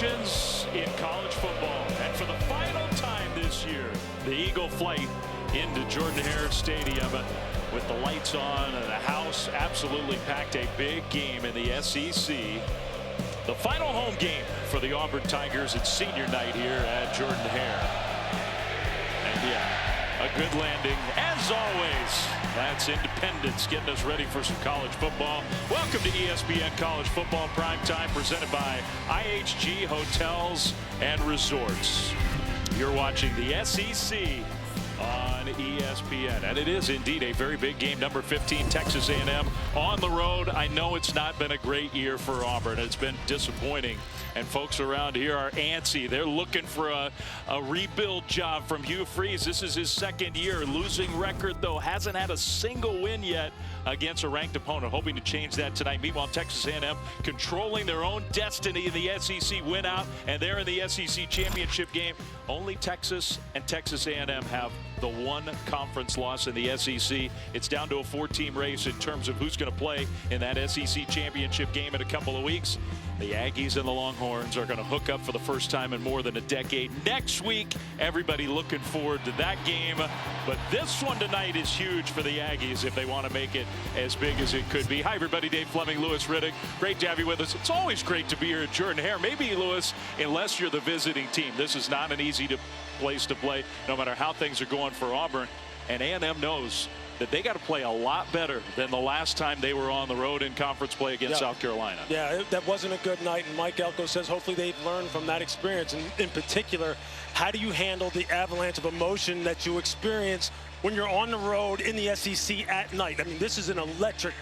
emotions in college football. And for the final time this year, the Eagle flight into Jordan-Hare Stadium with the lights on and the house absolutely packed. A big game in the SEC. The final home game for the Auburn Tigers. It's senior night here at Jordan-Hare. And yeah, a good landing as always. That's Independence getting us ready for some college football. Welcome to ESPN College Football Primetime, presented by IHG Hotels and Resorts. You're watching the SEC on ESPN, and it is indeed a very big game. Number 15, Texas A&M on the road. I know it's not been a great year for Auburn. It's been disappointing, and folks around here are antsy. They're looking for a rebuild job from Hugh Freeze. This is his second year. Losing record, though, hasn't had a single win yet against a ranked opponent. Hoping to change that tonight. Meanwhile, Texas A&M controlling their own destiny in the SEC, win out, and they're in the SEC championship game. Only Texas and Texas A&M have the one conference loss in the SEC. It's down to a 4-team race in terms of who's going to play in that SEC championship game in a couple of weeks. The Aggies and the Longhorns are going to hook up for the first time in more than a decade next week. Everybody looking forward to that game. But this one tonight is huge for the Aggies if they want to make it as big as it could be. Hi, everybody. Dave Fleming, Lewis Riddick. Great to have you with us. It's always great to be here at Jordan-Hare. Maybe, Lewis, unless you're the visiting team, this is not an easy place to play, no matter how things are going for Auburn. And A&M knows that they got to play a lot better than the last time they were on the road in conference play against South Carolina. Yeah, that wasn't a good night, and Mike Elko says hopefully they've learned from that experience. And in particular, how do you handle the avalanche of emotion that you experience when you're on the road in the SEC at night? I mean, this is an electric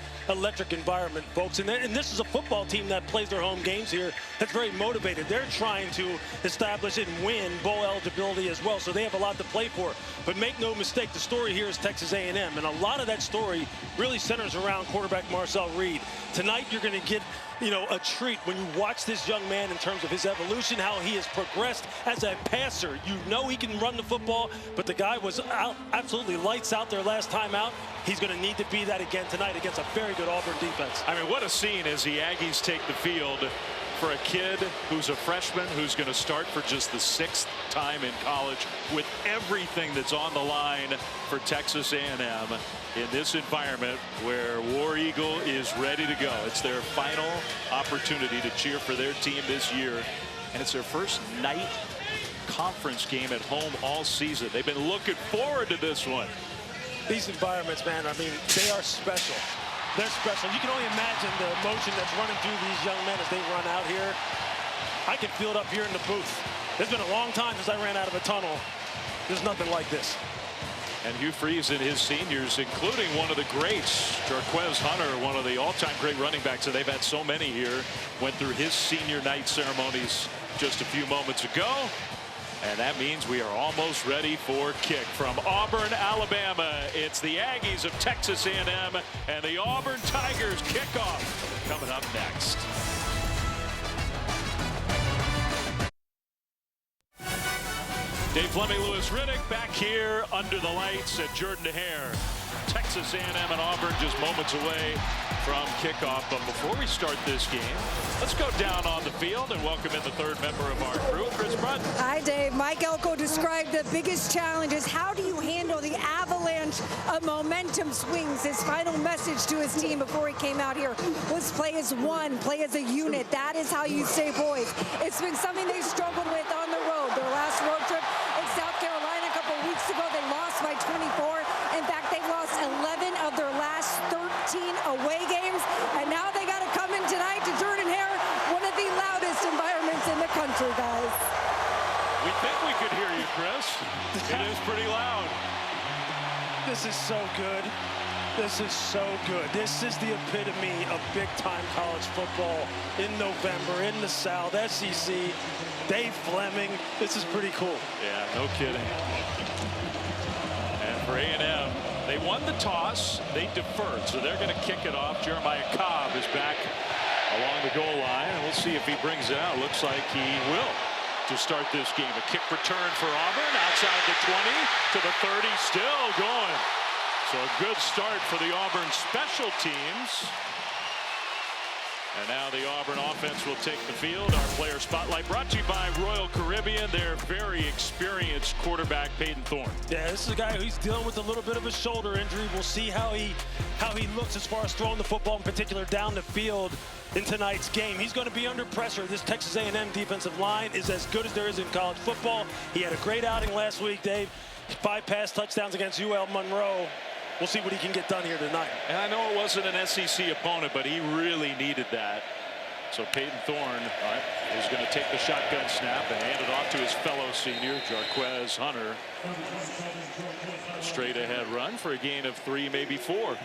environment, folks. And this is a football team that plays their home games here that's very motivated. They're trying to establish and win bowl eligibility as well, so they have a lot to play for. But make no mistake, the story here is Texas A&M, and a lot of that story really centers around quarterback Marcel Reed. Tonight, you're going to get a treat when you watch this young man in terms of his evolution, how he has progressed as a passer. You know he can run the football, but the guy was absolutely lights out there last time out. He's going to need to be that again tonight against a very good Auburn defense. I mean, what a scene as the Aggies take the field for a kid who's a freshman who's going to start for just the 6th time in college with everything that's on the line for Texas A&M in this environment where War Eagle is ready to go. It's their final opportunity to cheer for their team this year, and it's their first night conference game at home all season. They've been looking forward to this one. These environments, man, I mean, they are special. They're special. You can only imagine the emotion that's running through these young men as they run out here. I can feel it up here in the booth. It's been a long time since I ran out of a tunnel. There's nothing like this. And Hugh Freeze and his seniors, including one of the greats, Jarquez Hunter, one of the all-time great running backs, and they've had so many here, went through his senior night ceremonies just a few moments ago. And that means we are almost ready for kick from Auburn, Alabama. It's the Aggies of Texas A&M and the Auburn Tigers kickoff coming up next. Dave Fleming, Lewis Riddick back here under the lights at Jordan-Hare. Texas A&M and Auburn just moments away from kickoff. But before we start this game, let's go down on the field and welcome in the third member of our crew, Chris Brunton. Hi, Dave. Mike Elko described the biggest challenge is how do you handle the avalanche of momentum swings. His final message to his team before he came out here was play as one, play as a unit. That is how you stay poised. It's been something they struggled with on the road. Their last road trip in South Carolina a couple weeks ago, they lost by 24. In fact, they lost 11 of their last 13 away games, and now they got to come in tonight to Jordan-Hare, one of the loudest environments in the country, guys. We think we could hear you, Chris. It is pretty loud. This is so good. This is so good. This is the epitome of big-time college football in November in the South, SEC. Dave Fleming, this is pretty cool. Yeah, no kidding. And for A&M, they won the toss. They deferred, so they're going to kick it off. Jeremiah Cobb is back along the goal line, and we'll see if he brings it out. Looks like he will to start this game. A kick return for Auburn outside the 20 to the 30, still going. So a good start for the Auburn special teams. And now the Auburn offense will take the field. Our player spotlight brought to you by Royal Caribbean. Their very experienced quarterback, Peyton Thorne. Yeah, this is a guy who's dealing with a little bit of a shoulder injury. We'll see how he looks as far as throwing the football, in particular down the field in tonight's game. He's going to be under pressure. This Texas A&M defensive line is as good as there is in college football. He had a great outing last week, Dave. 5 pass touchdowns against UL Monroe. We'll see what he can get done here tonight. And I know it wasn't an SEC opponent, but he really needed that. So Peyton Thorne is going to take the shotgun snap and hand it off to his fellow senior, Jarquez Hunter. A straight ahead run for a gain of 3, maybe 4.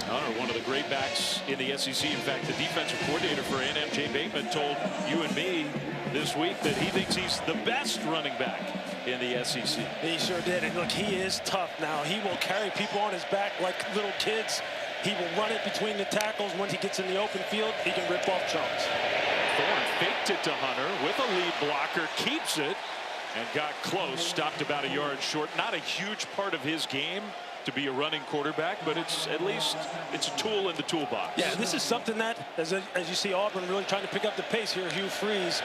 Hunter, one of the great backs in the SEC. In fact, the defensive coordinator for A&M, Jay Bateman, told you and me this week that he thinks he's the best running back in the SEC. He sure did. And look, he is tough now. He will carry people on his back like little kids. He will run it between the tackles. Once he gets in the open field, he can rip off chunks. Thorne faked it to Hunter with a lead blocker, keeps it, and got close. Stopped about a yard short. Not a huge part of his game to be a running quarterback, but it's at least it's a tool in the toolbox. Yeah, this is something that, as you see Auburn really trying to pick up the pace here, Hugh Freeze.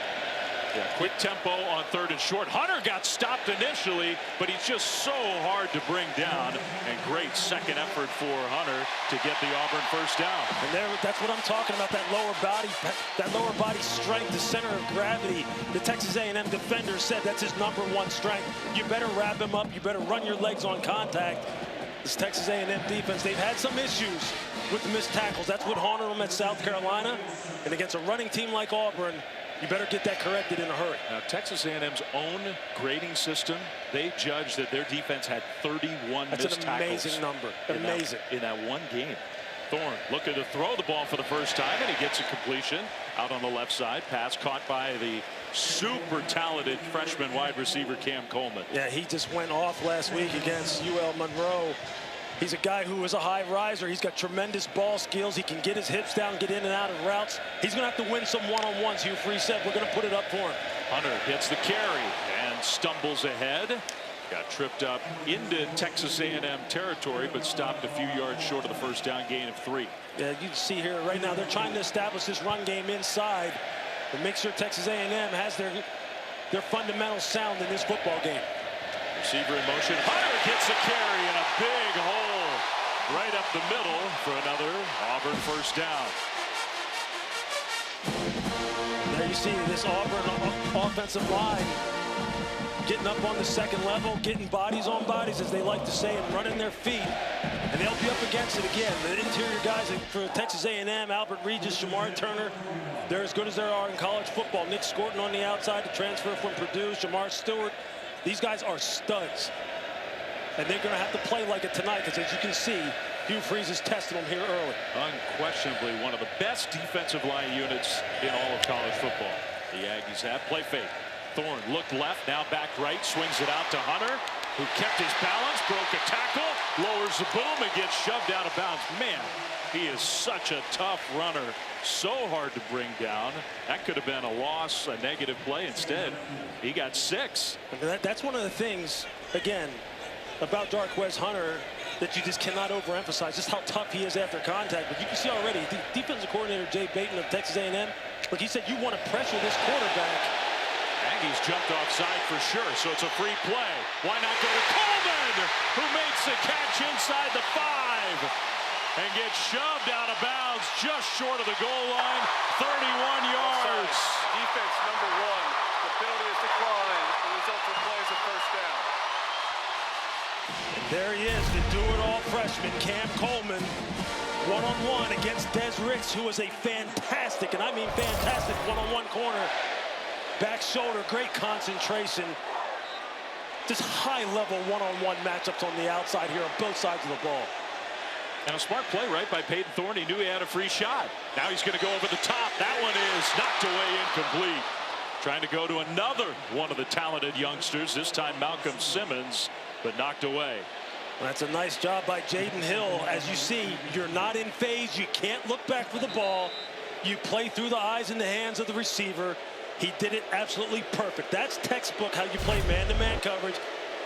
Yeah, quick tempo on 3rd and short. Hunter got stopped initially, but he's just so hard to bring down. And great second effort for Hunter to get the Auburn first down. And that's what I'm talking about, that lower body strength, the center of gravity. The Texas A&M defender said that's his #1 strength. You better wrap him up. You better run your legs on contact. This Texas A&M defense, they've had some issues with the missed tackles. That's what haunted them at South Carolina. And against a running team like Auburn, you better get that corrected in a hurry. Now, Texas A&M's own grading system, they judged that their defense had 31 missed tackles. That's an amazing number. Amazing. In that one game. Thorne looking to throw the ball for the first time, and he gets a completion out on the left side. Pass caught by the super talented freshman wide receiver Cam Coleman. Yeah, he just went off last week against UL Monroe. He's a guy who is a high riser. He's got tremendous ball skills. He can get his hips down, get in and out of routes. He's going to have to win some one-on-ones. Hugh Freeze said we're going to put it up for him. Hunter gets the carry and stumbles ahead. Got tripped up into Texas A&M territory, but stopped a few yards short of the first down gain of 3. Yeah, you can see here right now they're trying to establish this run game inside and make sure Texas A&M has their fundamentals sound in this football game. Receiver in motion. Hunter gets a carry and a big hole right up the middle for another Auburn first down. There you see this Auburn offensive line getting up on the second level, getting bodies on bodies, as they like to say, and running their feet. And they'll be up against it again. The interior guys for Texas A&M, Albert Regis, Shamar Turner, they're as good as there are in college football. Nick Scorton on the outside, the transfer from Purdue, Shamar Stewart. These guys are studs. And they're going to have to play like it tonight, because as you can see, Hugh Freeze is testing them here early. Unquestionably one of the best defensive line units in all of college football. The Aggies have play fake. Thorne looked left, now back right, swings it out to Hunter, who kept his balance, broke a tackle, lowers the boom, and gets shoved out of bounds. Man, he is such a tough runner, so hard to bring down. That could have been a loss, a negative play. Instead, he got 6. That's one of the things, again, about Jarquez Hunter that you just cannot overemphasize, just how tough he is after contact. But you can see already, the defensive coordinator, Jay Bateman of Texas A&M, look, he said you want to pressure this quarterback. Aggies jumped offside for sure, so it's a free play. Why not go to Coleman, who makes the catch inside the 5 and gets shoved out of bounds just short of the goal line, 31 yards. Defense number 1. The penalty is declined. The resulting play is a first down. And there he is, the do-it-all freshman, Cam Coleman, one-on-one against Des Ricks, who is a fantastic, and I mean fantastic, one-on-one corner. Back shoulder, great concentration. Just high-level one-on-one matchups on the outside here on both sides of the ball. And a smart play, right, by Peyton Thorne. He knew he had a free shot. Now he's going to go over the top. That one is knocked away, incomplete. Trying to go to another one of the talented youngsters, this time Malcolm Simmons, but knocked away. That's a nice job by Jaden Hill. As you see, you're not in phase. You can't look back for the ball. You play through the eyes and the hands of the receiver. He did it absolutely perfect. That's textbook how you play man-to-man coverage.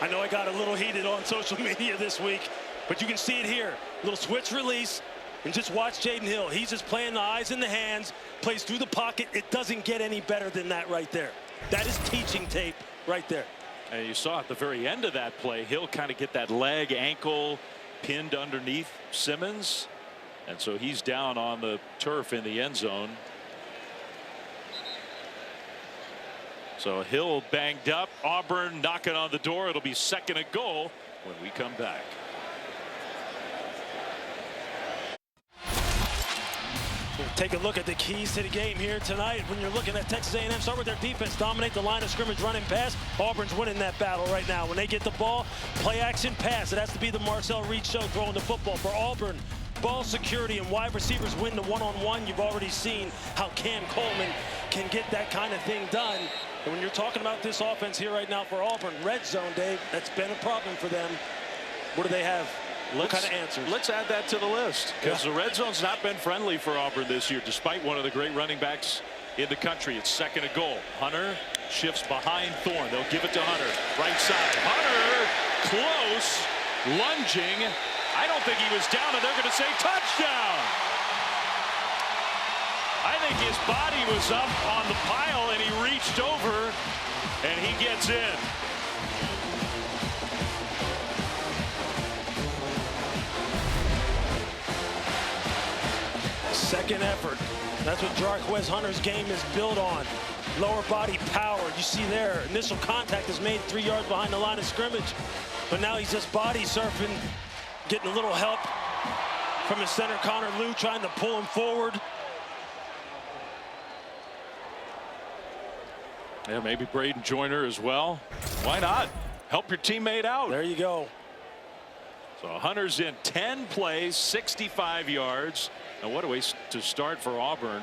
I know I got a little heated on social media this week, but you can see it here. Little switch release, And just watch Jaden Hill. He's just playing the eyes and the hands, plays through the pocket. It doesn't get any better than that right there. That is teaching tape right there. And you saw at the very end of that play, Hill kind of get that leg, ankle pinned underneath Simmons. And so he's down on the turf in the end zone. So Hill banged up. Auburn knocking on the door. It'll be 2nd and goal when we come back. Take a look at the keys to the game here tonight. When you're looking at Texas A&M, start with their defense, dominate the line of scrimmage, running pass. Auburn's winning that battle right now. When they get the ball, play action pass. It has to be the Marcel Reed show throwing the football. For Auburn, ball security and wide receivers win the one-on-one. You've already seen how Cam Coleman can get that kind of thing done. And when you're talking about this offense here right now for Auburn, red zone, Dave, that's been a problem for them. What do they have? What kind of answers? Let's add that to the list, because the red zone's not been friendly for Auburn this year, despite one of the great running backs in the country. It's 2nd and goal. Hunter shifts behind Thorne. They'll give it to Hunter. Right side. Hunter close. Lunging. I don't think he was down, and they're going to say touchdown. I think his body was up on the pile, and he reached over, and he gets in. Second effort. That's what Jarquez Hunter's game is built on. Lower body power. You see there, initial contact is made 3 yards behind the line of scrimmage. But now he's just body surfing, getting a little help from his center, Connor Lew, trying to pull him forward. Yeah, maybe Braden Joyner as well. Why not? Help your teammate out. There you go. So Hunter's in 10 plays, 65 yards. And what a way to start for Auburn.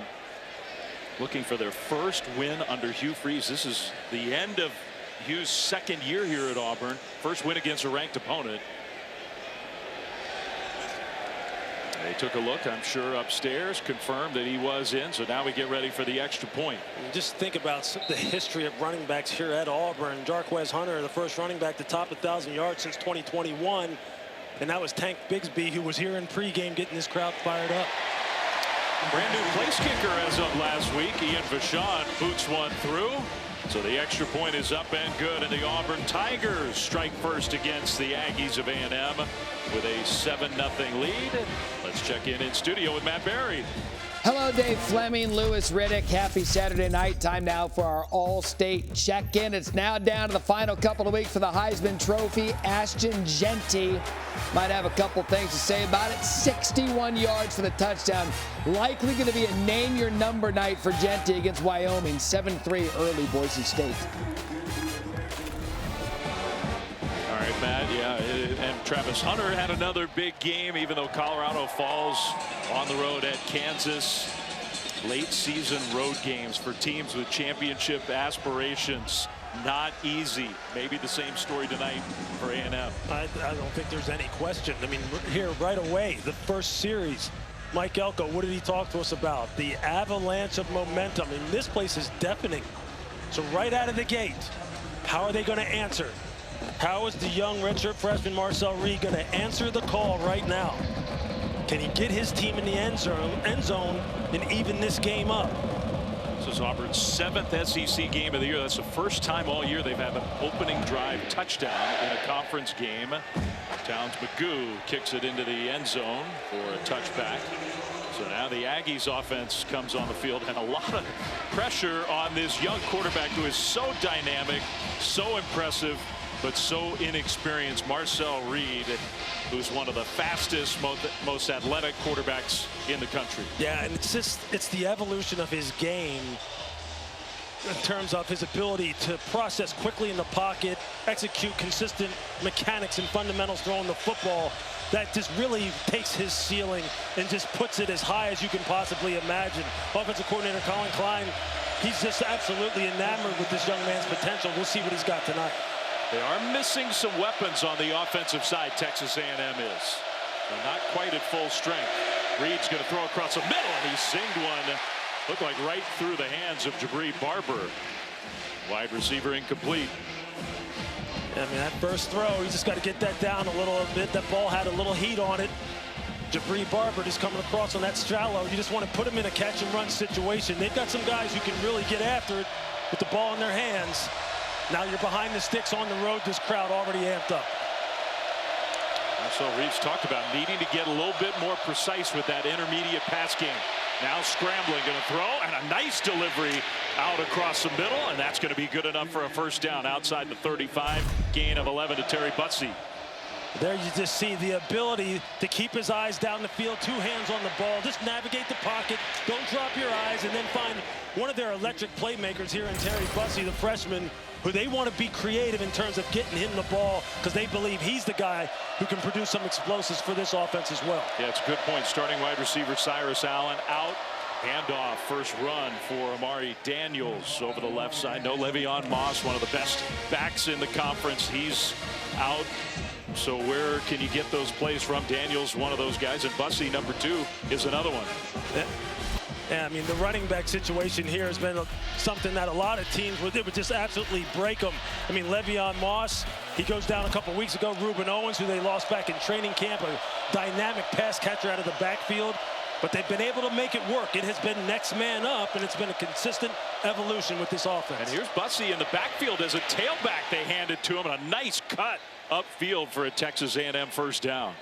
Looking for their first win under Hugh Freeze. This is the end of Hugh's 2nd year here at Auburn. First win against a ranked opponent. They took a look, I'm sure, upstairs, confirmed that he was in. So now we get ready for the extra point. Just think about the history of running backs here at Auburn. Jarquez Hunter, the first running back to top 1,000 yards since 2021. And that was Tank Bigsby, who was here in pregame getting this crowd fired up. Brand new place kicker as of last week. Ian Vachon boots one through. So the extra point is up and good. And the Auburn Tigers strike first against the Aggies of A&M with a 7-0 lead. Let's check in studio with Matt Berry. Hello, Dave Fleming, Lewis Riddick. Happy Saturday night. Time now for our all-state check-in. It's now down to the final couple of weeks for the Heisman Trophy. Ashton Jeanty might have a couple things to say about it. 61 yards for the touchdown. Likely going to be a name-your-number night for Jeanty against Wyoming. 7-3 early, Boise State. All right, Matt. Yeah, and Travis Hunter had another big game, even though Colorado falls on the road at Kansas. Late season road games for teams with championship aspirations. Not easy. Maybe the same story tonight for A&M. I don't think there's any question. I mean, here right away, the first series, Mike Elko, what did he talk to us about? The avalanche of momentum. And this place is deafening. So right out of the gate, how are they going to answer? How is the young redshirt freshman Marcel Reed going to answer the call right now? Can he get his team in the end zone and even this game up? This is Auburn's 7th SEC game of the year. That's the first time all year they've had an opening drive touchdown in a conference game. Towns Magoo kicks it into the end zone for a touchback. So now the Aggies offense comes on the field, and a lot of pressure on this young quarterback who is so dynamic, so impressive, but so inexperienced. Marcel Reed, who's one of the fastest, most athletic quarterbacks in the country. Yeah, and it's the evolution of his game in terms of his ability to process quickly in the pocket, execute consistent mechanics and fundamentals throwing the football. That just really takes his ceiling and just puts it as high as you can possibly imagine. Offensive coordinator Colin Klein, he's just absolutely enamored with this young man's potential. We'll see what he's got tonight. They are missing some weapons on the offensive side, Texas A&M is. They're not quite at full strength. Reed's going to throw across the middle, and he zinged one. Looked like right through the hands of Jabri Barber. Wide receiver incomplete. I mean, that first throw, you just got to get that down a little bit. That ball had a little heat on it. Jabri Barber just coming across on that straddle. You just want to put him in a catch and run situation. They've got some guys who can really get after it with the ball in their hands. Now you're behind the sticks on the road. This crowd already amped up. So Reeves talked about needing to get a little bit more precise with that intermediate pass game. Now scrambling, going to throw, and a nice delivery out across the middle, and that's going to be good enough for a first down outside the 35. Gain of 11 to Terry Bussey. There you just see the ability to keep his eyes down the field, 2 hands on the ball, just navigate the pocket, don't drop your eyes, and then find one of their electric playmakers here in Terry Bussey, the freshman, who they want to be creative in terms of getting him the ball because they believe he's the guy who can produce some explosives for this offense as well. Yeah, it's a good point. Starting wide receiver Cyrus Allen out. Handoff, first run for Amari Daniels over the left side. No Le'Veon Moss, one of the best backs in the conference. He's out. So where can you get those plays from? Daniels, one of those guys, and Bussey, number 2, is another one. Yeah, I mean, the running back situation here has been something that a lot of teams would just absolutely break them. I mean, Le'Veon Moss, he goes down a couple weeks ago. Reuben Owens, who they lost back in training camp, a dynamic pass catcher out of the backfield. But they've been able to make it work. It has been next man up, and it's been a consistent evolution with this offense. And here's Bussey in the backfield as a tailback. They handed to him, and a nice cut upfield for a Texas A&M first down.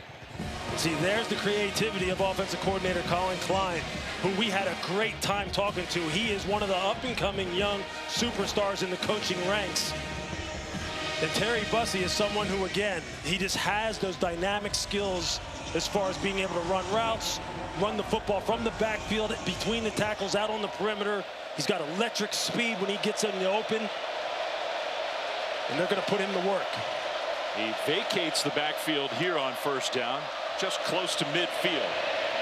See, there's the creativity of offensive coordinator Colin Klein, who we had a great time talking to. He is one of the up-and-coming young superstars in the coaching ranks. And Terry Bussey is someone who, again, he just has those dynamic skills as far as being able to run routes, run the football from the backfield, between the tackles, out on the perimeter. He's got electric speed when he gets in the open. And they're going to put him to work. He vacates the backfield here on first down, just close to midfield.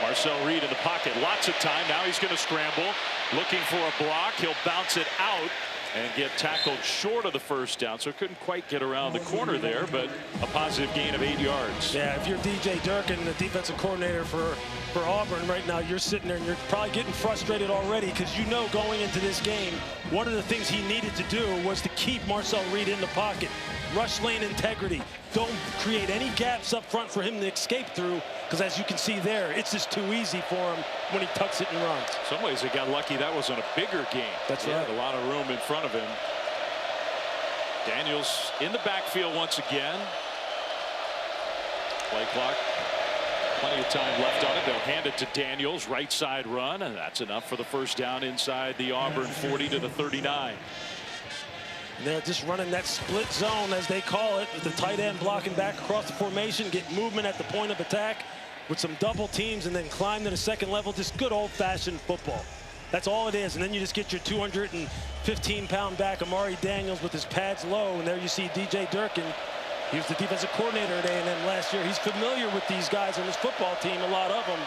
Marcel Reed in the pocket, lots of time. Now he's going to scramble, looking for a block. He'll bounce it out and get tackled short of the first down. So couldn't quite get around the corner there, but a positive gain of 8 yards. Yeah, if you're DJ Durkin, the defensive coordinator for Auburn right now, you're sitting there and you're probably getting frustrated already because you know going into this game, one of the things he needed to do was to keep Marcel Reed in the pocket. Rush lane integrity. Don't create any gaps up front for him to escape through, because as you can see there, it's just too easy for him when he tucks it and runs. In some ways, they got lucky that wasn't a bigger game. That's right. right. A lot of room in front of him. Daniels in the backfield once again. Play clock. Plenty of time left on it. They'll hand it to Daniels. Right side run, and that's enough for the first down inside the Auburn 40 to the 39. They're just running that split zone, as they call it, with the tight end blocking back across the formation, get movement at the point of attack with some double teams, and then climb to the second level. Just good old-fashioned football. That's all it is. And then you just get your 215-pound back, Amari Daniels, with his pads low. And there you see DJ Durkin. He was the defensive coordinator at A&M last year. He's familiar with these guys on his football team, a lot of them.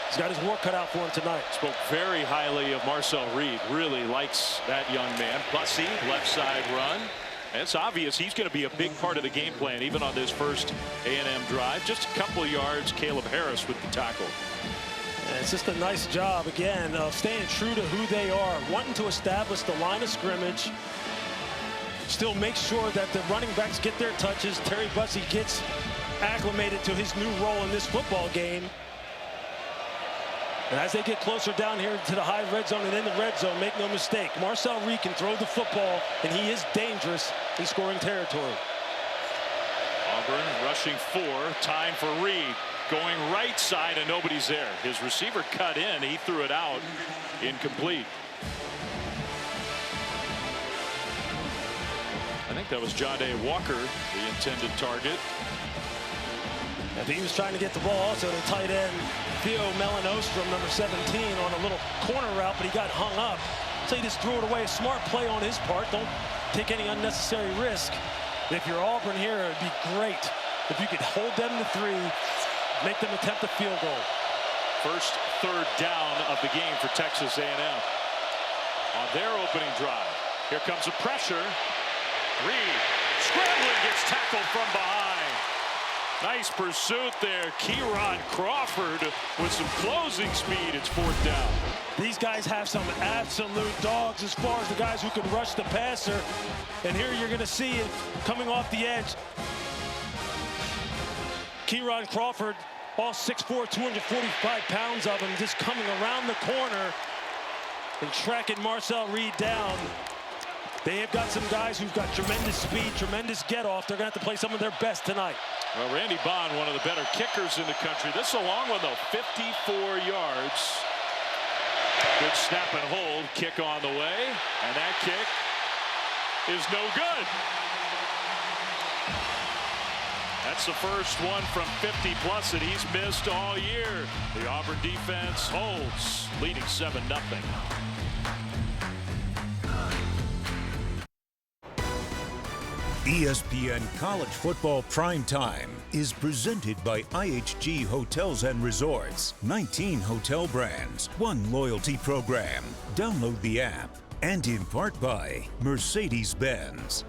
He's got his work cut out for him tonight. Spoke very highly of Marcel Reed. Really likes that young man. Bussey, left side run. It's obvious he's going to be a big part of the game plan, even on this first A&M drive. Just a couple of yards. Caleb Harris with the tackle. And it's just a nice job, again, of staying true to who they are, wanting to establish the line of scrimmage, still make sure that the running backs get their touches. Terry Bussey gets acclimated to his new role in this football game. And as they get closer down here to the high red zone and in the red zone, make no mistake, Marcel Reed can throw the football, and he is dangerous in scoring territory. Auburn rushing 4. Time for Reed. Going right side, and nobody's there. His receiver cut in. He threw it out. Incomplete. I think that was Jahdae Walker, the intended target. I think he was trying to get the ball also to tight end Theo Melanostrum, number 17, on a little corner route, but he got hung up. So he just threw it away. A smart play on his part. Don't take any unnecessary risk. If you're Auburn here, it'd be great if you could hold them to 3, make them attempt a field goal. First third down of the game for Texas A&M on their opening drive. Here comes the pressure. Reed scrambling, gets tackled from behind. Nice pursuit there. Kieron Crawford with some closing speed. It's 4th down. These guys have some absolute dogs as far as the guys who can rush the passer. And here you're going to see it coming off the edge. Kieron Crawford All 6'4", 245 pounds of them just coming around the corner and tracking Marcel Reed down. They have got some guys who've got tremendous speed, tremendous get-off. They're going to have to play some of their best tonight. Well, Randy Bond, one of the better kickers in the country. This is a long one, though, 54 yards. Good snap and hold, kick on the way, and that kick is no good. That's the first one from 50+ that he's missed all year. The Auburn defense holds, leading 7-0. ESPN College Football Prime Time is presented by IHG Hotels and Resorts. 19 hotel brands, 1 loyalty program. Download the app. And in part by Mercedes-Benz.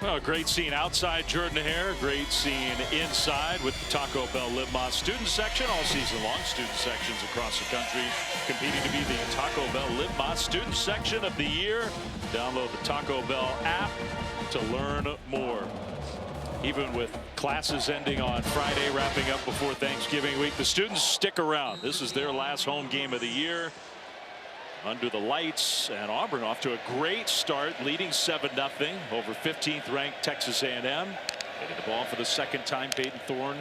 Well, a great scene outside Jordan-Hare, great scene inside with the Taco Bell Live Más student section. All season long, student sections across the country competing to be the Taco Bell Live Más student section of the year. Download the Taco Bell app to learn more. Even with classes ending on Friday, wrapping up before Thanksgiving week, the students stick around. This is their last home game of the year. Under the lights, and Auburn off to a great start, leading 7-0 over 15th ranked Texas A&M. Hitting the ball for the second time, Peyton Thorne,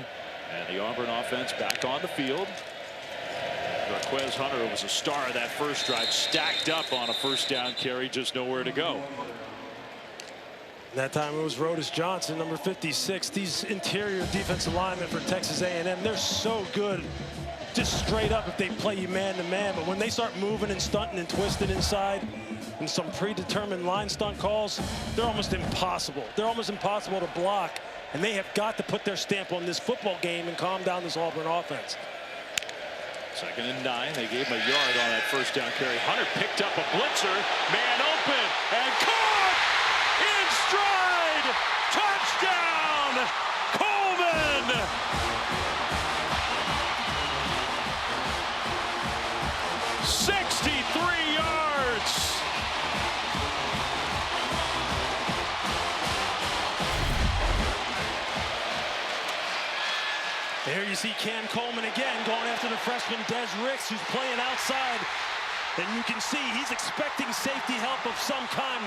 and the Auburn offense back on the field. Marquez Hunter was a star of that first drive, stacked up on a first down carry, just nowhere to go. That time it was Rodis Johnson, number 56. These interior defensive linemen for Texas A&M, they're so good. Just straight up if they play you man-to-man, but when they start moving and stunting and twisting inside and some predetermined line stunt calls, they're almost impossible. They're almost impossible to block, and they have got to put their stamp on this football game and calm down this Auburn offense. 2nd and 9. They gave him a yard on that first down carry. Hunter picked up a blitzer, man open, and caught in stride. Touchdown, Coleman. 63 yards. There you see Cam Coleman again going after the freshman Des Ricks, who's playing outside. And you can see he's expecting safety help of some kind.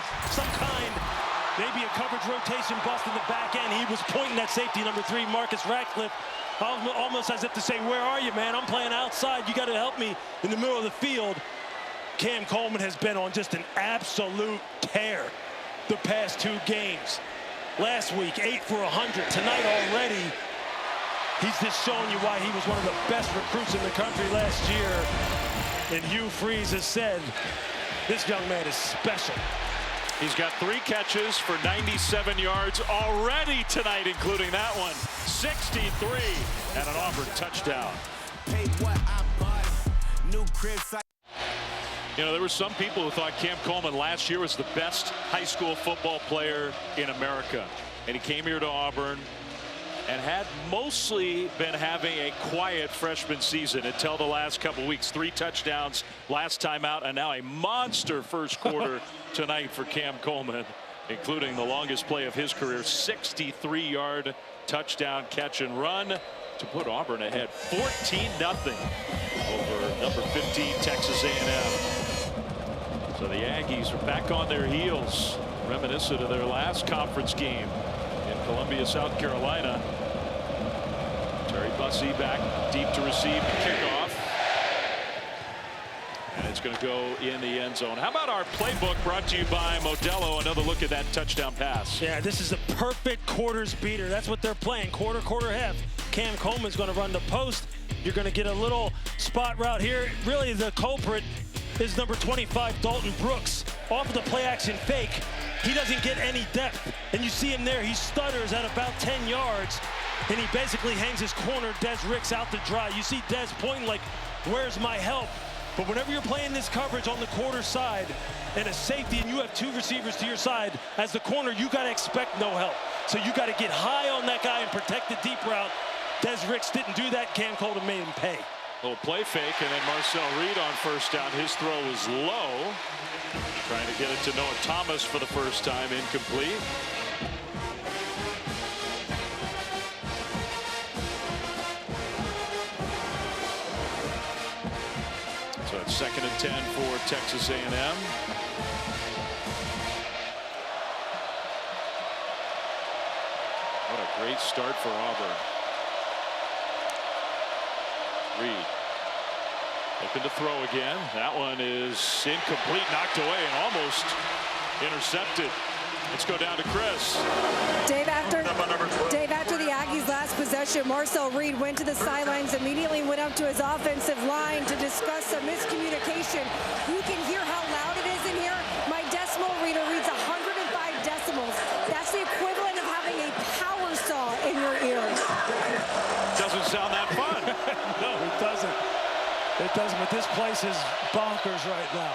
Maybe a coverage rotation bust in the back end. He was pointing at safety number 3, Marcus Ratcliffe, almost as if to say, where are you, man? I'm playing outside. You got to help me in the middle of the field. Cam Coleman has been on just an absolute tear the past 2 games. Last week, 8 for 100. Tonight already, he's just showing you why he was one of the best recruits in the country last year. And Hugh Freeze has said, this young man is special. He's got 3 catches for 97 yards already tonight, including that one. 63 and an Auburn touchdown. You know, there were some people who thought Cam Coleman last year was the best high school football player in America. And he came here to Auburn and had mostly been having a quiet freshman season until the last couple weeks. 3 touchdowns last time out, and now a monster first quarter tonight for Cam Coleman, including the longest play of his career, 63-yard touchdown catch and run to put Auburn ahead 14-0 over number 15 Texas A&M. So the Aggies are back on their heels, reminiscent of their last conference game in Columbia, South Carolina. Terry Bussey back deep to receive the kickoff. And it's going to go in the end zone. How about our playbook brought to you by Modelo? Another look at that touchdown pass. Yeah, this is a perfect quarters beater. That's what they're playing. Quarter, half. Cam Coleman's going to run the post. You're going to get a little spot route here. Really, the culprit is number 25, Dalton Brooks. Off of the play action fake, he doesn't get any depth. And you see him there. He stutters at about 10 yards. And he basically hangs his corner, Des Ricks, out to dry. You see Des pointing like, where's my help? But whenever you're playing this coverage on the quarter side and a safety and you have 2 receivers to your side, as the corner, you got to expect no help. So you got to get high on that guy and protect the deep route. Des Ricks didn't do that. Cam Coleman made him pay. Little play fake, and then Marcel Reed on first down. His throw was low. Trying to get it to Noah Thomas for the first time, incomplete. 2nd and 10 for Texas A&M. What a great start for Auburn. Reed looking to throw again. That one is incomplete, knocked away, and almost intercepted. Let's go down to Chris. Dave, after the Aggies' last possession, Marcel Reed went to the sidelines, immediately went up to his offensive line to discuss some miscommunication. You can hear how loud it is in here. My decimal reader reads 105 decibels. That's the equivalent of having a power saw in your ears. Doesn't sound that fun. No, it doesn't. It doesn't, but this place is bonkers right now.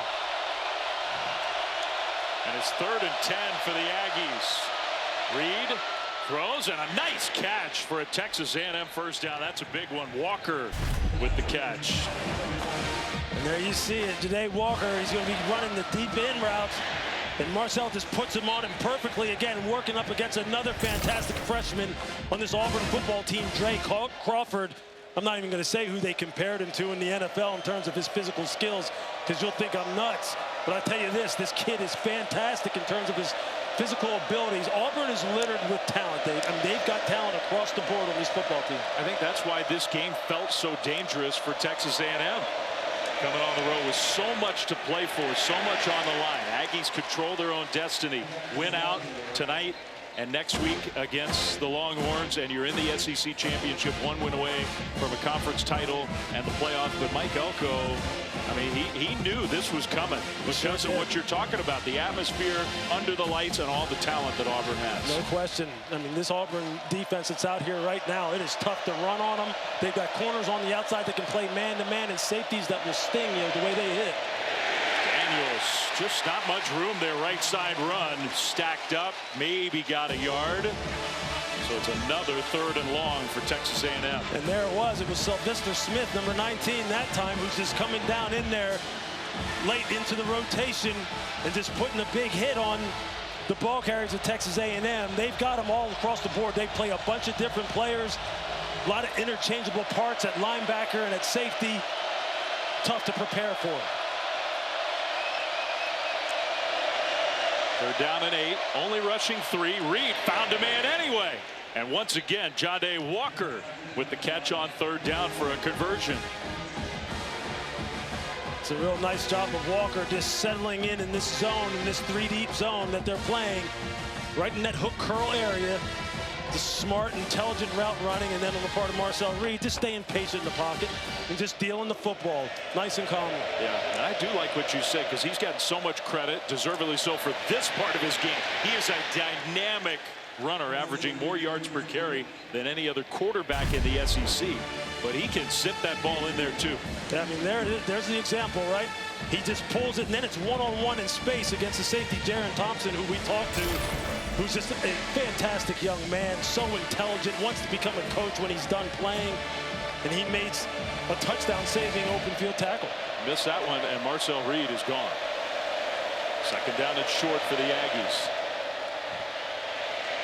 And it's 3rd and 10 for the Aggies. Reed throws, and a nice catch for a Texas A&M first down. That's a big one. Walker with the catch. And there you see it. Ja'Day Walker, he's going to be running the deep end routes. And Marcel just puts him on him perfectly again, working up against another fantastic freshman on this Auburn football team, Drake Crawford. I'm not even going to say who they compared him to in the NFL in terms of his physical skills, because you'll think I'm nuts. But I'll tell you this kid is fantastic in terms of his physical abilities. Auburn is littered with talent. They've got talent across the board on this football team. I think that's why this game felt so dangerous for Texas A&M. Coming on the road with so much to play for, so much on the line. Aggies control their own destiny. Win out tonight and next week against the Longhorns, and you're in the SEC championship, 1 win away from a conference title and the playoff. But Mike Elko, I mean, he knew this was coming because of what you're talking about, the atmosphere under the lights and all the talent that Auburn has. No question. I mean, this Auburn defense that's out here right now, it is tough to run on them. They've got corners on the outside that can play man-to-man and safeties that will sting you the way they hit. Daniels, just not much room there. Right side run stacked up, maybe got a yard. So it's another 3rd and long for Texas A&M. And there it was. It was Sylvester Smith, number 19 that time, who's just coming down in there late into the rotation and just putting a big hit on the ball carriers of Texas A&M. They've got them all across the board. They play a bunch of different players, a lot of interchangeable parts at linebacker and at safety. Tough to prepare for. 3rd down and 8, only rushing 3. Reed found a man anyway. And once again, Ja'Day Walker with the catch on 3rd down for a conversion. It's a real nice job of Walker just settling in this zone, in this 3-deep zone that they're playing, right in that hook curl area. The smart, intelligent route running, and then on the part of Marcel Reed, just staying patient in the pocket and just dealing the football nice and calmly. Yeah, and I do like what you said, because he's gotten so much credit, deservedly so, for this part of his game. He is a dynamic runner, averaging more yards per carry than any other quarterback in the SEC. But he can sit that ball in there too. Yeah, I mean, there's the example, right? He just pulls it, and then it's one-on-one in space against the safety, Jaron Thompson, who we talked to, who's just a fantastic young man, so intelligent, wants to become a coach when he's done playing. And he made a touchdown-saving open field tackle. Missed that one, and Marcel Reed is gone. 2nd down and short for the Aggies.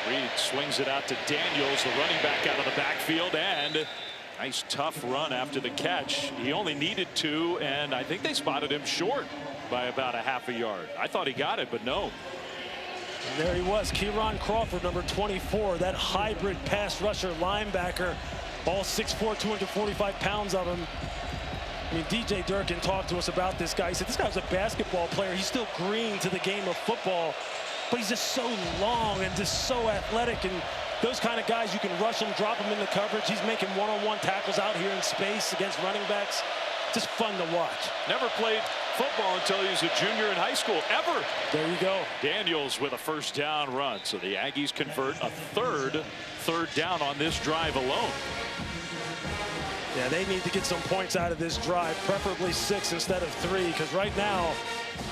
Reed swings it out to Daniels, the running back out of the backfield, and nice tough run after the catch. He only needed 2, and I think they spotted him short by about a half a yard. I thought he got it, but no. And there he was, Kieron Crawford, number 24, that hybrid pass rusher linebacker, all 6'4", 245 pounds of him. I mean, DJ Durkin talked to us about this guy. He said this guy's a basketball player. He's still green to the game of football, but he's just so long and just so athletic. And those kind of guys, you can rush him, drop him in the coverage. He's making one-on-one tackles out here in space against running backs. Just fun to watch. Never played football until he was a junior in high school, ever. There you go. Daniels with a 1st down run. So the Aggies convert a third down on this drive alone. Yeah, they need to get some points out of this drive, preferably 6 instead of 3, because right now,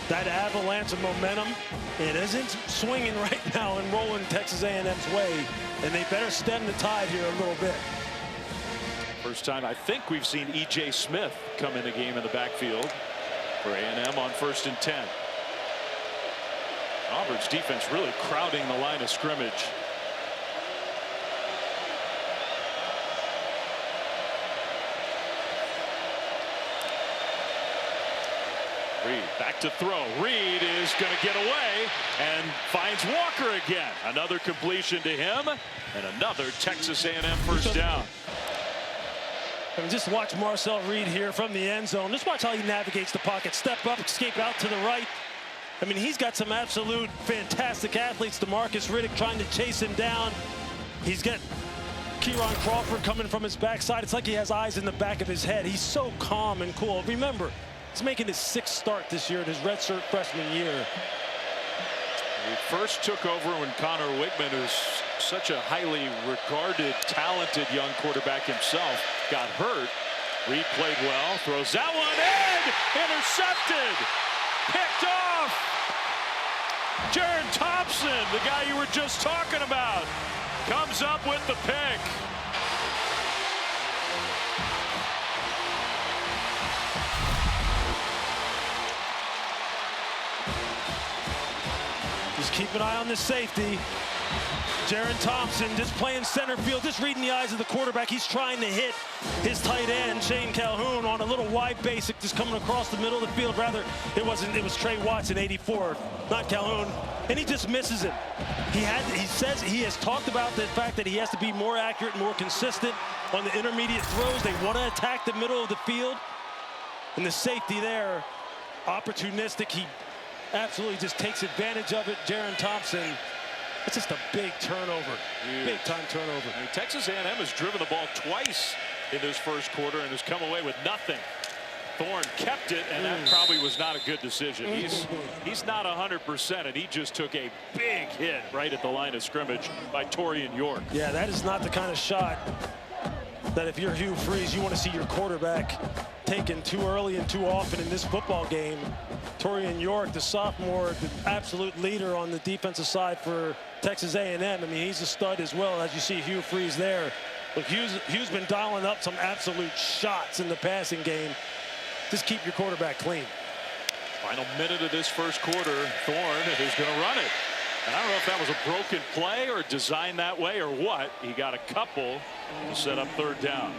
that avalanche of momentum, it isn't swinging right now and rolling Texas A&M's way, and they better stem the tide here a little bit. First time I think we've seen E.J. Smith come in the game in the backfield for A&M on 1st and 10. Auburn's defense really crowding the line of scrimmage. Back to throw. Reed is going to get away and finds Walker again. Another completion to him and another Texas A&M first down. I mean, just watch Marcel Reed here from the end zone. Just watch how he navigates the pocket. Step up, escape out to the right. I mean, he's got some absolute fantastic athletes. DeMarcus Riddick trying to chase him down. He's got Kieran Crawford coming from his backside. It's like he has eyes in the back of his head. He's so calm and cool. Remember, he's making his 6th start this year in his redshirt freshman year. He first took over when Connor Wigman, who's such a highly regarded, talented young quarterback himself, got hurt. Reed played well, throws that one in, intercepted, picked off. Jaron Thompson, the guy you were just talking about, comes up with the pick. Just keep an eye on the safety. Jaron Thompson just playing center field, just reading the eyes of the quarterback. He's trying to hit his tight end, Shane Calhoun, on a little wide basic, just coming across the middle of the field. Rather, it was Trey Watson, 84, not Calhoun, and he just misses it. He says he has talked about the fact that he has to be more accurate, more consistent on the intermediate throws. They want to attack the middle of the field, and the safety there, opportunistic. He absolutely just takes advantage of it. Jaron Thompson. It's just a big turnover, big-time turnover. I mean, Texas A&M has driven the ball twice in this first quarter and has come away with nothing. Thorne kept it, and that probably was not a good decision. He's not 100%, and he just took a big hit right at the line of scrimmage by Torian York. Yeah, that is not the kind of shot that if you're Hugh Freeze, you want to see your quarterback taken too early and too often in this football game. Torian York, the sophomore, the absolute leader on the defensive side for Texas A&M. I mean, he's a stud as well, as you see Hugh Freeze there. Look, Hugh's been dialing up some absolute shots in the passing game. Just keep your quarterback clean. Final minute of this first quarter, Thorne is going to run it. And I don't know if that was a broken play or designed that way or what. He got a couple to set up third down.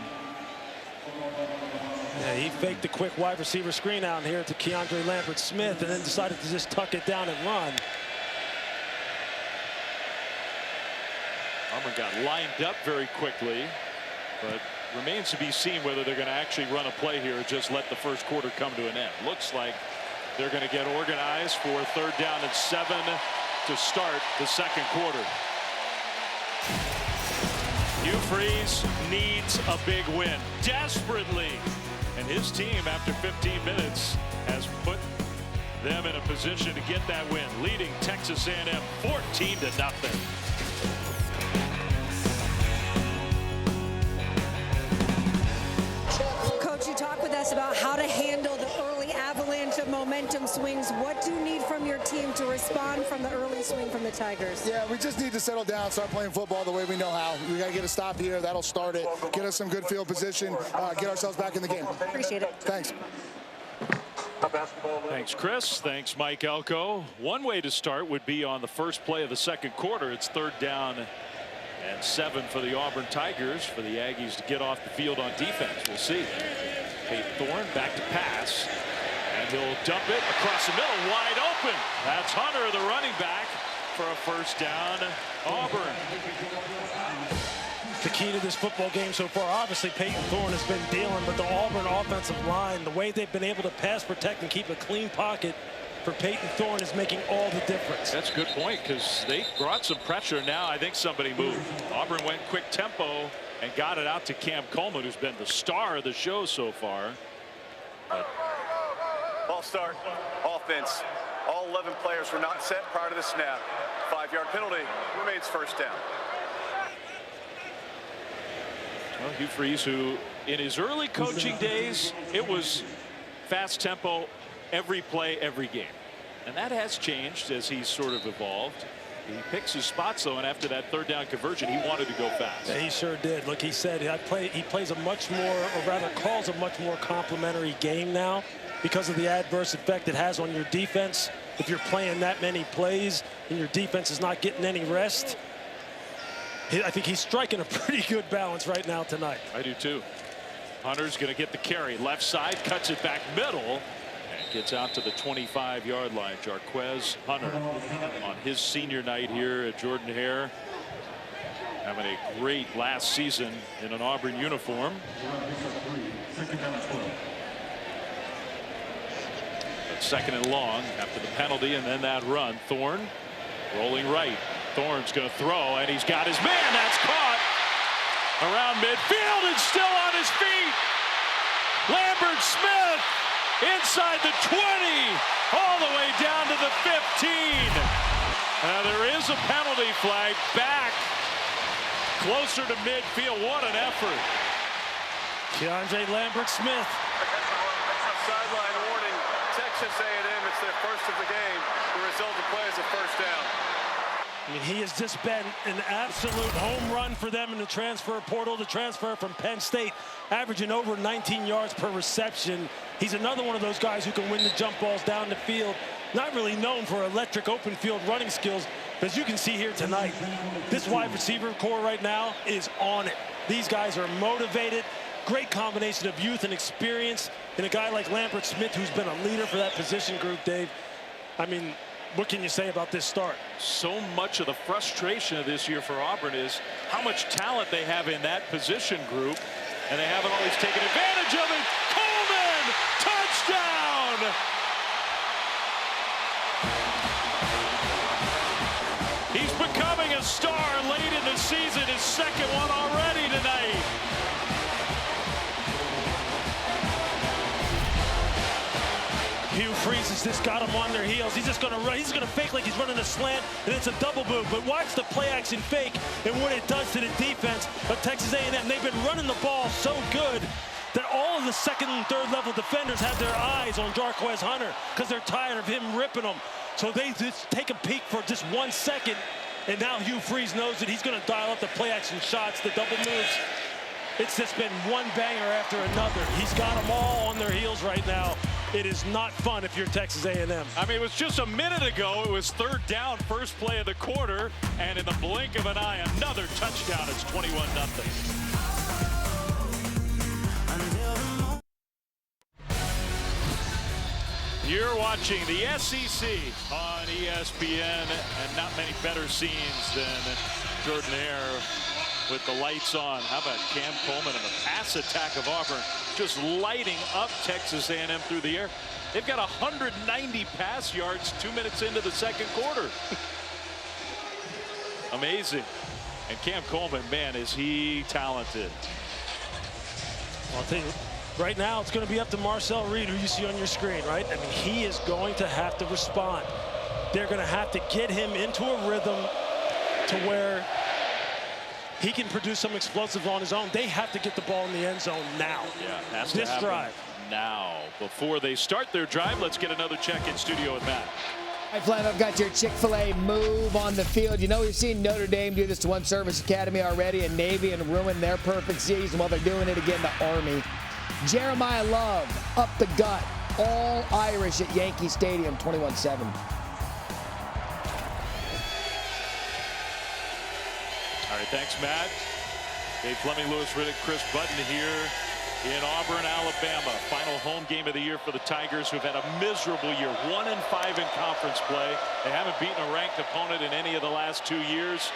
Yeah, he faked the quick wide receiver screen out here to Keandre Lambert-Smith and then decided to just tuck it down and run. Auburn got lined up very quickly, but remains to be seen whether they're going to actually run a play here or just let the first quarter come to an end. Looks like they're going to get organized for third down and 7 to start the second quarter. Hugh Freeze needs a big win desperately, and his team after 15 minutes has put them in a position to get that win, leading Texas A&M 14-0. Coach, you talk with us about how to handle the early avalanche of momentum swings. What do you need from your team to respond from the early swing from the Tigers? Yeah, we just need to settle down, start playing football the way we know how. We got to get a stop here. That'll start it. Get us some good field position. Get ourselves back in the game. Appreciate it. Thanks. Thanks, Chris. Thanks, Mike Elko. One way to start would be on the first play of the second quarter. It's third down and 7 for the Auburn Tigers, for the Aggies to get off the field on defense. We'll see. Peyton Thorne back to pass, and he'll dump it across the middle, wide open. That's Hunter, the running back, for a first down. Auburn. The key to this football game so far, obviously Peyton Thorne has been dealing, but the Auburn offensive line, the way they've been able to pass protect and keep a clean pocket for Peyton Thorne is making all the difference. That's a good point, because they brought some pressure. Now I think somebody moved. Auburn went quick tempo and got it out to Cam Coleman, who's been the star of the show so far. Ball start, offense. All 11 players were not set prior to the snap. 5-yard penalty, remains first down. Well, Hugh Freeze, who in his early coaching days, it was fast tempo every play, every game. And that has changed as he's sort of evolved. He picks his spots, though, and after that third down conversion, he wanted to go fast. Yeah, he sure did. Look, he said he plays a much more, or rather calls a much more complimentary game now because of the adverse effect it has on your defense. If you're playing that many plays and your defense is not getting any rest, I think he's striking a pretty good balance right now tonight. I do too. Hunter's going to get the carry. Left side, cuts it back middle. And gets out to the 25-yard line. Jarquez Hunter on his senior night here at Jordan-Hare, having a great last season in an Auburn uniform. But second and long after the penalty and then that run. Thorne rolling right. Thorne's going to throw, and he's got his man. That's caught around midfield and still on his feet. Lambert Smith inside the 20, all the way down to the 15. There is a penalty flag back closer to midfield. What an effort. DeAndre Lambert Smith. Sideline warning. Texas A&M, it's their first of the game. The result of play is a first down. I mean, he has just been an absolute home run for them in the transfer portal. The transfer from Penn State, averaging over 19 yards per reception. He's another one of those guys who can win the jump balls down the field. Not really known for electric open field running skills, but as you can see here tonight, this wide receiver core right now is on it. These guys are motivated. Great combination of youth and experience, and a guy like Lambert Smith, who's been a leader for that position group, Dave. I mean, what can you say about this start? So much of the frustration of this year for Auburn is how much talent they have in that position group, and they haven't always taken advantage of it. Coleman, touchdown! He's becoming a star late in the season, his second one already tonight. Hugh Freeze has just got him on their heels. He's just going to run. He's going to fake like he's running a slant, and it's a double move. But watch the play action fake and what it does to the defense of Texas A&M. They've been running the ball so good that all of the second and third level defenders have their eyes on Jarquez Hunter because they're tired of him ripping them. So they just take a peek for just 1 second, and now Hugh Freeze knows that he's going to dial up the play action shots, the double moves. It's just been one banger after another. He's got them all on their heels right now. It is not fun if you're Texas A&M. I mean, it was just a minute ago. It was third down, first play of the quarter, and in the blink of an eye, another touchdown. It's 21-0. You're watching the SEC on ESPN, and not many better scenes than Jordan-Hare with the lights on. How about Cam Coleman and the pass attack of Auburn just lighting up Texas A&M through the air. They've got 190 pass yards 2 minutes into the second quarter. Amazing. And Cam Coleman, man, is he talented. Well, I'll tell you, right now it's going to be up to Marcel Reed, who you see on your screen, right? I mean, he is going to have to respond. They're going to have to get him into a rhythm to where he can produce some explosive on his own. They have to get the ball in the end zone now. Yeah, has to happen drive. Now. Before they start their drive, let's get another check in studio with Matt. All right, Flam, I've got your Chick-fil-A move on the field. You know, we've seen Notre Dame do this to One Service Academy already, and Navy, and ruin their perfect season. Well, they're doing it again to Army. Jeremiah Love, up the gut, all Irish at Yankee Stadium, 21-7. All right, thanks, Matt. Dave Fleming, Lewis Riddick, Chris Button here in Auburn, Alabama. Final home game of the year for the Tigers, who've had a miserable year. 1-5 in conference play. They haven't beaten a ranked opponent in any of the last 2 years.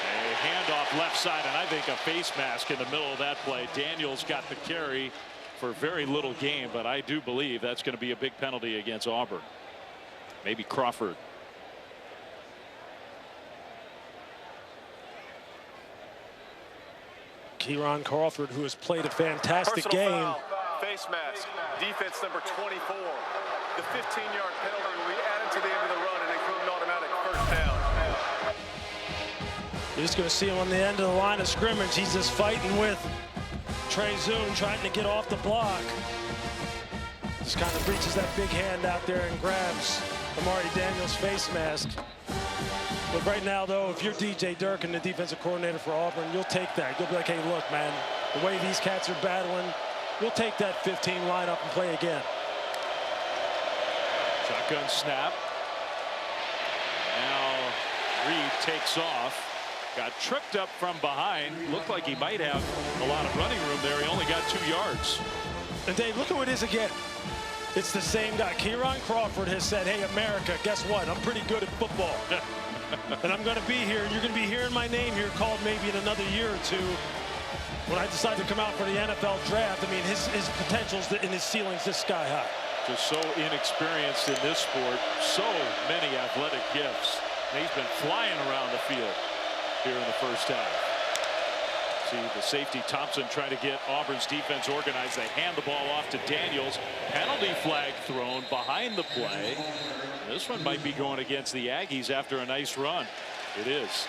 A handoff left side, and I think a face mask in the middle of that play. Daniels got the carry for very little gain, but I do believe that's going to be a big penalty against Auburn. Maybe Crawford. Kieran Crawford, who has played a fantastic Personal game. Foul, face mask, defense number 24. The 15-yard penalty will be added to the end of the run and include an automatic first down. You're just going to see him on the end of the line of scrimmage. He's just fighting with Trey Zoon, trying to get off the block. Just kind of reaches that big hand out there and grabs Amari Daniels' face mask. But right now, though, if you're DJ Durkin, the defensive coordinator for Auburn, you'll take that. You'll be like, hey, look, man, the way these cats are battling, we'll take that 15 lineup and play again. Shotgun snap. Now Reed takes off. Got tripped up from behind. Looked like he might have a lot of running room there. He only got 2 yards. And Dave, look who it is again. It's the same guy. Kieran Crawford has said, hey, America, guess what? I'm pretty good at football. And I'm going to be here. You're going to be hearing my name here called maybe in another year or two. When I decide to come out for the NFL draft, I mean, his potentials and his ceiling's just sky high. Just so inexperienced in this sport. So many athletic gifts. And he's been flying around the field here in the first half. See the safety Thompson trying to get Auburn's defense organized. They hand the ball off to Daniels. Penalty flag thrown behind the play. This one might be going against the Aggies after a nice run. It is.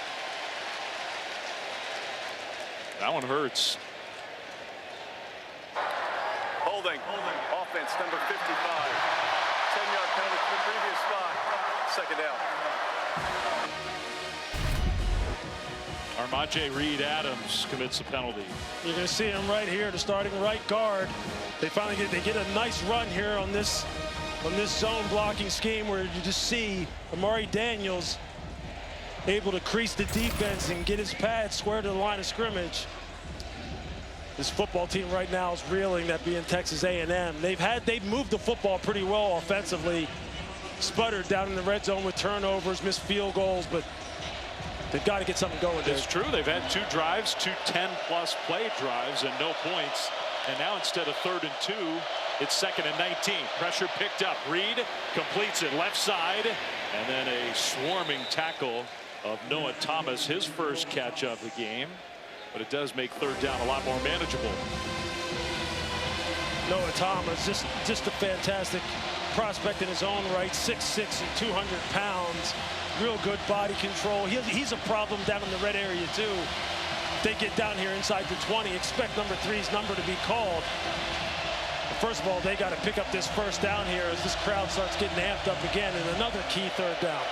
That one hurts. Holding. Offense number 55. 10-yard penalty from the previous spot. Second down. Armaje Reed Adams commits the penalty. You're going to see him right here, the starting right guard. They finally get a nice run here on this zone blocking scheme where you just see Amari Daniels able to crease the defense and get his pads square to the line of scrimmage. This football team right now is reeling, that being Texas A&M. They've moved the football pretty well offensively. Sputtered down in the red zone with turnovers, missed field goals, but they've got to get something going there. It's true. They've had 2 drives, 2 10-plus play drives, and no points. And now instead of 3rd and 2, it's 2nd and 19. Pressure picked up. Reed completes it left side, and then a swarming tackle of Noah Thomas, his first catch of the game. But it does make 3rd down a lot more manageable. Noah Thomas, just a fantastic prospect in his own right. 6'6" and 200 pounds. Real good body control. He's a problem down in the red area too. If they get down here inside the 20, expect number 3's number to be called. But first of all, they got to pick up this first down here as this crowd starts getting amped up again, and another key 3rd down.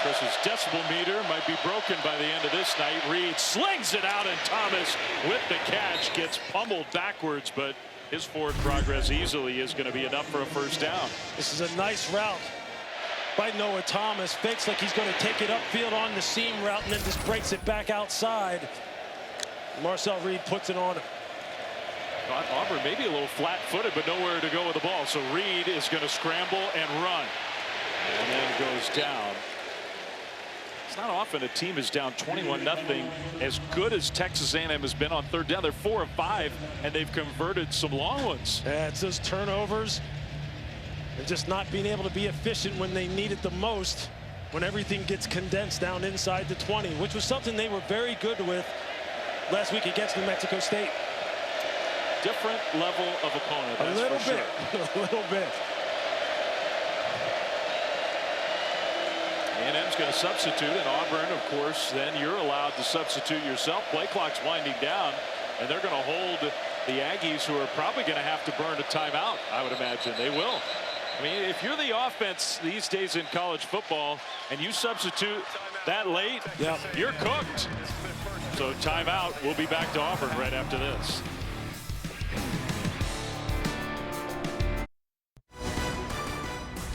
Chris's decibel meter might be broken by the end of this night. Reed slings it out, and Thomas with the catch gets pummeled backwards, but his forward progress easily is going to be enough for a first down. This is a nice route by Noah Thomas. Fakes like he's going to take it upfield on the seam route and then just breaks it back outside. Marcel Reed puts it on him. Auburn maybe a little flat-footed, but nowhere to go with the ball. So Reed is going to scramble and run, and then goes down. It's not often a team is down 21-0 as good as Texas A&M has been on 3rd down. They're 4 of 5, and they've converted some long ones. Yeah, it's those turnovers and just not being able to be efficient when they need it the most, when everything gets condensed down inside the 20, which was something they were very good with last week against New Mexico State. Different level of opponent, that's a little for bit, sure. A little bit. A&M's going to substitute, and Auburn, of course, then you're allowed to substitute yourself. Play clock's winding down, and they're going to hold the Aggies, who are probably going to have to burn a timeout, I would imagine. They will. I mean, if you're the offense these days in college football and you substitute that late, you're cooked. So timeout. We'll be back to Auburn right after this.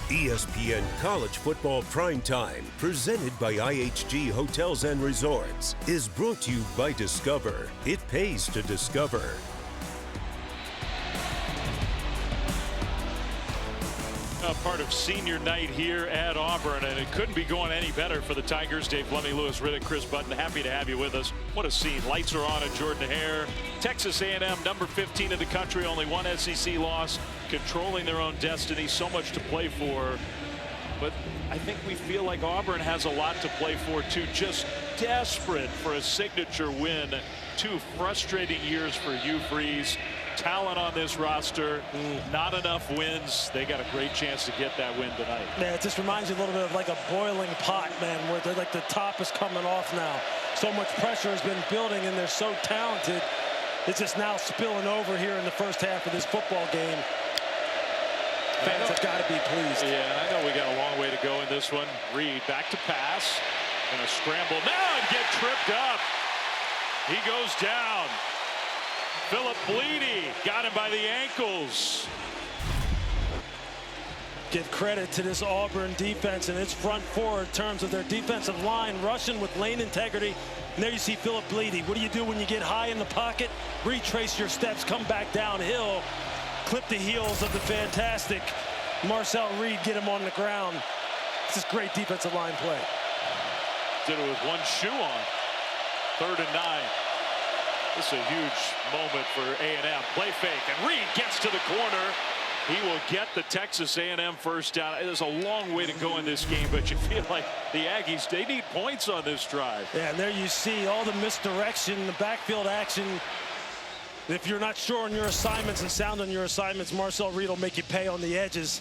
ESPN College Football Primetime, presented by IHG Hotels and Resorts, is brought to you by Discover. It pays to discover. Part of senior night here at Auburn, and it couldn't be going any better for the Tigers. Dave Fleming, Lewis Riddick, Chris Button, happy to have you with us. What a scene. Lights are on at Jordan-Hare. Texas A&M, number 15 in the country, only 1 SEC loss, controlling their own destiny, so much to play for. But I think we feel like Auburn has a lot to play for too, just desperate for a signature win. 2 frustrating years for Hugh Freeze. Talent on this roster, not enough wins. They got a great chance to get that win tonight. Yeah, it just reminds you a little bit of like a boiling pot, man, where they're like the top is coming off now. So much pressure has been building, and they're so talented. It's just now spilling over here in the first half of this football game. Fans have got to be pleased. Yeah, I know we got a long way to go in this one. Reed back to pass. Gonna scramble now and get tripped up. He goes down. Philip Bleedy got him by the ankles. Give credit to this Auburn defense and its front four in terms of their defensive line, rushing with lane integrity. And there you see Philip Bleedy. What do you do when you get high in the pocket? Retrace your steps, come back downhill. clip the heels of the fantastic Marcel Reed, get him on the ground. This is great defensive line play. Did it with one shoe on. 3rd and 9. This is a huge moment for A&M. Play fake, and Reed gets to the corner. He will get the Texas A&M first down. There's a long way to go in this game, but you feel like the Aggies, they need points on this drive. Yeah, and there you see all the misdirection, the backfield action. If you're not sure on your assignments and sound on your assignments, Marcel Reed will make you pay on the edges.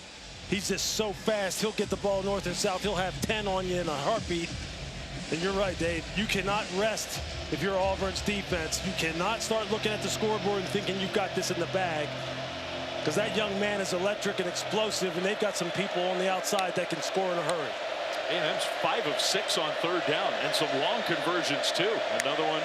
He's just so fast. He'll get the ball north and south. He'll have 10 on you in a heartbeat. And you're right, Dave. You cannot rest if you're Auburn's defense. You cannot start looking at the scoreboard and thinking you've got this in the bag. Because that young man is electric and explosive, and they've got some people on the outside that can score in a hurry. A&M's 5 of 6 on 3rd down, and some long conversions too. Another one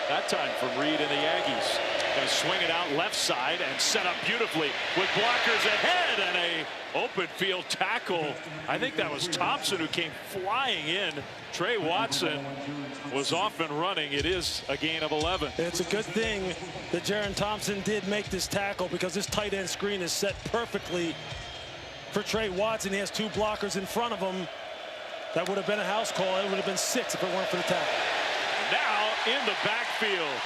that time from Reed and the Aggies. Going to swing it out left side and set up beautifully with blockers ahead and a open field tackle. I think that was Thompson who came flying in. Trey Watson was off and running. It is a gain of 11. It's a good thing that Jaron Thompson did make this tackle, because this tight end screen is set perfectly for Trey Watson. He has 2 blockers in front of him. That would have been a house call. It would have been 6 if it weren't for the tackle. Now in the backfield,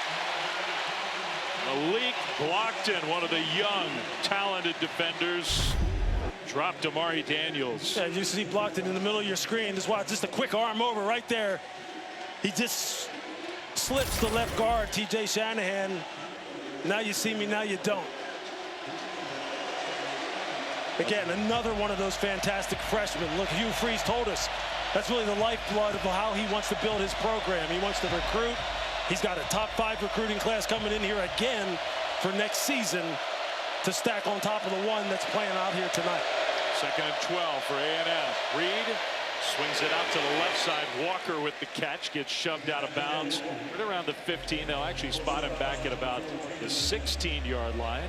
Malik Blockton, one of the young, talented defenders, dropped Amari Daniels. Yeah, you see Blockton in the middle of your screen. Just a quick arm over right there. He just slips the left guard, T.J. Shanahan. Now you see me, now you don't. Again, another one of those fantastic freshmen. Look, Hugh Freeze told us that's really the lifeblood of how he wants to build his program. He wants to recruit. He's got a top 5 recruiting class coming in here again for next season to stack on top of the one that's playing out here tonight. 2nd and 12 for A&M. Reed swings it out to the left side. Walker with the catch, gets shoved out of bounds right around the 15. They'll actually spot him back at about the 16-yard line.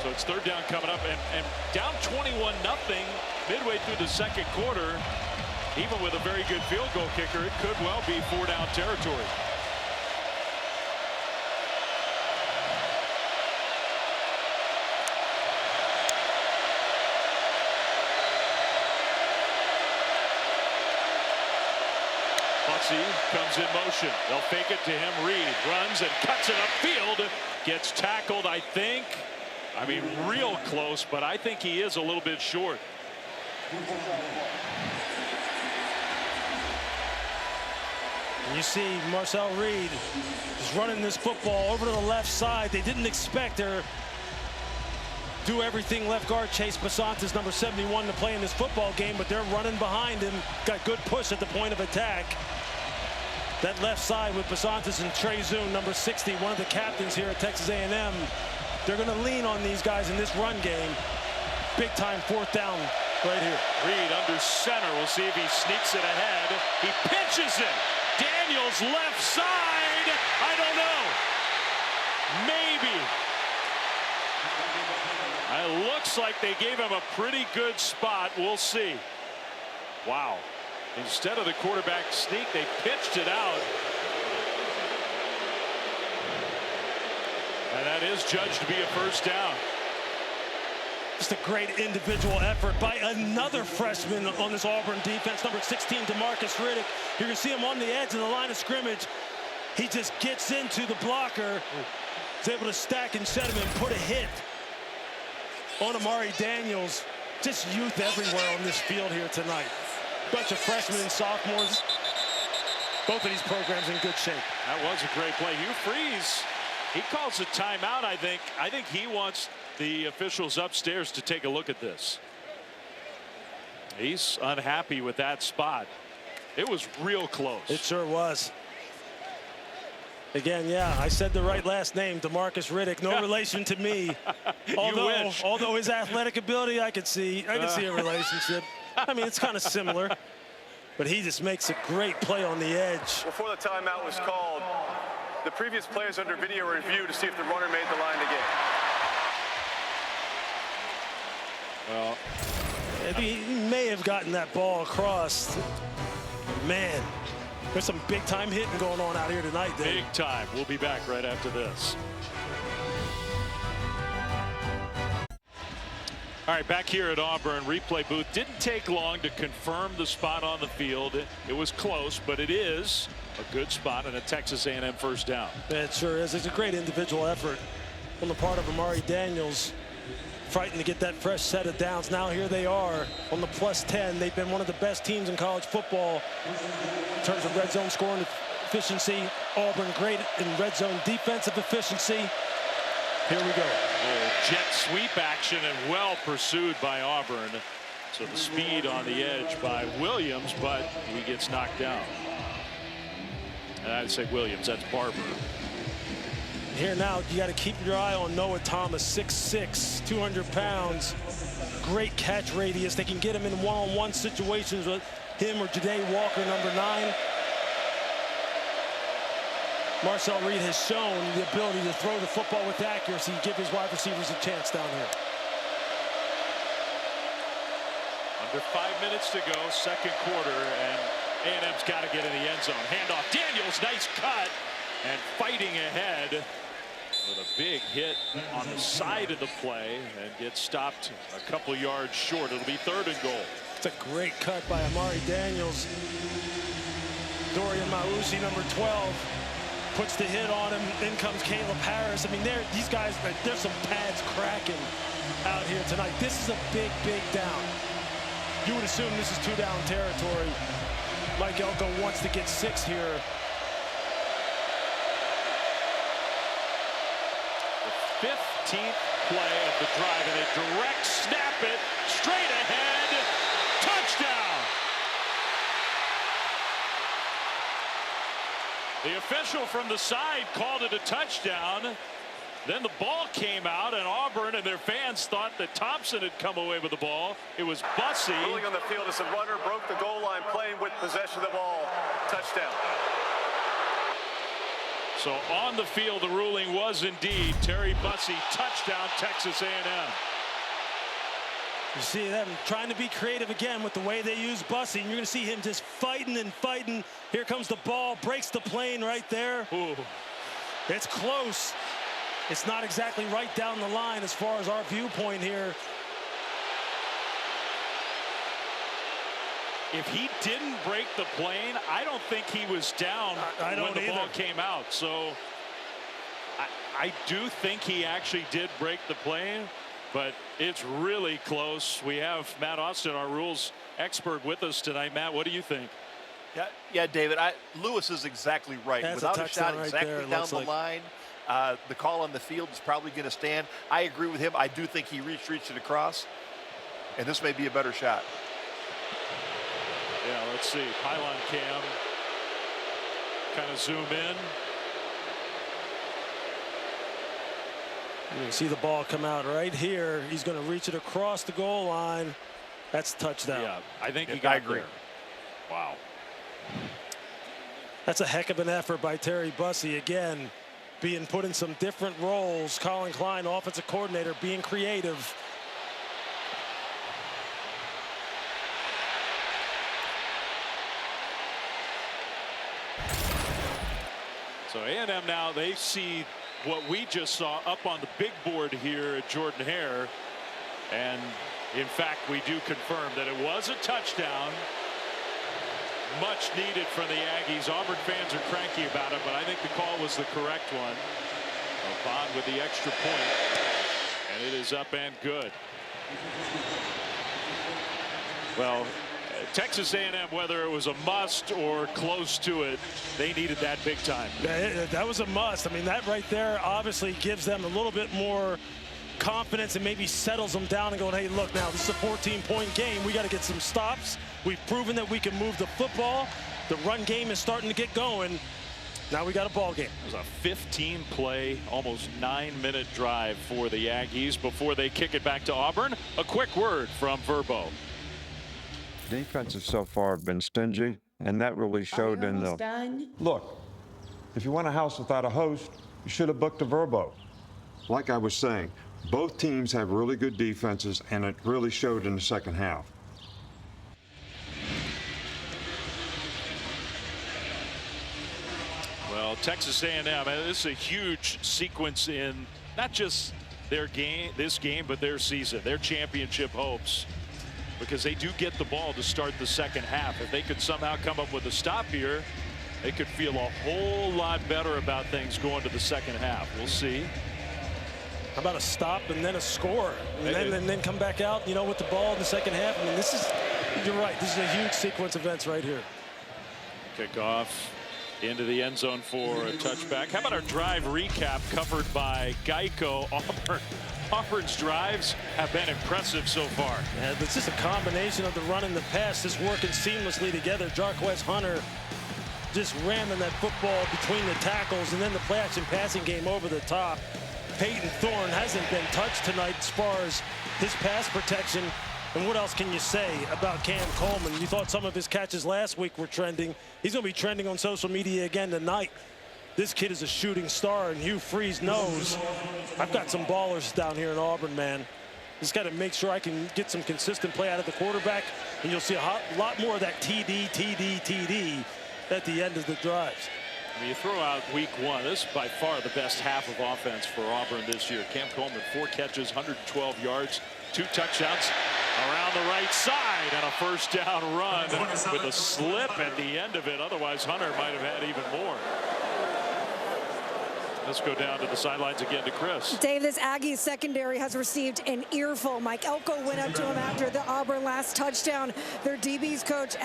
So it's 3rd down coming up, and down 21-0 midway through the 2nd quarter. Even with a very good field goal kicker, it could well be 4-down territory. Bussey comes in motion. They'll fake it to him. Reed runs and cuts it upfield. Gets tackled, I think. I mean, real close, but I think he is a little bit short. You see Marcel Reed is running this football over to the left side. They didn't expect her do everything left guard Chase Basantis, number 71, to play in this football game, but they're running behind him. Got good push at the point of attack. That left side with Basantis and Trey Zoon, number 60, one of the captains here at Texas A&M. They're going to lean on these guys in this run game. Big time 4th down right here. Reed under center. We'll see if he sneaks it ahead. He pitches it. Daniels left side. I don't know. Maybe. It looks like they gave him a pretty good spot. We'll see. Wow. Instead of the quarterback sneak, they pitched it out. And that is judged to be a 1st down. Just a great individual effort by another freshman on this Auburn defense, number 16, DeMarcus Riddick. You're going to see him on the edge of the line of scrimmage. He just gets into the blocker. He's able to stack and set him and put a hit on Amari Daniels. Just youth everywhere on this field here tonight. Bunch of freshmen and sophomores. Both of these programs in good shape. That was a great play. Hugh Freeze, he calls a timeout, I think. I think he wants the officials upstairs to take a look at this. He's unhappy with that spot. It was real close. It sure was. Again, yeah, I said the right last name, DeMarcus Riddick. No relation to me. Although his athletic ability, I could see a relationship. I mean, it's kind of similar. But he just makes a great play on the edge. Before the timeout was called, the previous players under video review to see if the runner made the line to gain. Well, he may have gotten that ball across. Man, There's some big-time hitting going on out here tonight, Dave. Big time. We'll be back right after this. All right, back here at Auburn, replay booth. Didn't take long to confirm the spot on the field. It was close, but it is a good spot and a Texas A&M first down. It sure is. It's a great individual effort on the part of Amari Daniels, fighting to get that fresh set of downs. Now here they are on the +10. They've been one of the best teams in college football in terms of red zone scoring efficiency. Auburn great in red zone defensive efficiency. Here we go. Jet sweep action and well pursued by Auburn. So the speed on the edge by Williams, but he gets knocked down. And I'd say Williams, that's Barber. Here now, you got to keep your eye on Noah Thomas, 6'6", 200 pounds. Great catch radius. They can get him in one-on-one situations with him or Ja'Day Walker, number 9. Marcel Reed has shown the ability to throw the football with accuracy, give his wide receivers a chance down here. Under 5 minutes to go, second quarter, and A&M's got to get in the end zone. Handoff, Daniels, nice cut, and fighting ahead with a big hit on the side of the play and gets stopped a couple yards short. It'll be 3rd and goal. It's a great cut by Amari Daniels. Dorian Mausi, number 12. Puts the hit on him. In comes Caleb Harris. I mean, these guys, there's some pads cracking out here tonight. This is a big, big down. You would assume this is 2-down territory. Mike Elko wants to get 6 here. The 15th play of the drive, and a direct snap it straight ahead. Touchdown! The official from the side called it a touchdown. Then the ball came out, and Auburn and their fans thought that Thompson had come away with the ball. It was Bussey. Ruling on the field as the runner broke the goal line, playing with possession of the ball. Touchdown. So on the field, the ruling was indeed Terry Bussey, touchdown, Texas A&M. You see them trying to be creative again with the way they use Bussey, and you're going to see him just fighting and fighting. Here comes the ball, breaks the plane right there. Ooh. It's close. It's not exactly right down the line as far as our viewpoint here. If he didn't break the plane, I don't think he was down when the ball came out. So I do think he actually did break the plane, but it's really close. We have Matt Austin, our rules expert, with us tonight. Matt, what do you think? Yeah, David, Lewis is exactly right. That's without a shot right exactly there, down the line, the call on the field is probably going to stand. I agree with him. I do think he reached it across, and this may be a better shot. Yeah, let's see. Pylon cam. Kind of zoom in. You can see the ball come out right here. He's going to reach it across the goal line. That's a touchdown. Yeah, I think he got there. Wow. That's a heck of an effort by Terry Bussey. Again, being put in some different roles. Colin Klein, offensive coordinator, being creative. So A&M now, they see what we just saw up on the big board here at Jordan Hare. And in fact, we do confirm that it was a touchdown. Much needed from the Aggies. Auburn fans are cranky about it, but I think the call was the correct one. Bond with the extra point, and it is up and good. Well, Texas A&M, whether it was a must or close to it, they needed that big time. That was a must. I mean, that right there obviously gives them a little bit more confidence and maybe settles them down and going, hey, look, now this is a 14-point game. We got to get some stops. We've proven that we can move the football. The run game is starting to get going. Now we got a ball game. It was a 15-play, almost 9-minute drive for the Aggies before they kick it back to Auburn. A quick word from Verbo. Defenses so far have been stingy, and that really showed in the... Done? Look, if you want a house without a host, you should have booked a Verbo. Like I was saying, both teams have really good defenses, and it really showed in the second half. Well, Texas A&M, this is a huge sequence in not just their game, this game, but their season, their championship hopes, because they do get the ball to start the second half. If they could somehow come up with a stop here, they could feel a whole lot better about things going to the second half. We'll see. How about a stop and then a score, and then come back out, you know, with the ball in the second half? I mean, this is, you're right, this is a huge sequence of events right here. Kickoff into the end zone for a touchback. How about our drive recap covered by Geico? Auburn's drives have been impressive so far. Yeah, it's just a combination of the run and the pass just working seamlessly together. Jarquez Hunter just ramming that football between the tackles, and then the play action passing game over the top. Peyton Thorne hasn't been touched tonight as far as his pass protection. And what else can you say about Cam Coleman? You thought some of his catches last week were trending. He's going to be trending on social media again tonight. This kid is a shooting star, and Hugh Freeze knows I've got some ballers down here in Auburn, man. Just got to make sure I can get some consistent play out of the quarterback, and you'll see a lot more of that TD at the end of the drives. I mean, you throw out week one, this is by far the best half of offense for Auburn this year. Cam Coleman, 4 catches, 112 yards, 2 touchdowns around the right side, and a first down run with a slip at the end of it. Otherwise, Hunter might have had even more. Let's go down to the sidelines again to Chris. Dave, this Aggie secondary has received an earful. Mike Elko went up to him after the Auburn last touchdown. Their DB's coach,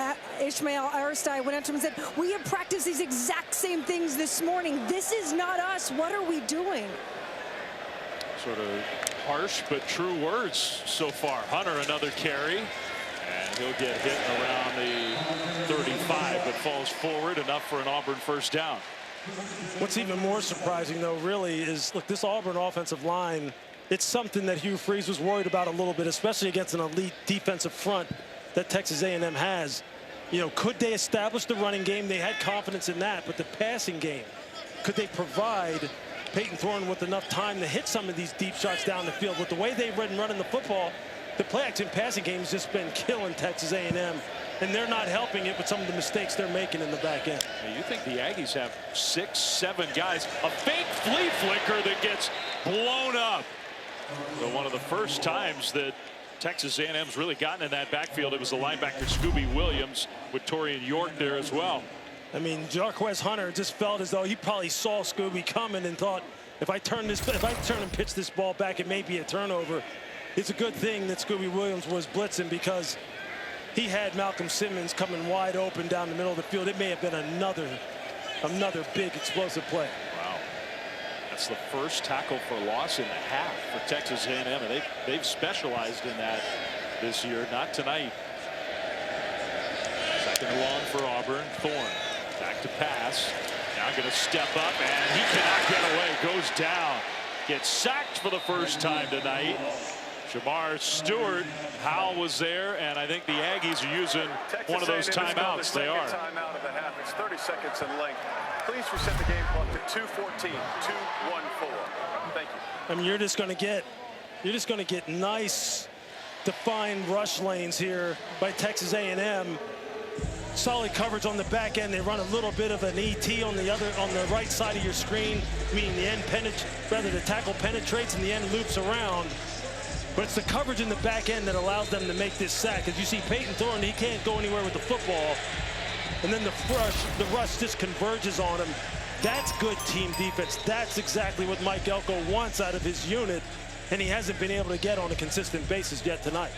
Ishmael Aristai, went up to him and said, we have practiced these exact same things this morning. This is not us. What are we doing? Sort of harsh but true words so far. Hunter, another carry, and he'll get hit around the 35, but falls forward enough for an Auburn first down. What's even more surprising, though, really, is, look, this Auburn offensive line, it's something that Hugh Freeze was worried about a little bit, especially against an elite defensive front that Texas A&M has. You know, could they establish the running game? They had confidence in that, but the passing game, could they provide Peyton Thorne with enough time to hit some of these deep shots down the field? With the way they've been running the football, the play action passing game has just been killing Texas A&M, and they're not helping it with some of the mistakes they're making in the back end. You think the Aggies have 6, 7 guys, a fake flea flicker that gets blown up. So one of the first times that Texas A&M's really gotten in that backfield, it was the linebacker Scooby Williams with Torian York there as well. I mean, Jarquez Hunter just felt as though he probably saw Scooby coming and thought, if I turn and pitch this ball back, it may be a turnover. It's a good thing that Scooby Williams was blitzing, because he had Malcolm Simmons coming wide open down the middle of the field. It may have been another big explosive play. Wow. That's the first tackle for loss in the half for Texas A&M, and they've specialized in that this year. Not tonight. Second and long for Auburn. Thorne back to pass. Now going to step up, and he cannot get away. Goes down. Gets sacked for the first time tonight. Shamar Stewart, Howell was there, and I think the Aggies are using one of those timeouts. They are. Timeout of the half. It's 30 seconds in length. Please reset the game clock to 2:14, 2:14. Thank you. I mean, you're just going to get nice, defined rush lanes here by Texas A&M. Solid coverage on the back end. They run a little bit of an ET on the right side of your screen, meaning the tackle penetrates and the end loops around. But it's the coverage in the back end that allows them to make this sack. As you see, Peyton Thorne, he can't go anywhere with the football. And then the rush just converges on him. That's good team defense. That's exactly what Mike Elko wants out of his unit. And he hasn't been able to get on a consistent basis yet tonight.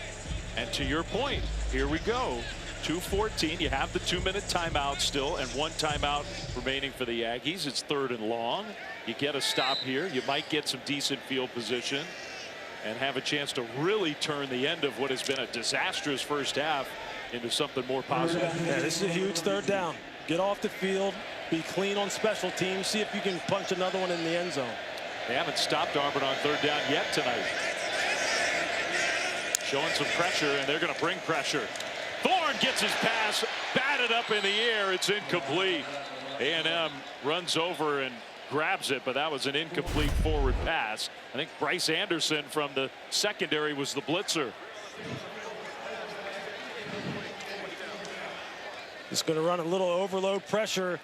And to your point, here we go. 2:14. You have the 2-minute timeout still, and 1 timeout remaining for the Aggies. It's 3rd and long. You get a stop here. You might get some decent field position and have a chance to really turn the end of what has been a disastrous first half into something more positive. Yeah, this is a huge 3rd down. Get off the field, be clean on special teams, see if you can punch another one in the end zone. They haven't stopped Auburn on 3rd down yet tonight. Showing some pressure, and they're going to bring pressure. Thorne gets his pass batted up in the air. It's incomplete. A&M runs over and grabs it, but that was an incomplete forward pass. I think Bryce Anderson from the secondary was the blitzer. Just going to run a little overload pressure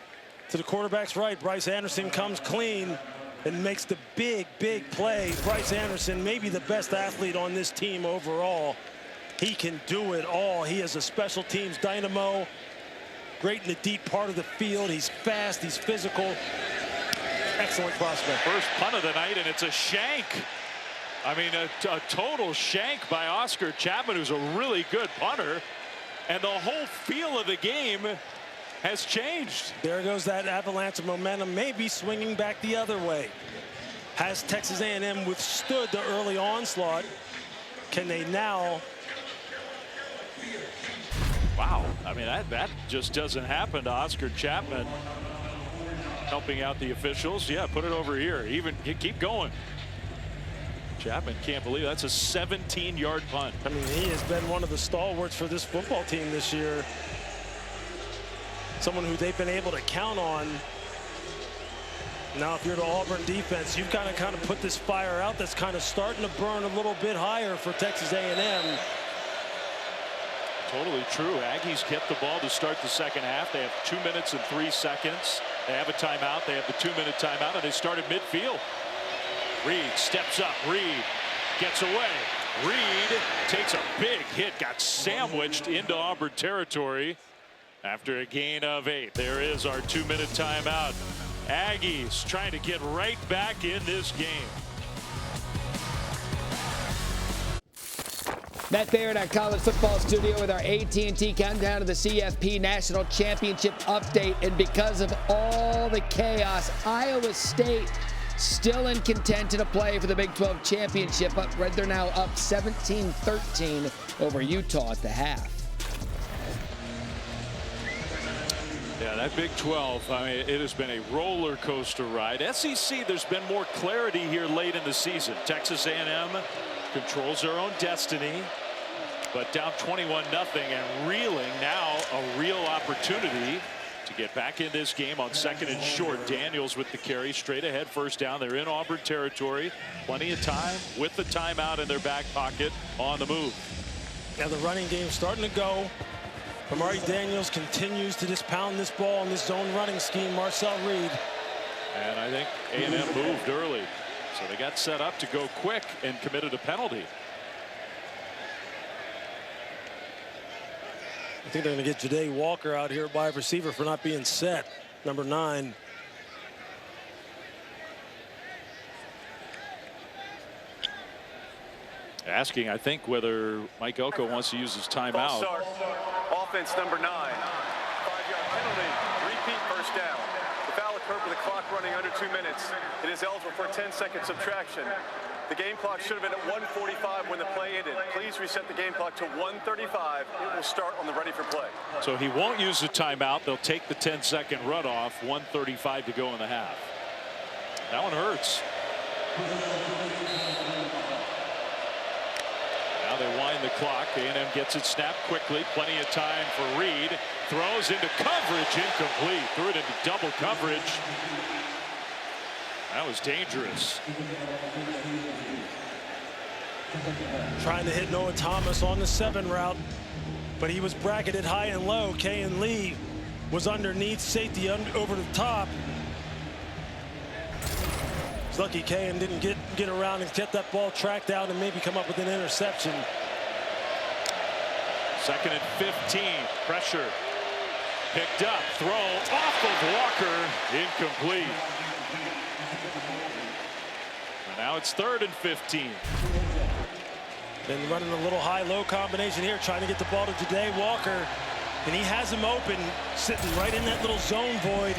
To the quarterback's right, Bryce Anderson comes clean and makes the big play. Bryce Anderson, maybe the best athlete on this team overall. He can do it all. He is a special teams dynamo. Great in the deep part of the field. He's fast, he's physical. Excellent prospect. First punt of the night, and it's a shank. I mean, a total shank by Oscar Chapman, who's a really good punter. And the whole feel of the game has changed. There goes that avalanche of momentum, maybe swinging back the other way. Has Texas A&M withstood the early onslaught? Can they now? Wow, I mean, that just doesn't happen to Oscar Chapman. Helping out the officials. Yeah, put it over here. Even keep going. Chapman can't believe that's a 17-yard punt. I mean, he has been one of the stalwarts for this football team this year. Someone who they've been able to count on. Now, if you're the Auburn defense, you've got to kind of put this fire out that's kind of starting to burn a little bit higher for Texas A&M. Totally true. Aggies get the ball to start the second half. They have 2 minutes and 3 seconds. They have a timeout. They have the 2-minute timeout, and they start at midfield. Reed steps up. Reed gets away. Reed takes a big hit, got sandwiched into Auburn territory after a gain of 8. There is our 2-minute timeout. Aggies trying to get right back in this game. Matt Baird, our college football studio with our AT&T countdown to the CFP National Championship update. And because of all the chaos, Iowa State still in contention to play for the Big 12 championship. But they're now up 17-13 over Utah at the half. Yeah, that Big 12, I mean, it has been a roller coaster ride. SEC, there's been more clarity here late in the season. Texas A&M controls their own destiny, but down 21-0 and reeling. Now a real opportunity to get back in this game on 2nd and short. Daniels with the carry, straight ahead, first down. They're in Auburn territory. Plenty of time with the timeout in their back pocket on the move. Now the running game starting to go. Amari Daniels continues to just pound this ball in this zone running scheme. Marcel Reed. And I think A&M moved early. So they got set up to go quick and committed a penalty. I think they're going to get Ja'Day Walker out here by receiver for not being set. Number 9. Asking, I think, whether Mike Elko wants to use his timeout. Offense number 9. 5-yard penalty. Repeat first down. The foul occurred with the clock running under 2 minutes. It is eligible for a 10-second subtraction. The game clock should have been at 1:45 when the play ended. Please reset the game clock to 1:35. It will start on the ready for play. So he won't use the timeout. They'll take the 10-second run off. 1:35 to go in the half. That one hurts. Now they wind the clock. A&M gets it snapped quickly. Plenty of time for Reed. Throws into coverage. Incomplete. Threw it into double coverage. That was dangerous. Trying to hit Noah Thomas on the 7 route, but he was bracketed high and low. Kayan Lee was underneath, safety over the top. It's lucky Kayan didn't get around and get that ball tracked out and maybe come up with an interception. 2nd and 15. Pressure. Picked up. Throw off of Walker. Incomplete. And now it's 3rd and 15. Been running a little high-low combination here, trying to get the ball to Ja'Day Walker. And he has him open, sitting right in that little zone void.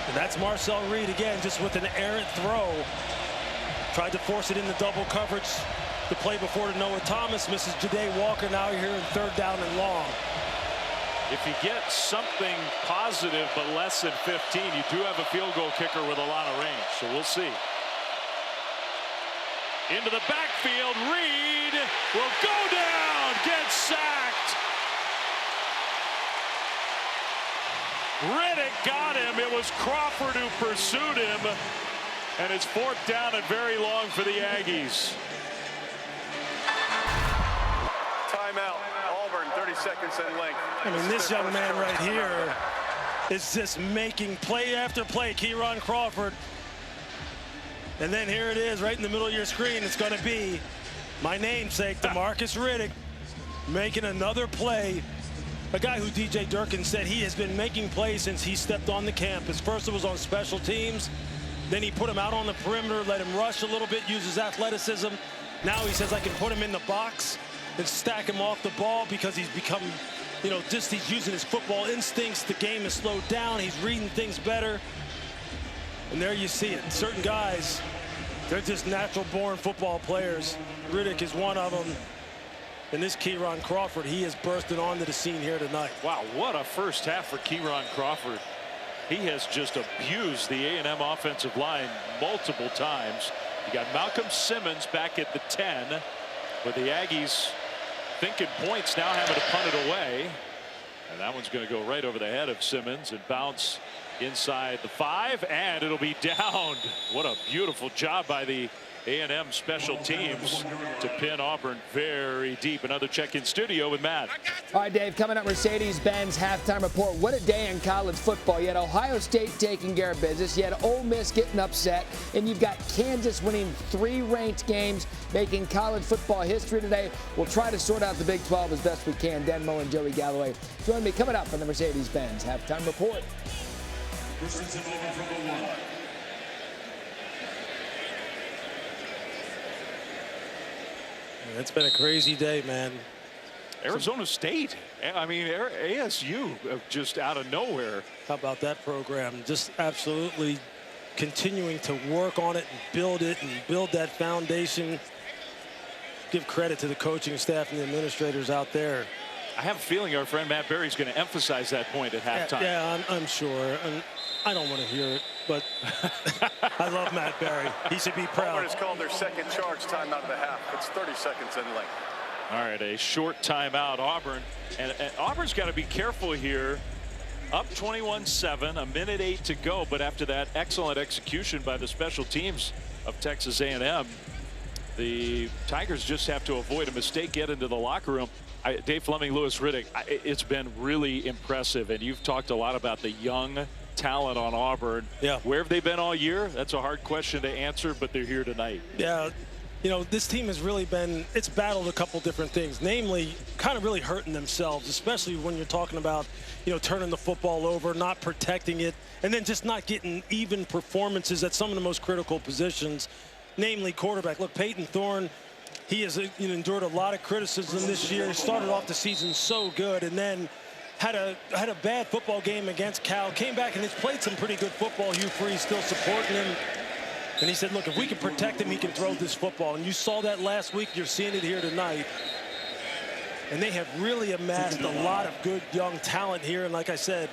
And that's Marcel Reed again, just with an errant throw. Tried to force it into double coverage. The play before to Noah Thomas, misses Ja'Day Walker. Now here in 3rd down and long. If you get something positive but less than 15, you do have a field goal kicker with a lot of range. So we'll see. Into the backfield, Reed will go down, gets sacked. Riddick got him. It was Crawford who pursued him. And it's 4th down and very long for the Aggies. Timeout. Auburn, 30 seconds in length. I mean, this young man right here is just making play after play. Kieron Crawford. And then here it is right in the middle of your screen. It's going to be my namesake, DeMarcus Riddick, making another play. A guy who DJ Durkin said he has been making plays since he stepped on the campus. First it was on special teams. Then he put him out on the perimeter, let him rush a little bit, use his athleticism. Now he says I can put him in the box and stack him off the ball because he's become, you know, just he's using his football instincts. The game is slowed down. He's reading things better. And there you see it. Certain guys, they're just natural-born football players. Riddick is one of them. And this Kieron Crawford, he is bursting onto the scene here tonight. Wow, what a first half for Kieron Crawford. He has just abused the A&M offensive line multiple times. You got Malcolm Simmons back at the 10, with the Aggies thinking points, now having to punt it away. And that one's going to go right over the head of Simmons and bounce inside the 5, and it'll be downed. What a beautiful job by the A&M special teams to pin Auburn very deep. Another check-in studio with Matt. All right, Dave, coming up, Mercedes-Benz halftime report. What a day in college football. You had Ohio State taking care of business. You had Ole Miss getting upset. And you've got Kansas winning 3 ranked games, making college football history today. We'll try to sort out the Big 12 as best we can. Denmo and Joey Galloway join me coming up on the Mercedes-Benz halftime report. It's been a crazy day, man. Arizona State, I mean, ASU just out of nowhere. How about that program? Just absolutely continuing to work on it and build that foundation. Give credit to the coaching staff and the administrators out there. I have a feeling our friend Matt Berry's going to emphasize that point at halftime. Yeah, I'm sure. And I don't want to hear it, but I love Matt Berry. He should be proud. Auburn has called their second charge timeout of the half. It's 30 seconds in length. All right, a short timeout, Auburn. And Auburn's got to be careful here. Up 21-7, a minute 8 to go. But after that excellent execution by the special teams of Texas A&M, the Tigers just have to avoid a mistake, get into the locker room. Dave Fleming, Louis Riddick, it's been really impressive. And you've talked a lot about the young talent on Auburn. Yeah. Where have they been all year? That's a hard question to answer, but they're here tonight. Yeah. You know, this team has really it's battled a couple different things, namely kind of really hurting themselves, especially when you're talking about, you know, turning the football over, not protecting it, and then just not getting even performances at some of the most critical positions, namely quarterback. Look, Peyton Thorne, he has endured a lot of criticism this year. He started off the season so good and then had a bad football game against Cal, came back and he's played some pretty good football. Hugh Freeze still supporting him. And he said, look, if we can protect him, he can throw this football. And you saw that last week. You're seeing it here tonight. And they have really amassed a lot of good young talent here. And like I said,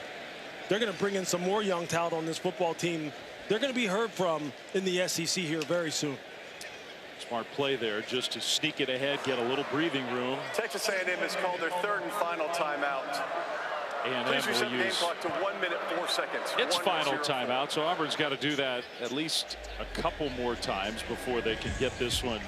they're going to bring in some more young talent on this football team. They're going to be heard from in the SEC here very soon. Smart play there just to sneak it ahead, get a little breathing room. Texas A&M has called their 3rd and final timeout. Please reset the game clock to 1 minute 4 seconds. It's final timeout, so Auburn's got to do that at least a couple more times before they can get this one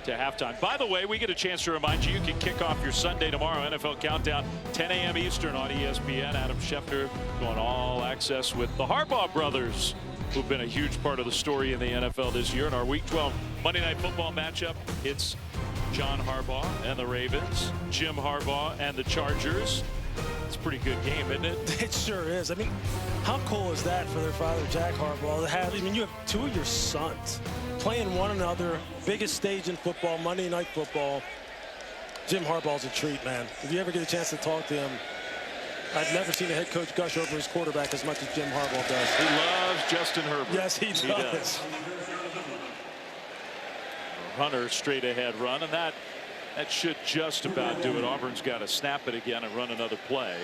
to halftime. By the way, we get a chance to remind you, you can kick off your Sunday tomorrow NFL Countdown, 10 a.m. Eastern on ESPN. Adam Schefter going all access with the Harbaugh brothers, who've been a huge part of the story in the NFL this year. In our Week 12 Monday Night Football matchup, it's John Harbaugh and the Ravens, Jim Harbaugh and the Chargers. It's a pretty good game, isn't it? It sure is. I mean, how cool is that for their father, Jack Harbaugh, to have, I mean, you have 2 of your sons playing one another, biggest stage in football, Monday Night Football. Jim Harbaugh's a treat, man. If you ever get a chance to talk to him, I've never seen a head coach gush over his quarterback as much as Jim Harbaugh does. He loves Justin Herbert. Yes, he does. Hunter straight ahead run, and that should just about do it. Auburn's got to snap it again and run another play.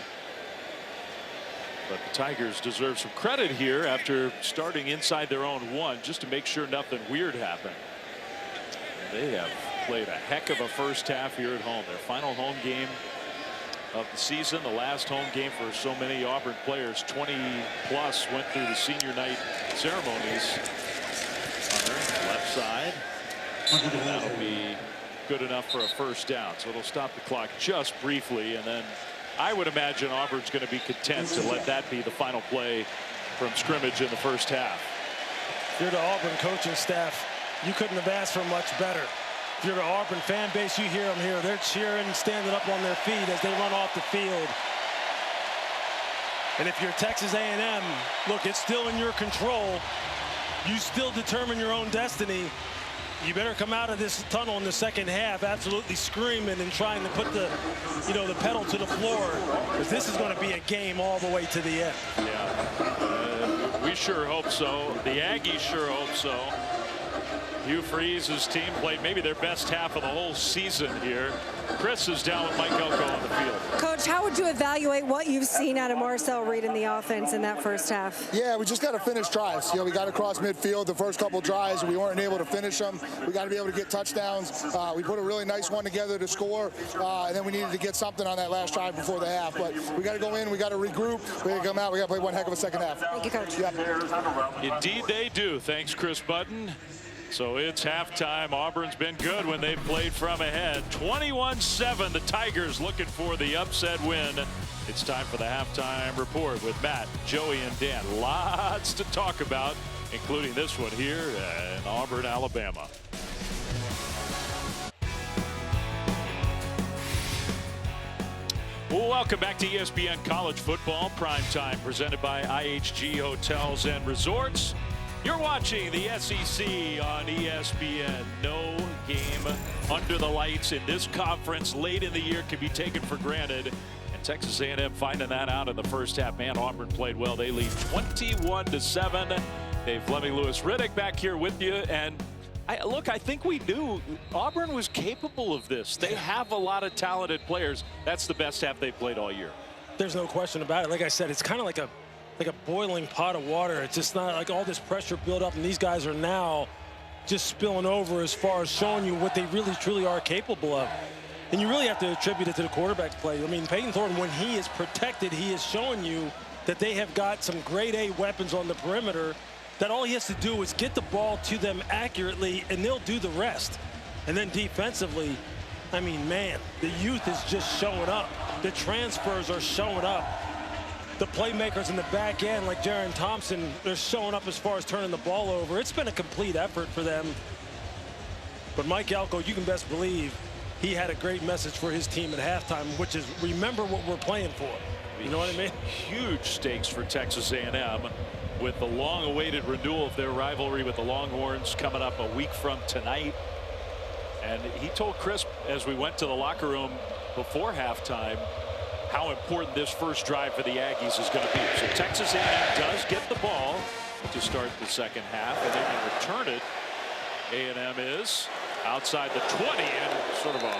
But the Tigers deserve some credit here after starting inside their own 1 just to make sure nothing weird happened. They have played a heck of a first half here at home. Their final home game of the season, the last home game for so many Auburn players. 20 plus went through the senior night ceremonies. Hunter, left side. That'll be good enough for a first down. So it'll stop the clock just briefly, and then I would imagine Auburn's going to be content to let that be the final play from scrimmage in the first half. If you're the Auburn coaching staff, you couldn't have asked for much better. If you're the Auburn fan base, you hear them here. They're cheering, standing up on their feet as they run off the field. And if you're Texas A&M, look, it's still in your control. You still determine your own destiny. You better come out of this tunnel in the second half absolutely screaming and trying to put the, the pedal to the floor, because this is going to be a game all the way to the end. Yeah, we sure hope so. The Aggies sure hope so. Hugh Freeze's team played maybe their best half of the whole season here. Chris is down with Mike Elko on the field. Coach, how would you evaluate what you've seen out of Marcel Reed in the offense in that first half? Yeah, we just got to finish drives. We got across midfield the first couple drives. We weren't able to finish them. We got to be able to get touchdowns. We put a really nice one together to score, and then we needed to get something on that last drive before the half. But we got to go in. We got to regroup. We got to come out. We got to play one heck of a second half. Thank you, Coach. Yeah. Indeed they do. Thanks, Chris Button. So it's halftime. Auburn's been good when they've played from ahead. 21-7, the Tigers looking for the upset win. It's time for the halftime report with Matt, Joey, and Dan. Lots to talk about, including this one here in Auburn, Alabama. Well, welcome back to ESPN College Football Primetime, presented by IHG Hotels and Resorts. You're watching the SEC on ESPN. No game under the lights in this conference late in the year can be taken for granted. And Texas A&M finding that out in the first half. Man, Auburn played well. They lead 21-7. Dave Fleming, Lewis Riddick back here with you. And I think we knew Auburn was capable of this. They have a lot of talented players. That's the best half they've played all year. There's no question about it. Like I said, it's kind of like a boiling pot of water. It's just not like all this pressure built up, and these guys are now just spilling over as far as showing you what they really truly are capable of. And you really have to attribute it to the quarterback's play. I mean, Peyton Thornton, when he is protected, he is showing you that they have got some grade A weapons on the perimeter, that all he has to do is get the ball to them accurately and they'll do the rest. And then defensively, I mean, man, the youth is just showing up. The transfers are showing up. The playmakers in the back end, like Jaron Thompson, they're showing up as far as turning the ball over. It's been a complete effort for them. But Mike Elko, you can best believe he had a great message for his team at halftime, which is remember what we're playing for. You know what I mean? Huge stakes for Texas A&M with the long-awaited renewal of their rivalry with the Longhorns coming up a week from tonight. And he told Chris as we went to the locker room before halftime how important this first drive for the Aggies is going to be. So Texas A&M does get the ball to start the second half, and they can return it. A&M is outside the 20, and sort of a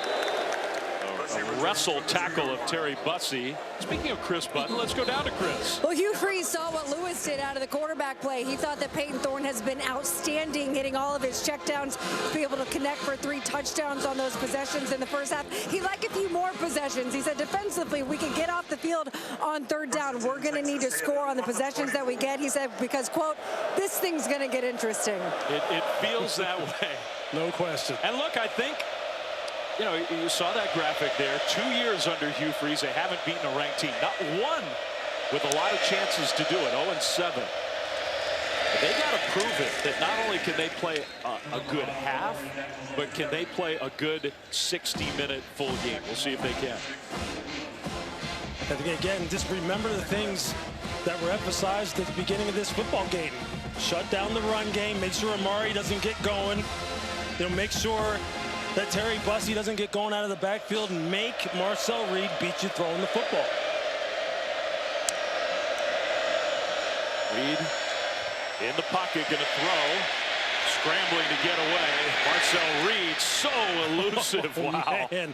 wrestle tackle of Terry Bussey. Speaking of Chris Button, let's go down to Chris. Well, Hugh Freeze saw what Lewis did out of the quarterback play. He thought that Peyton Thorne has been outstanding, hitting all of his checkdowns, to be able to connect for 3 touchdowns on those possessions in the first half. He'd like a few more possessions. He said defensively, we can get off the field on 3rd down. We're going to need to score on the possessions that we get. He said, because, quote, this thing's going to get interesting. It feels that way. No question. And look, I think, you know, you saw that graphic there. 2 years under Hugh Freeze, they haven't beaten a ranked team. Not one with a lot of chances to do it. 0-7. But they got to prove it that not only can they play a good half, but can they play a good 60-minute full game. We'll see if they can. I think, again, just remember the things that were emphasized at the beginning of this football game. Shut down the run game. Make sure Amari doesn't get going. You know, make sure that Terry Bussey doesn't get going out of the backfield, and make Marcel Reed beat you throwing the football. Reed in the pocket, going to throw. Scrambling to get away. Marcel Reed, so elusive. Wow. Man.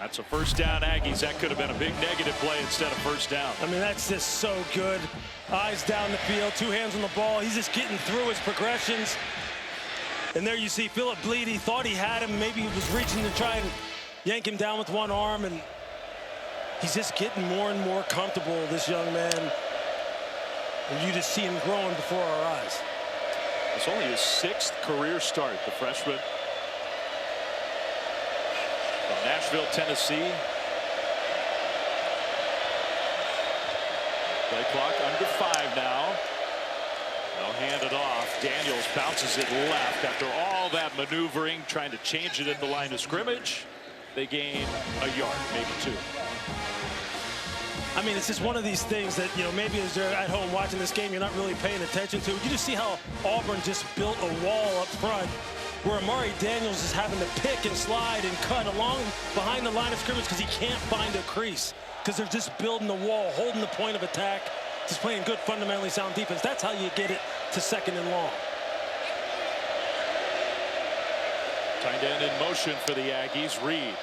That's a first down, Aggies. That could have been a big negative play instead of first down. I mean, that's just so good. Eyes down the field, 2 hands on the ball. He's just getting through his progressions. And there you see Philip Bleed. He thought he had him. Maybe he was reaching to try and yank him down with one arm. And he's just getting more and more comfortable, this young man. And you just see him growing before our eyes. It's only his 6th career start, the freshman from Nashville, Tennessee. Play clock under 5 now. They'll hand it off. Daniels bounces it left after all that maneuvering, trying to change it at the line of scrimmage. They gain a yard, maybe 2. I mean, it's just one of these things that, you know, maybe as you're at home watching this game, you're not really paying attention to. You just see how Auburn just built a wall up front where Amari Daniels is having to pick and slide and cut along behind the line of scrimmage because he can't find a crease, because they're just building the wall, holding the point of attack, just playing good, fundamentally sound defense. That's how you get it to 2nd and long. Tight end in motion for the Aggies. Reed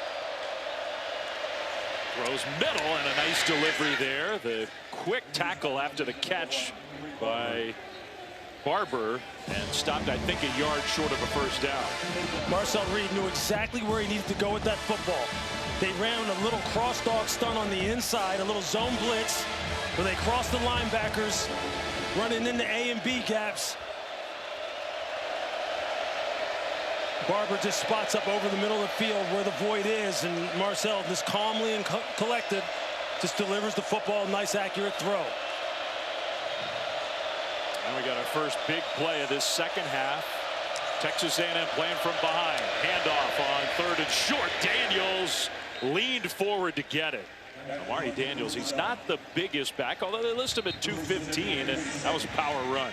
throws middle, and a nice delivery there. The quick tackle after the catch by Barber, and stopped, I think, a yard short of a first down. Marcel Reed knew exactly where he needed to go with that football. They ran a little cross dog stunt on the inside, a little zone blitz, where they crossed the linebackers, running into A and B gaps. Barber just spots up over the middle of the field where the void is, and Marcel just calmly and collected just delivers the football. Nice, accurate throw. And we got our first big play of this second half. Texas A&M playing from behind. Handoff on 3rd and short. Daniels leaned forward to get it. Amari Daniels, he's not the biggest back, although they list him at 215, and that was a power run.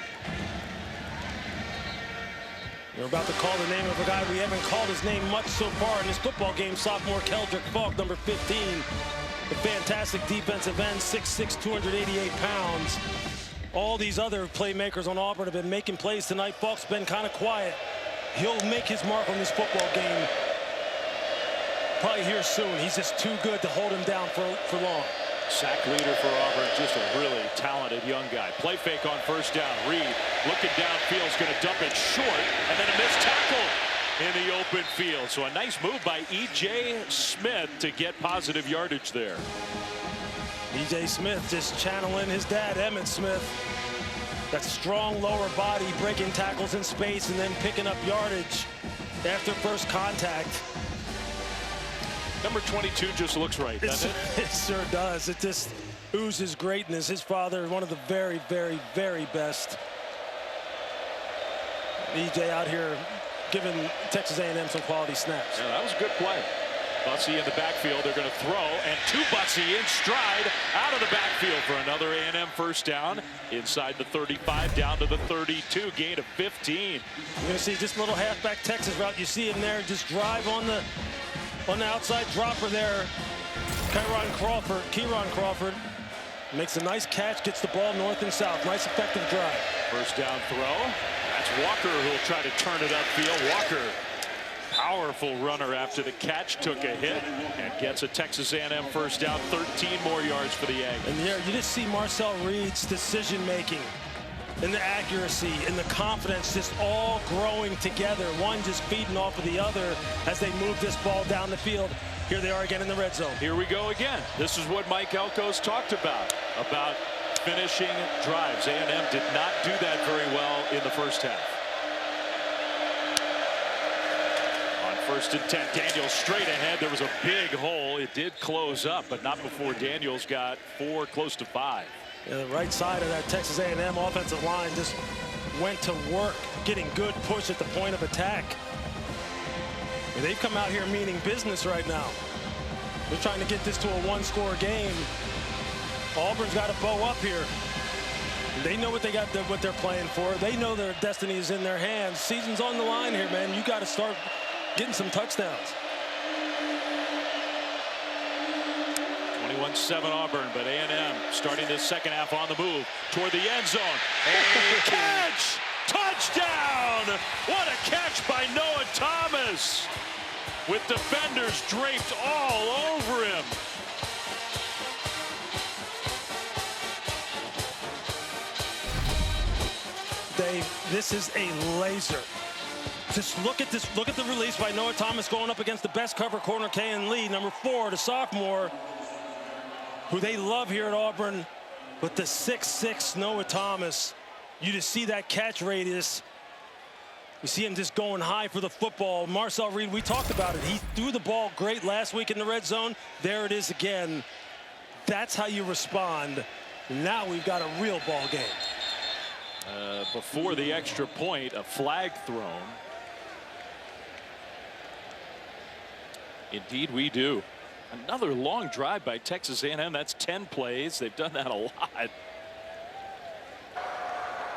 We're about to call the name of a guy we haven't called his name much so far in this football game. Sophomore Keldrick Falk, number 15. The fantastic defensive end, 6'6", 288 pounds. All these other playmakers on Auburn have been making plays tonight. Falk's been kind of quiet. He'll make his mark on this football game probably here soon. He's just too good to hold him down for long. Sack leader for Auburn, just a really talented young guy. Play fake on 1st down. Reed looking downfield, is going to dump it short, and then a missed tackle in the open field. So a nice move by E.J. Smith to get positive yardage there. E.J. Smith just channeling his dad, Emmett Smith. That strong lower body, breaking tackles in space and then picking up yardage after first contact. Number 22 just looks right, doesn't it? It sure does. It just oozes greatness. His father, one of the very, very, very best. E.J. out here giving Texas A&M some quality snaps. Yeah, that was a good play. Bussey in the backfield. They're going to throw, and to Bussey in stride out of the backfield for another A&M first down inside the 35 down to the 32. Gain of 15. You're going to see just a little halfback Texas route. You see him there just drive on the outside dropper there. Kieron Crawford makes a nice catch, gets the ball north and south. Nice effective drive. First down throw. That's Walker who'll try to turn it upfield. Walker, powerful runner after the catch, took a hit and gets a Texas A&M first down. 13 more yards for the Aggies. And there you just see Marcel Reed's decision making and the accuracy and the confidence just all growing together. One just feeding off of the other as they move this ball down the field. Here they are again in the red zone. Here we go again. This is what Mike Elko's talked about finishing drives. A&M did not do that very well in the first half. On 1st and 10, Daniels straight ahead. There was a big hole. It did close up, but not before Daniels got 4, close to 5. Yeah, the right side of that Texas A&M offensive line just went to work, getting good push at the point of attack. And they've come out here meaning business right now. They're trying to get this to a 1-score game. Auburn's got to bow up here. They know what what they're playing for. They know their destiny is in their hands. Season's on the line here, man. You got to start getting some touchdowns. 21-7 Auburn, but A&M starting this second half on the move toward the end zone. And catch! Touchdown! What a catch by Noah Thomas, with defenders draped all over him. Dave, this is a laser. Just look at this. Look at the release by Noah Thomas going up against the best cover corner, Kayan Lee, number 4, the sophomore, who they love here at Auburn. But the 6'6" Noah Thomas, you just see that catch radius. You see him just going high for the football. Marcel Reed, we talked about it. He threw the ball great last week in the red zone. There it is again. That's how you respond Now we've got a real ball game. Before the extra point, a flag thrown. Indeed we do. Another long drive by Texas A&M. That's 10 plays. They've done that a lot.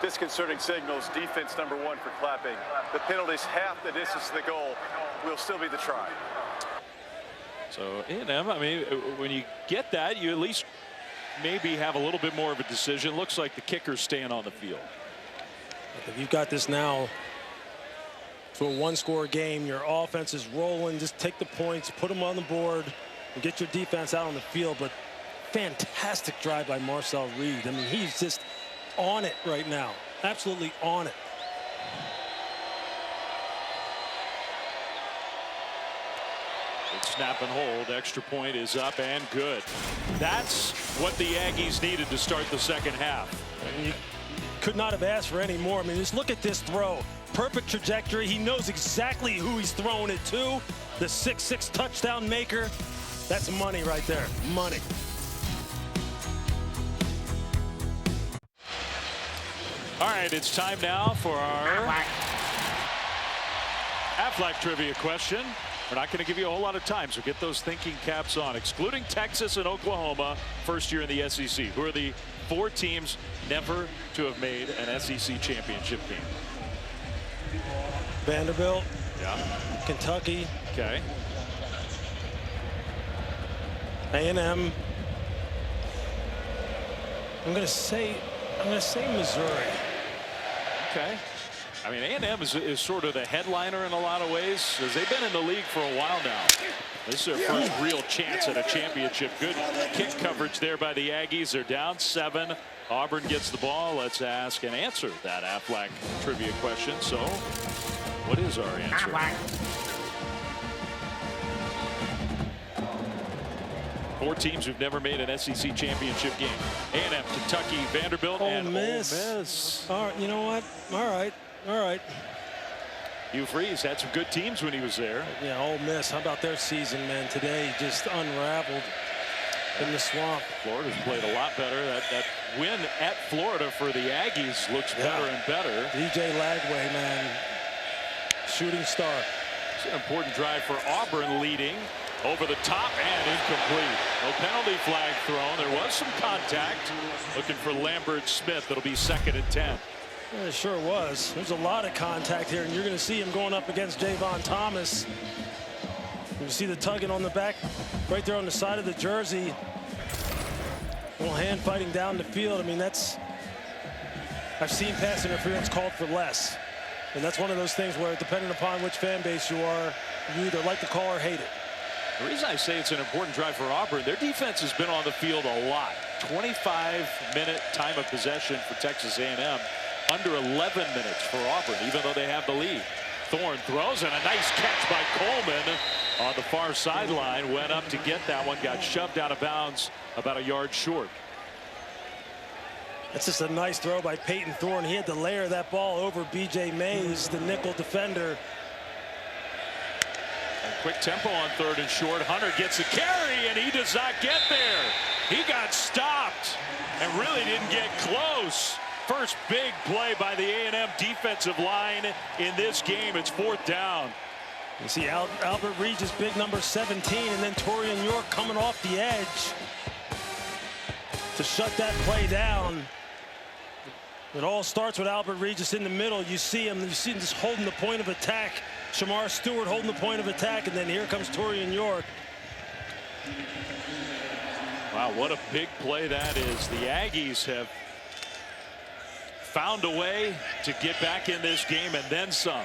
Disconcerting signals. Defense number 1 for clapping. The penalty's half the distance to the goal. Will still be the try. So A&M, I mean, when you get that, you at least maybe have a little bit more of a decision. Looks like the kicker's staying on the field. If you've got this now to a one-score game, your offense is rolling, just take the points, put them on the board, and get your defense out on the field. But fantastic drive by Marcel Reed. I mean, he's just on it right now, absolutely on it. Big snap and hold. Extra point is up and good. That's what the Aggies needed to start the second half. And you could not have asked for any more. I mean, just look at this throw. Perfect trajectory. He knows exactly who he's throwing it to. The 6'6" touchdown maker. That's money right there. Money. All right, it's time now for our Aflac trivia question. We're not going to give you a whole lot of time, so get those thinking caps on. Excluding Texas and Oklahoma, first year in the SEC. Who are the 4 teams never to have made an SEC championship game? Vanderbilt. Yeah. Kentucky. Okay. A&M. I'm gonna say Missouri. Okay. I mean, A&M is sort of the headliner in a lot of ways, because they've been in the league for a while now. This is their first real chance at a championship. Good kick coverage there by the Aggies. They're down 7. Auburn gets the ball. Let's ask and answer that Aflac trivia question. So, what is our answer? Four teams who've never made an SEC championship game. A&M, Kentucky, Vanderbilt, and Ole Miss. All right, you know what? All right. All right. Hugh Freeze had some good teams when he was there. Yeah, Ole Miss. How about their season, man? Today just unraveled in the swamp. Florida's played a lot better. That win at Florida for the Aggies looks better and better. DJ Lagway, man, shooting star. It's an important drive for Auburn, leading over the top and incomplete. No penalty flag thrown. There was some contact. Looking for Lambert Smith. It'll be 2nd and 10. Yeah, it sure was. There's a lot of contact here, and you're going to see him going up against Javon Thomas. You see the tugging on the back, right there on the side of the jersey. A little hand fighting down the field. I mean, I've seen pass interference called for less. And that's one of those things where, depending upon which fan base you are, you either like the call or hate it. The reason I say it's an important drive for Auburn, their defense has been on the field a lot. 25-minute time of possession for Texas A&M. Under 11 minutes for Auburn, even though they have the lead. Thorne throws, and a nice catch by Coleman on the far sideline. Went up to get that one, got shoved out of bounds about a yard short. That's just a nice throw by Peyton Thorne. He had to layer that ball over B.J. Mays, the nickel defender. And quick tempo on 3rd and short. Hunter gets a carry, and he does not get there. He got stopped and really didn't get close. First big play by the A&M defensive line in this game. It's 4th down. You see Albert Regis, big number 17, and then Torian York coming off the edge to shut that play down. It all starts with Albert Regis in the middle. You see him just holding the point of attack. Shamar Stewart holding the point of attack, and then here comes Torian York. Wow, what a big play that is. The Aggies have found a way to get back in this game and then some.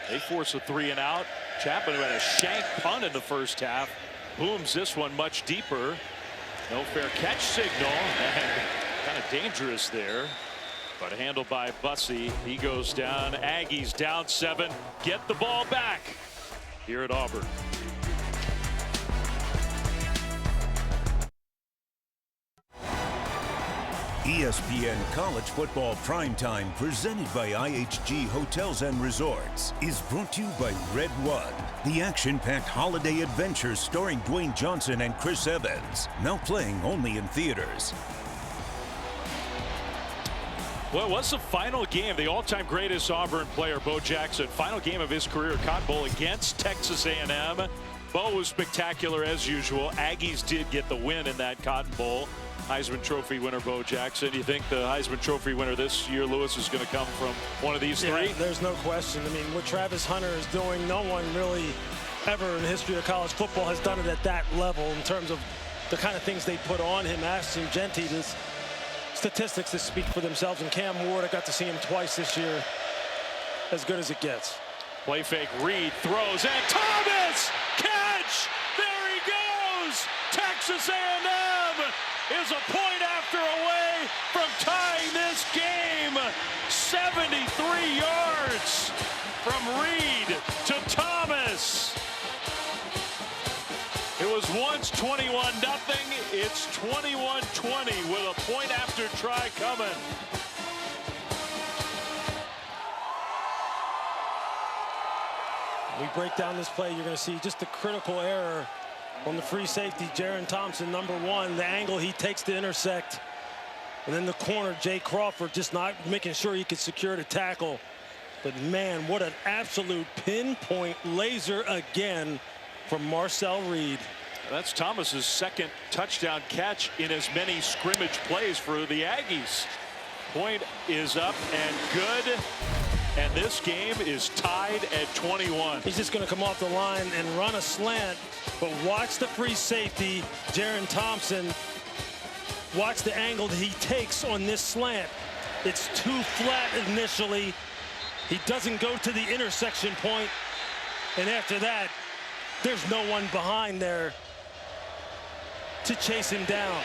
They force a 3 and out. Chapman, who had a shank punt in the first half, booms this one much deeper. No fair catch signal, and kind of dangerous there. But handled by Bussey. He goes down. Aggies down 7. Get the ball back here at Auburn. ESPN College Football Primetime, presented by IHG Hotels and Resorts, is brought to you by Red One, the action-packed holiday adventure starring Dwayne Johnson and Chris Evans, now playing only in theaters. Well, it was the final game. The all-time greatest Auburn player, Bo Jackson, final game of his career, Cotton Bowl against Texas A&M. Bo was spectacular as usual. Aggies did get the win in that Cotton Bowl. Heisman Trophy winner Bo Jackson. You think the Heisman Trophy winner this year, Lewis, is going to come from one of these three? There's no question. I mean, what Travis Hunter is doing, no one really ever in the history of college football has done it at that level in terms of the kind of things they put on him. Ashton Jeanty, this statistics that speak for themselves. And Cam Ward, I got to see him twice this year. As good as it gets. Play fake, Reed throws, and Thomas! Catch! There he goes! Texas A&M is a point after away from tying this game. 73 yards from Reed to Thomas. It was once 21-0. It's 21-20 with a point after try coming. We break down this play, you're going to see just a critical error on the free safety. Jaron Thompson, number one, the angle he takes to intersect. And then the corner, Jay Crawford, just not making sure he could secure the tackle. But man, what an absolute pinpoint laser again from Marcel Reed. That's Thomas's second touchdown catch in as many scrimmage plays for the Aggies. Point is up and good. And this game is tied at 21. He's just going to come off the line and run a slant. But watch the free safety, Jaron Thompson. Watch the angle that he takes on this slant. It's too flat initially. He doesn't go to the intersection point. And after that, there's no one behind there to chase him down.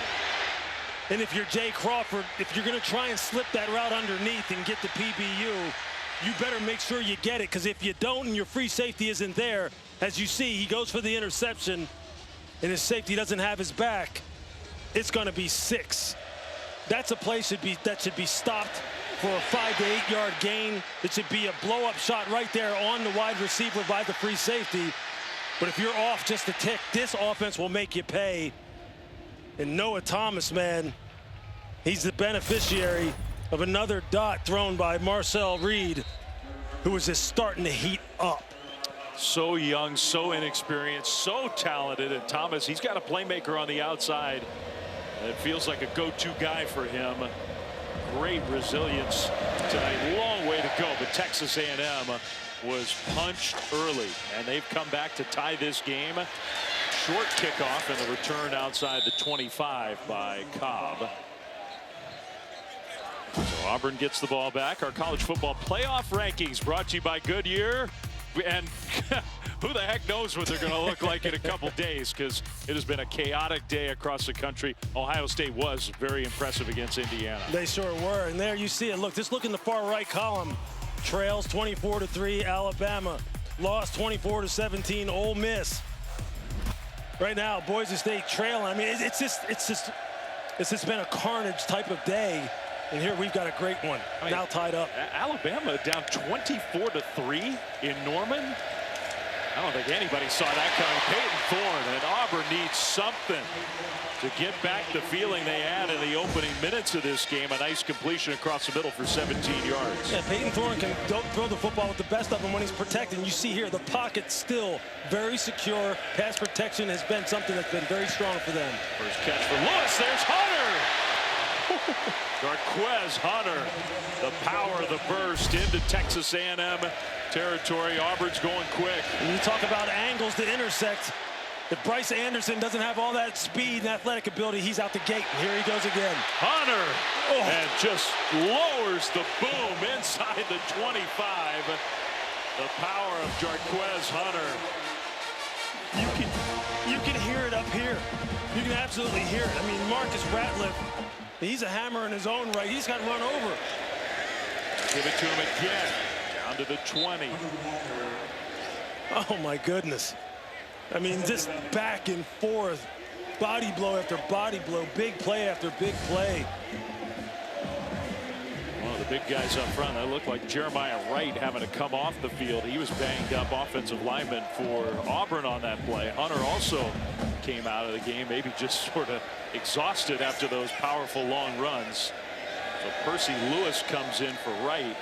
And if you're Jay Crawford, if you're going to try and slip that route underneath and get the PBU, you better make sure you get it, because if you don't and your free safety isn't there, as you see, he goes for the interception and his safety doesn't have his back, it's going to be 6. That's a play that should be stopped for a 5 to 8 yard gain. It should be a blow-up shot right there on the wide receiver by the free safety. But if you're off just a tick, this offense will make you pay. And Noah Thomas, man, he's the beneficiary of another dot thrown by Marcel Reed, who was just starting to heat up. So young, so inexperienced, so talented. And Thomas, he's got a playmaker on the outside. It feels like a go-to guy for him. Great resilience tonight. Long way to go, but Texas A&M was punched early, and they've come back to tie this game. Short kickoff and the return outside the 25 by Cobb. So Auburn gets the ball back. Our college football playoff rankings brought to you by Goodyear. And who the heck knows what they're going to look like in a couple days, because it has been a chaotic day across the country. Ohio State was very impressive against Indiana. They sure were. And there you see it. Look, just look in the far right column. Trails 24-3 Alabama. Lost 24-17 Ole Miss. Right now, Boise State trailing. I mean, it's just been a carnage type of day. And here we've got a great one, now tied up. Alabama down 24-3 in Norman. I don't think anybody saw that coming. Peyton Thorne, and Auburn needs something to get back the feeling they had in the opening minutes of this game. A nice completion across the middle for 17 yards. Yeah, Peyton Thorne can throw the football with the best of them when he's protected. You see here, the pocket still very secure. Pass protection has been something that's been very strong for them. First catch for Lewis. There's Hunter. Jarquez Hunter, the power of the burst into Texas A&M territory. Auburn's going quick. When you talk about angles to intersect, if Bryce Anderson doesn't have all that speed and athletic ability, he's out the gate. And here he goes again. Hunter, and just lowers the boom inside the 25. The power of Jarquez Hunter. You can hear it up here. You can absolutely hear it. I mean, Marcus Ratliff, he's a hammer in his own right. He's got run over. Give it to him again. Down to the 20. Oh, my goodness. I mean, just back and forth. Body blow after body blow. Big play after big play. One of the big guys up front, that looked like Jeremiah Wright having to come off the field. He was banged up, offensive lineman for Auburn on that play. Hunter also came out of the game, maybe just sort of exhausted after those powerful long runs. So Percy Lewis comes in for Wright.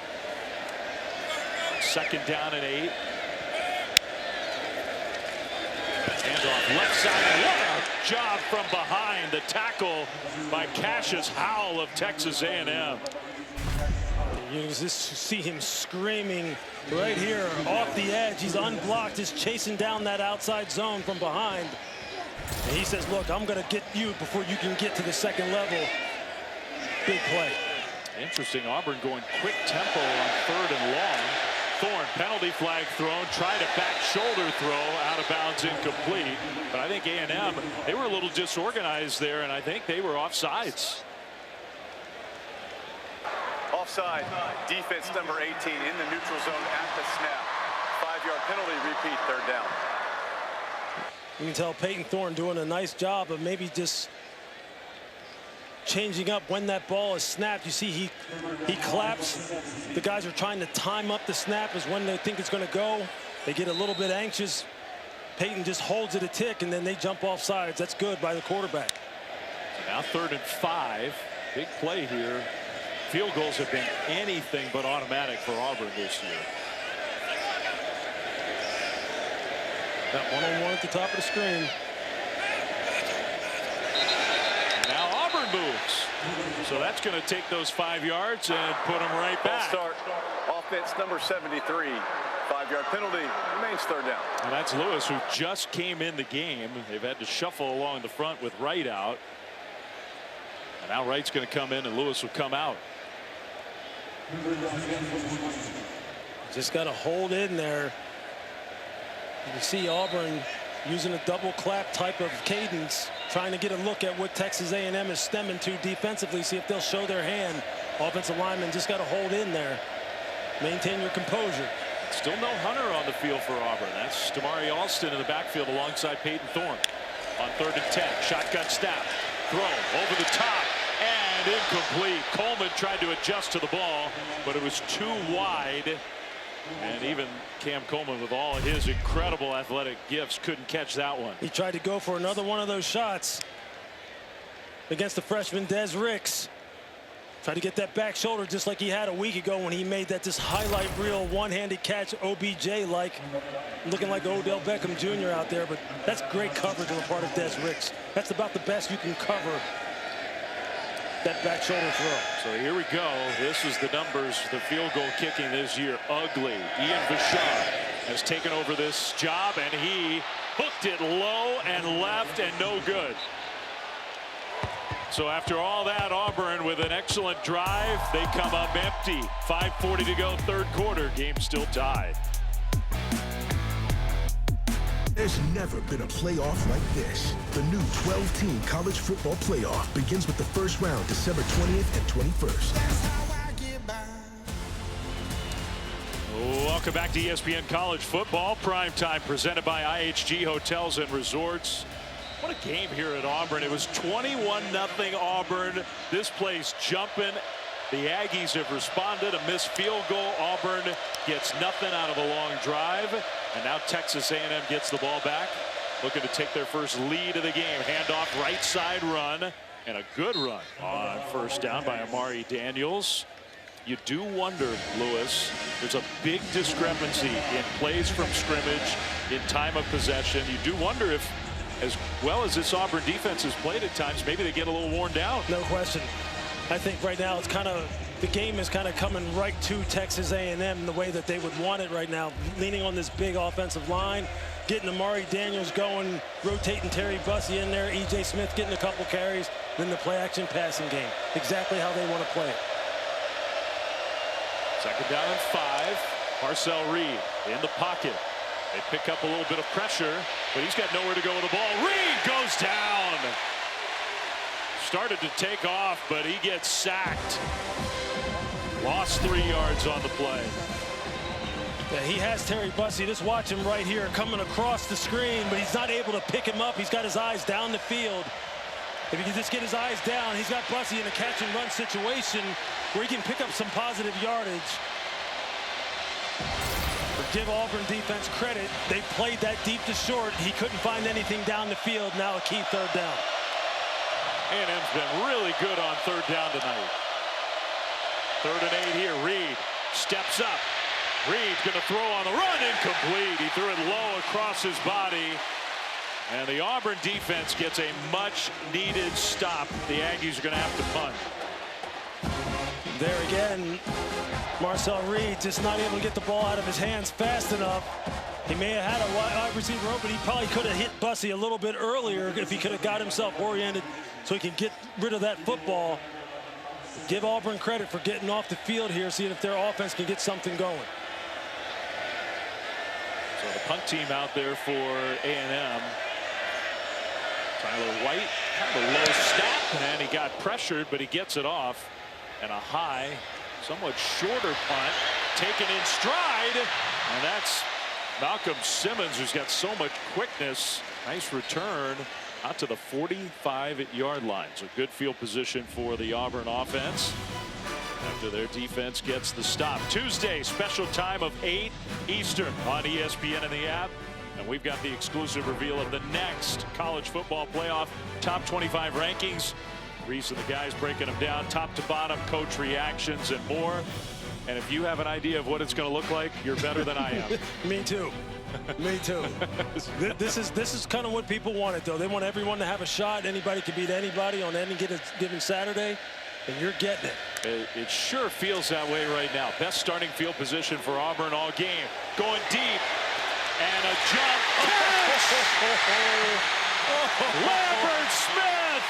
2nd down and 8. Handoff left side. What a job from behind. The tackle by Cassius Howell of Texas A&M. You just see him screaming right here off the edge. He's unblocked, just chasing down that outside zone from behind. And he says, look, I'm going to get you before you can get to the second level. Big play. Interesting. Auburn going quick tempo on 3rd and long. Thorne, penalty flag thrown, tried a back shoulder throw, out of bounds, incomplete. But I think A&M, they were a little disorganized there, and I think they were offsides. Offside, defense number 18 in the neutral zone at the snap. 5-yard penalty, repeat, 3rd down. You can tell Peyton Thorne doing a nice job of maybe just changing up when that ball is snapped. You see he claps. The guys are trying to time up the snap as when they think it's going to go. They get a little bit anxious. Peyton just holds it a tick and then they jump off sides. That's good by the quarterback. So now 3rd and 5. Big play here. Field goals have been anything but automatic for Auburn this year. That one-on-one at the top of the screen. Now Auburn moves. So that's going to take those 5 yards and put them right back. Start. Offense number 73. 5-yard penalty. Remains 3rd down. And that's Lewis, who just came in the game. They've had to shuffle along the front with Wright out. And now Wright's going to come in and Lewis will come out. Just got to hold in there. You see Auburn using a double clap type of cadence, trying to get a look at what Texas A&M is stemming to defensively, see if they'll show their hand. Offensive lineman just got to hold in there. Maintain your composure. Still no Hunter on the field for Auburn. That's Damari Alston in the backfield alongside Peyton Thorne. On 3rd and 10, shotgun snap, throw over the top, and incomplete. Coleman tried to adjust to the ball, but it was too wide. And even Cam Coleman, with all his incredible athletic gifts, couldn't catch that one. He tried to go for another one of those shots against the freshman Des Ricks. Tried to get that back shoulder just like he had a week ago when he made that just highlight reel one-handed catch, OBJ-like, looking like Odell Beckham Jr. out there. But that's great coverage on the part of Des Ricks. That's about the best you can cover that back shoulder throw. So here we go. This is the numbers. The field goal kicking this year. Ugly. Ian Vachon has taken over this job, and he hooked it low and left and no good. So after all that, Auburn with an excellent drive, they come up empty. 5:40 to go, 3rd quarter. Game still tied. There's never been a playoff like this. The new 12-team college football playoff begins with the first round December 20th and 21st. Welcome back to ESPN College Football Primetime, presented by IHG Hotels and Resorts. What a game here at Auburn. It was 21-0 Auburn. This place jumping. The Aggies have responded. A missed field goal. Auburn gets nothing out of a long drive. And now Texas A&M gets the ball back, looking to take their first lead of the game. Handoff, right side run, and a good run on 1st down by Amari Daniels. You do wonder, Lewis, there's a big discrepancy in plays from scrimmage, in time of possession. You do wonder if, as well as this Auburn defense has played at times, maybe they get a little worn down. No question. I think right now it's kind of, the game is kind of coming right to Texas A&M the way that they would want it right now, leaning on this big offensive line, getting Amari Daniels going, rotating Terry Bussey in there, E.J. Smith getting a couple carries, then the play action passing game. Exactly how they want to play it. 2nd down and 5. Marcel Reed in the pocket. They pick up a little bit of pressure, but he's got nowhere to go with the ball. Reed goes down. Started to take off, but he gets sacked. Lost 3 yards on the play. Yeah, he has Terry Bussey. Just watch him right here coming across the screen, but he's not able to pick him up. He's got his eyes down the field. If he can just get his eyes down, he's got Bussey in a catch and run situation where he can pick up some positive yardage. But give Auburn defense credit. They played that deep to short. He couldn't find anything down the field. Now a key 3rd down. A&M's been really good on 3rd down tonight. 3rd and 8 here. Reed steps up. Reed's going to throw on the run, incomplete. He threw it low across his body. And the Auburn defense gets a much-needed stop. The Aggies are going to have to punt. There again, Marcel Reed just not able to get the ball out of his hands fast enough. He may have had a wide receiver open. He probably could have hit Bussey a little bit earlier if he could have got himself oriented so he can get rid of that football. Give Auburn credit for getting off the field here, seeing if their offense can get something going. So the punt team out there for A&M. Tyler White had a low snap, and he got pressured, but he gets it off. And a high, somewhat shorter punt, taken in stride, and that's Malcolm Simmons, who's got so much quickness. Nice return out to the 45-yard line. So good field position for the Auburn offense after their defense gets the stop. Tuesday, special time of 8 Eastern on ESPN and the app. And we've got the exclusive reveal of the next college football playoff top 25 rankings. Reese and the guys breaking them down top to bottom, coach reactions and more. And if you have an idea of what it's going to look like, you're better than I am. Me too. Me too. This is kind of what people wanted, though. They want everyone to have a shot. Anybody can beat anybody on any given Saturday, and you're getting it. It sure feels that way right now. Best starting field position for Auburn all game. Going deep. And a jump catch! Lambert Smith!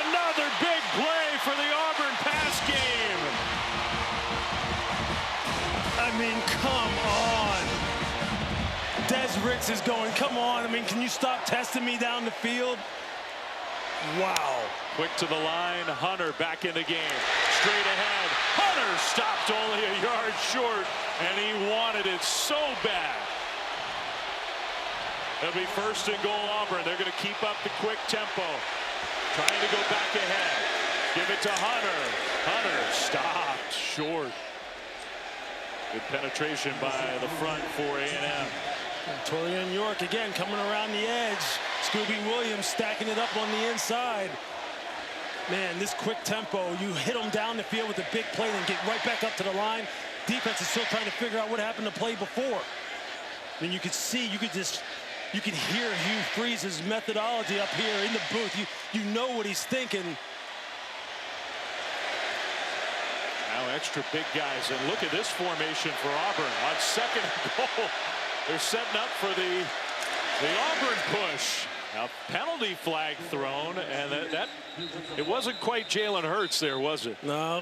Another big play for the Auburn pass game. I mean, come on. Des Ricks is going, come on. I mean, can you stop testing me down the field? Wow. Quick to the line. Hunter back in the game. Straight ahead. Hunter stopped only a yard short, and he wanted it so bad. It'll be 1st and goal Auburn. They're going to keep up the quick tempo. Trying to go back ahead. Give it to Hunter. Hunter stopped short. Good penetration by the front for A&M. Torian York again coming around the edge. Scooby Williams stacking it up on the inside. Man, this quick tempo, you hit them down the field with a big play and get right back up to the line. Defense is still trying to figure out what happened to play before. I mean, you could see, you can hear Hugh Freeze's methodology up here in the booth. You know what he's thinking. Now extra big guys, and look at this formation for Auburn on 2nd and goal. They're setting up for the Auburn push. Now penalty flag thrown, and that it wasn't quite Jalen Hurts there, was it? No.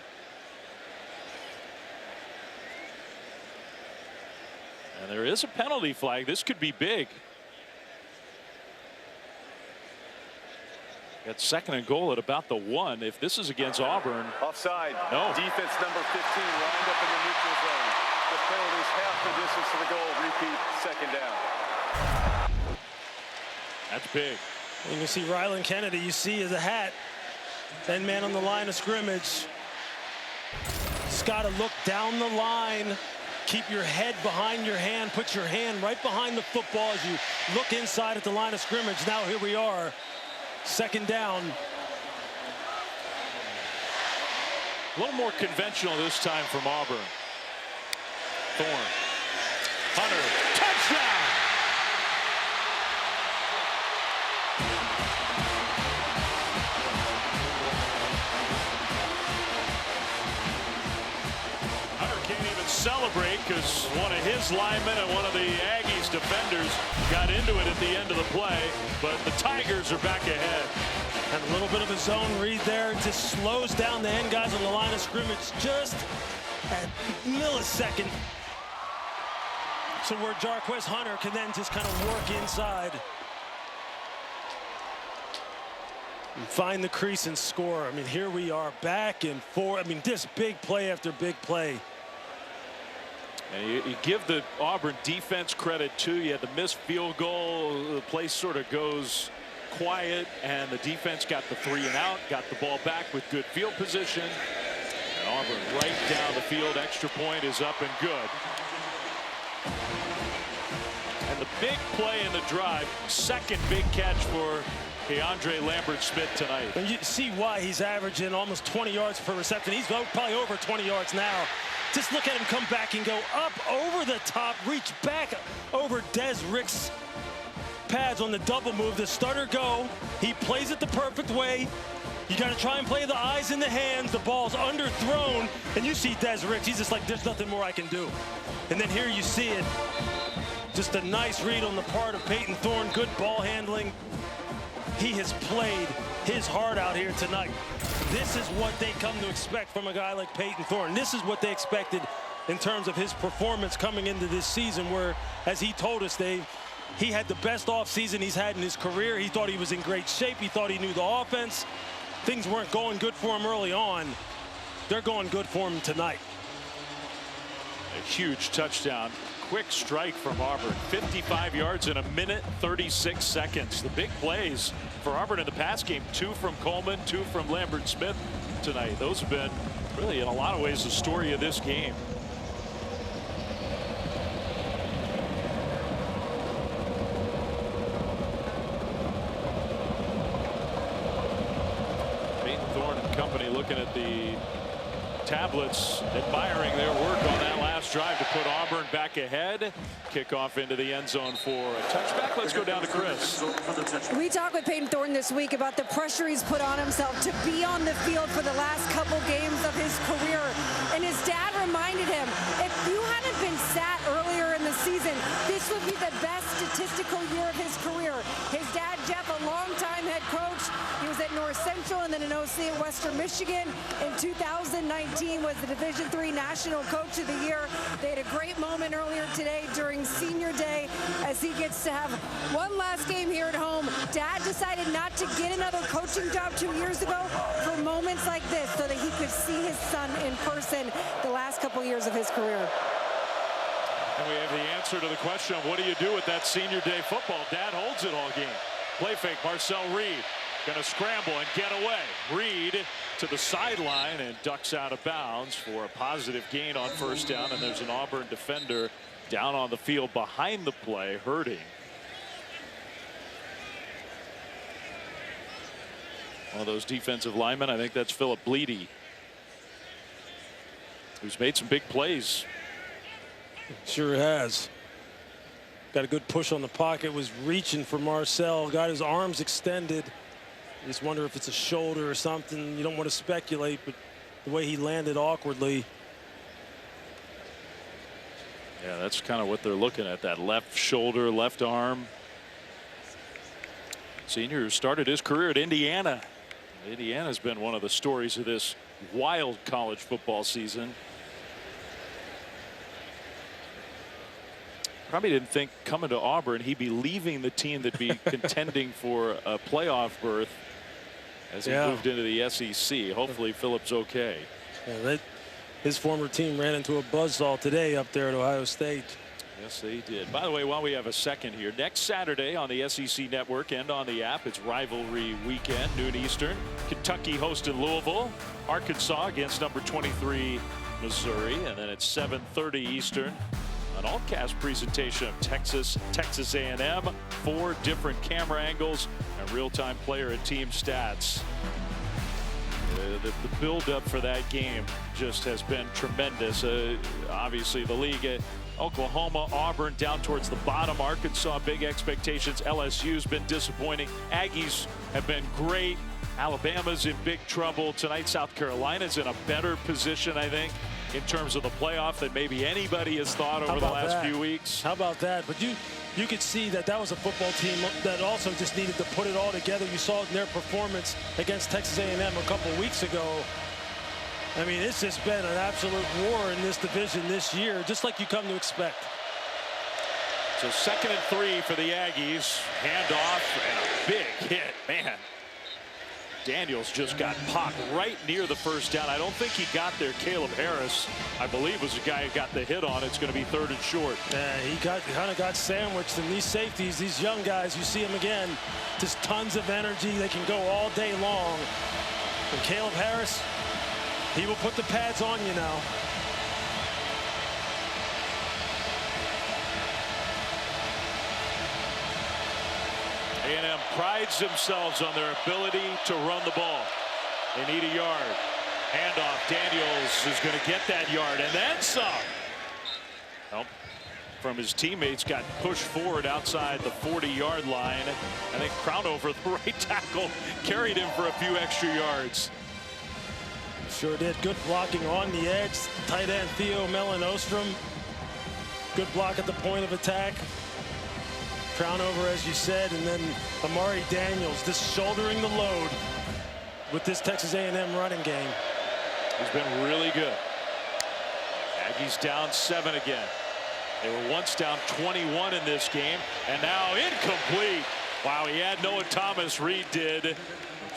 And there is a penalty flag. This could be big. Got 2nd and goal at about the 1. If this is against Auburn. Offside. No. Defense number 15 lined up in the neutral zone. The penalty's half the distance to the goal. Repeat, 2nd down. That's big. And you see Rylan Kennedy, you see his hat. 10 man on the line of scrimmage. Just got to look down the line. Keep your head behind your hand. Put your hand right behind the football as you look inside at the line of scrimmage. Now here we are. 2nd down. A little more conventional this time from Auburn. Thorne. Hunter. Touchdown! Hunter can't even celebrate because one of his linemen and one of the Aggies defenders got into it at the end of the play, but the Tigers are back ahead. And a little bit of a zone read there. Just slows down the end guys on the line of scrimmage just a millisecond. So where Jarquez Hunter can then just kind of work inside. And find the crease and score. I mean, here we are back and forth. I mean, this big play after big play. And you give the Auburn defense credit too. You had the missed field goal. The place sort of goes quiet, and the defense got the 3 and out, got the ball back with good field position. And Auburn right down the field. Extra point is up and good. And the big play in the drive, 2nd big catch for Keandre Lambert-Smith tonight. And you see why he's averaging almost 20 yards per reception. He's probably over 20 yards now. Just look at him come back and go up over the top, reach back over Des Rick's pads on the double move. The starter go. He plays it the perfect way. You got to try and play the eyes in the hands. The ball's underthrown, and you see Des Ricks. He's just like, there's nothing more I can do. And then here you see it. Just a nice read on the part of Peyton Thorne. Good ball handling. He has played his heart out here tonight. This is what they come to expect from a guy like Peyton Thorne. This is what they expected in terms of his performance coming into this season, where, as he told us, he had the best offseason he's had in his career. He thought he was in great shape. He thought he knew the offense. Things weren't going good for him early on. They're going good for him tonight. A huge touchdown. Quick strike from Auburn. 55 yards in 1:36 seconds. The big plays for Auburn in the pass game. 2 from Coleman, 2 from Lambert-Smith tonight. Those have been really, in a lot of ways, the story of this game. Company looking at the tablets, admiring their work on that last drive to put Auburn back ahead. Kickoff into the end zone for a touchback. Let's go down to Chris. We talked with Peyton Thorne this week about the pressure he's put on himself to be on the field for the last couple games of his career. And his dad reminded him, if you hadn't been sat earlier in the season, this would be the best statistical year of his career. His dad, Jeff, a longtime head coach. He was at North Central and then an OC at Western Michigan. In 2019 was the Division III National Coach of the Year. They had a great moment earlier today during Senior Day as he gets to have one last game here at home. Dad decided not to get another coaching job 2 years ago for moments like this so that he could see his son in person the last couple years of his career. And we have the answer to the question of what do you do with that Senior Day football? Dad holds it all game. Play fake, Marcel Reed. Going to scramble and get away. Reed to the sideline and ducks out of bounds for a positive gain on first down. And there's an Auburn defender down on the field behind the play, hurting. One of those defensive linemen, I think that's Philip Bleedy, who's made some big plays. Sure has. Got a good push on the pocket, was reaching for Marcel, got his arms extended. You just wonder if it's a shoulder or something. You don't want to speculate, but the way he landed awkwardly. Yeah, that's kind of what they're looking at, that left shoulder, left arm. Senior who started his career at Indiana. Indiana's been one of the stories of this wild college football season. Probably didn't think coming to Auburn he'd be leaving the team that'd be contending for a playoff berth as he moved into the SEC. Hopefully Phillip's okay. Yeah, his former team ran into a buzzsaw today up there at Ohio State. Yes, they did. By the way, while we have a second here, next Saturday on the SEC Network and on the app, it's rivalry weekend, noon Eastern. Kentucky hosting Louisville. Arkansas against number 23 Missouri. And then it's 7:30 Eastern. An all-cast presentation of Texas A&M, 4 different camera angles and real-time player and team stats. The build-up for that game just has been tremendous. Obviously, the league, Oklahoma, Auburn down towards the bottom. Arkansas, big expectations. LSU's been disappointing. Aggies have been great. Alabama's in big trouble tonight. South Carolina's in a better position, I think, in terms of the playoff than maybe anybody has thought over the last few weeks. How about that? But you could see that was a football team that also just needed to put it all together. You saw it in their performance against Texas A&M a couple weeks ago. I mean, it's just been an absolute war in this division this year, just like you come to expect. So 2nd and 3 for the Aggies. Handoff and a big hit, man. Daniels just got popped right near the first down. I don't think he got there. Caleb Harris, I believe, was the guy who got the hit on. It's going to be 3rd and short. Yeah, he kind of got sandwiched. And these safeties, these young guys, you see them again, just tons of energy. They can go all day long. And Caleb Harris, he will put the pads on you now. A&M prides themselves on their ability to run the ball. They need a yard. Handoff. Daniels is going to get that yard and then some. Well, from his teammates, got pushed forward outside the 40-yard line. I think Crownover, the right tackle, carried him for a few extra yards. Sure did. Good blocking on the edge. Tight end Theo Melanostrom. Good block at the point of attack. Crownover, as you said, and then Amari Daniels just shouldering the load with this Texas A&M running game. He's been really good. Aggies down 7 again. They were once down 21 in this game, and now incomplete. Wow, he had Noah Thomas. Reed did.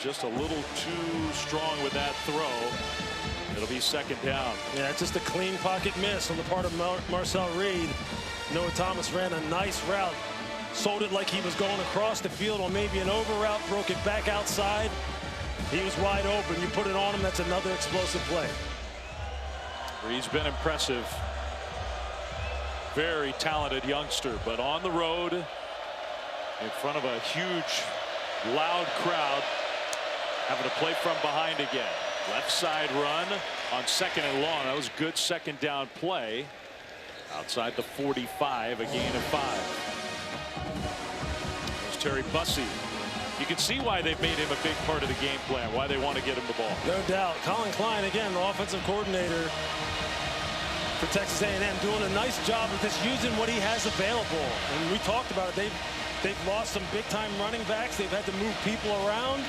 Just a little too strong with that throw. It'll be second down. Yeah, it's just a clean pocket miss on the part of Marcel Reed. Noah Thomas ran a nice route. Sold it like he was going across the field on maybe an over route, broke it back outside. He was wide open. You put it on him, that's another explosive play. Reed's been impressive. Very talented youngster, but on the road in front of a huge, loud crowd, having to play from behind again. Left side run on 2nd and long. That was a good second down play. Outside the 45, a gain of 5. There's Terry Bussey. You can see why they've made him a big part of the game plan, why they want to get him the ball. No doubt. Colin Klein, again, the offensive coordinator for Texas A&M, doing a nice job of just using what he has available. And we talked about it. They've lost some big-time running backs. They've had to move people around.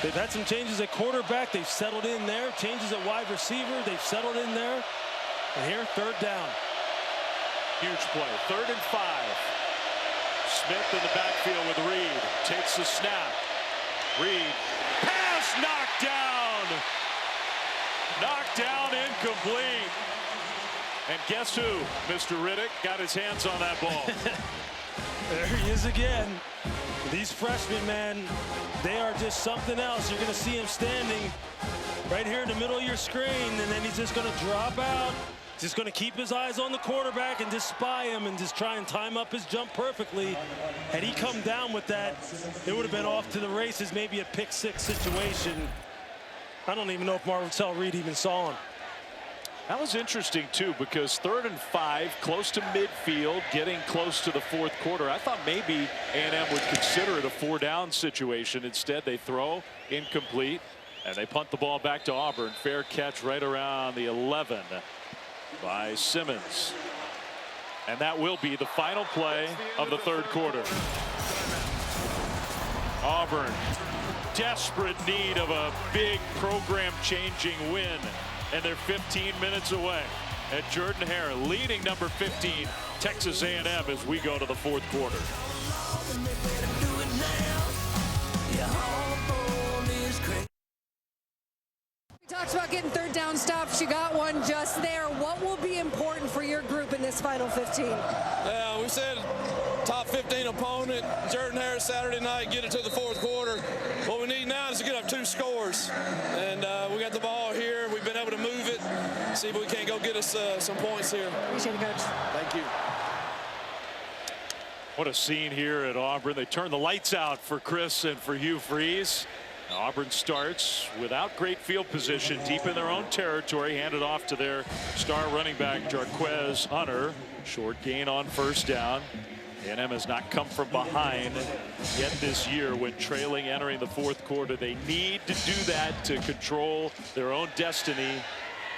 They've had some changes at quarterback. They've settled in there. Changes at wide receiver. They've settled in there. And here, 3rd down. Huge play. 3rd and 5. Smith in the backfield with Reed. Takes the snap. Reed. Pass knocked down. Knocked down, incomplete. And guess who? Mr. Riddick got his hands on that ball. There he is again. These freshmen, man, they are just something else. You're going to see him standing right here in the middle of your screen, and then he's just going to drop out. Just going to keep his eyes on the quarterback and just spy him and just try and time up his jump perfectly. Had he come down with that, it would have been off to the races, maybe a pick-6 situation. I don't even know if Marcel Reed even saw him. That was interesting, too, because 3rd and 5, close to midfield, getting close to the 4th quarter. I thought maybe A&M would consider it a 4-down situation. Instead, they throw, incomplete, and they punt the ball back to Auburn. Fair catch right around the 11 by Simmons. And that will be the final play of the 3rd quarter. Auburn, desperate need of a big program-changing win. And they're 15 minutes away. And Jordan Hare leading number 15, Texas A&M, as we go to the 4th quarter. We talked about getting 3rd down stops. You got one just there. What will be important for your group in this final 15? Yeah, we said top 15 opponent, Jordan Hare Saturday night, get it to the 4th quarter. What we need now is to get up 2 scores. And we got the ball here. We've been able to move it. See if we can't go get us some points here. Appreciate it, Coach. Thank you. What a scene here at Auburn. They turn the lights out for Chris and for Hugh Freeze. Auburn starts without great field position, deep in their own territory, handed off to their star running back, Jarquez Hunter. Short gain on 1st down. A&M has not come from behind yet this year when trailing entering the 4th quarter. They need to do that to control their own destiny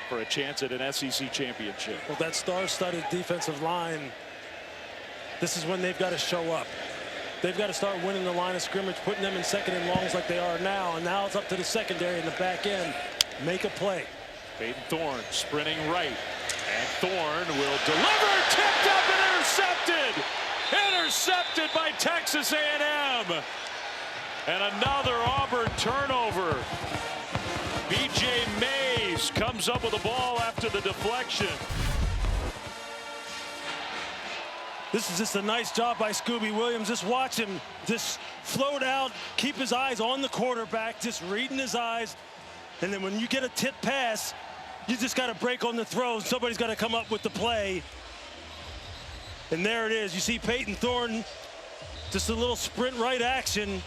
for a chance at an SEC championship. Well, that star-studded defensive line, this is when they've got to show up. They've got to start winning the line of scrimmage, putting them in 2nd and longs like they are now. And now it's up to the secondary in the back end. Make a play. Peyton Thorne sprinting right. And Thorne will deliver. Tipped up and intercepted. Intercepted by Texas A&M. And another Auburn turnover. B.J. Mays comes up with the ball after the deflection. This is just a nice job by Scooby Williams. Just watch him just float out, keep his eyes on the quarterback, just reading his eyes. And then when you get a tip pass, you just got to break on the throw. Somebody's got to come up with the play. And there it is. You see Peyton Thorne Just a little sprint right action.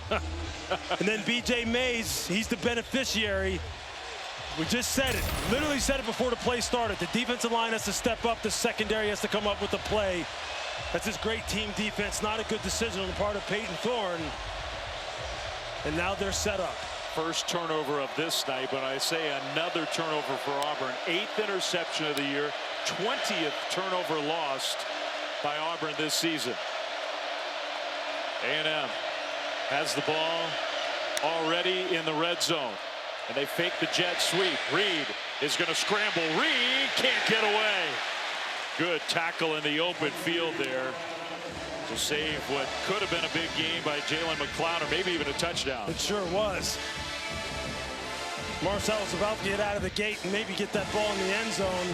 And then B.J. Mays, he's the beneficiary. We just said it, literally said it before the play started. The defensive line has to step up. The secondary has to come up with the play. That's just great team defense. Not a good decision on the part of Peyton Thorne. And now they're set up. First turnover of this night, but I say another turnover for Auburn. 8th interception of the year, 20th turnover lost by Auburn this season. A&M has the ball already in the red zone. And they fake the jet sweep. Reed is going to scramble. Reed can't get away. Good tackle in the open field there to save what could have been a big game by Jalen McLeod, or maybe even a touchdown. It sure was. Marcel's about to get out of the gate and maybe get that ball in the end zone.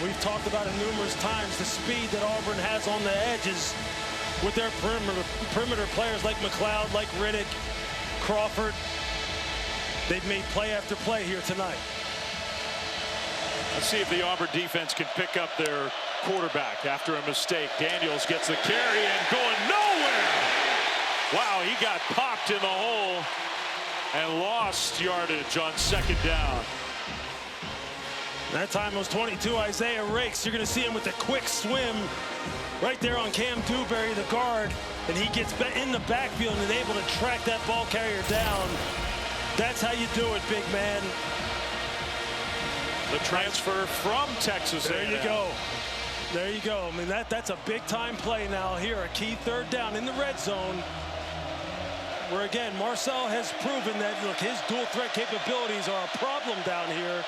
We've talked about it numerous times, the speed that Auburn has on the edges with their perimeter players like McLeod, like Riddick, Crawford. They've made play after play here tonight. Let's see if the Auburn defense can pick up their quarterback after a mistake. Daniels gets the carry and going nowhere. Wow, he got popped in the hole and lost yardage on second down. That time it was 22, Isaiah Rakes. You're going to see him with a quick swim right there on Cam Dewberry, the guard, and he gets in the backfield and is able to track that ball carrier down. That's how you do it, big man. The transfer from Texas A&M. There you go. There you go. I mean, that's a big-time play now here. A key third down in the red zone, where, again, Marcel has proven that, look, his dual-threat capabilities are a problem down here.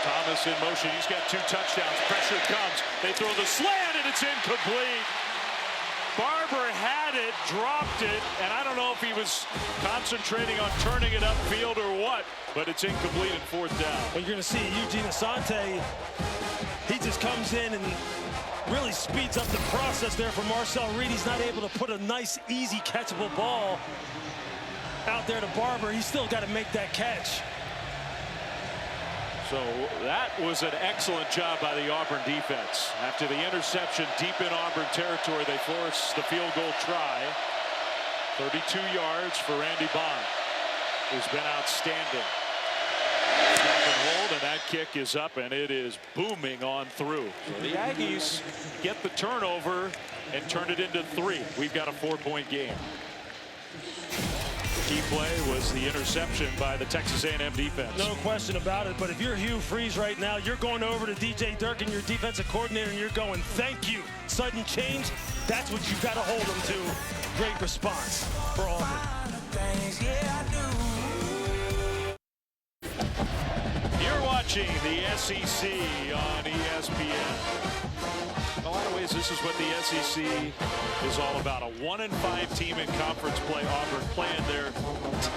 Thomas in motion. He's got 2 touchdowns. Pressure comes. They throw the slant, and it's incomplete. Barber had it, dropped it, and I don't know if he was concentrating on turning it upfield or what, but it's incomplete in 4th down. Well, you're going to see Eugene Asante. He just comes in and really speeds up the process there for Marcel Reed. He's not able to put a nice, easy, catchable ball out there to Barber. He's still got to make that catch. So that was an excellent job by the Auburn defense. After the interception deep in Auburn territory, they force the field goal try. 32 yards for Randy Bond, who's been outstanding. Snap and hold, and that kick is up, and it is booming on through. So the Aggies get the turnover and turn it into 3. We've got a 4-point game. Key play was the interception by the Texas A&M defense. No question about it, but if you're Hugh Freeze right now, you're going over to DJ Durkin, your defensive coordinator, and you're going, thank you. Sudden change, that's what you've got to hold them to. Great response for Auburn. You're watching the SEC on ESPN. In a lot of ways, this is what the SEC is all about. A 1-5 team in conference play. Auburn playing their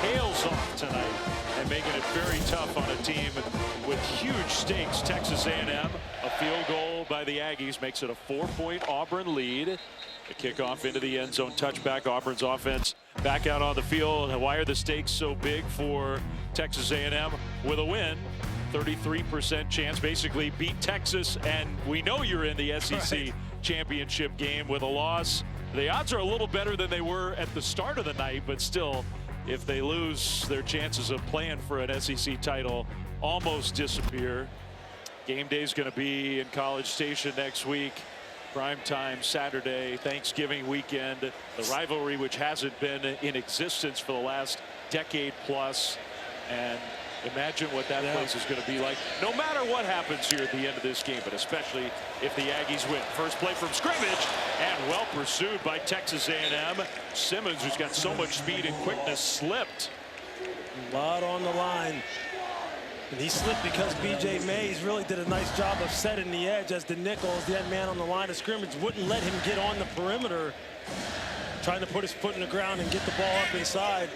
tails off tonight and making it very tough on a team with huge stakes. Texas A&M, a field goal by the Aggies makes it a 4-point Auburn lead. The kickoff into the end zone, touchback. Auburn's offense back out on the field. Why are the stakes so big for Texas A&M? With a win, 33% chance, basically beat Texas, and we know you're in the SEC championship game. With a loss, the odds are a little better than they were at the start of the night, but still, if they lose, their chances of playing for an SEC title almost disappear. Game day is going to be in College Station next week. Prime time Saturday, Thanksgiving weekend. The rivalry, which hasn't been in existence for the last decade plus, and imagine what that place is going to be like, no matter what happens here at the end of this game, but especially if the Aggies win. First play from scrimmage, and well pursued by Texas A&M. Simmons, who's got so much speed and quickness, slipped. A lot on the line. And he slipped because B.J. Mays really did a nice job of setting the edge as the nickel, as the man on the line of scrimmage, wouldn't let him get on the perimeter, trying to put his foot in the ground and get the ball up inside.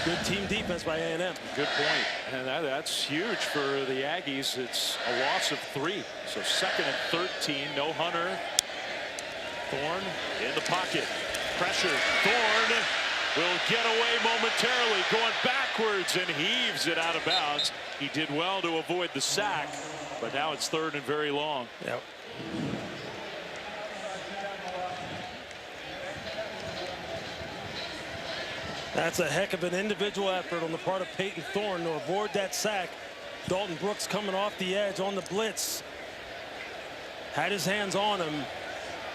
Good team defense by A&M. Good point. And that's huge for the Aggies. It's a loss of 3. So 2nd and 13. No Hunter. Thorne in the pocket. Pressure. Thorne will get away momentarily, going backwards, and heaves it out of bounds. He did well to avoid the sack, but now it's 3rd and very long. Yep. That's a heck of an individual effort on the part of Peyton Thorne to avoid that sack. Dalton Brooks coming off the edge on the blitz. Had his hands on him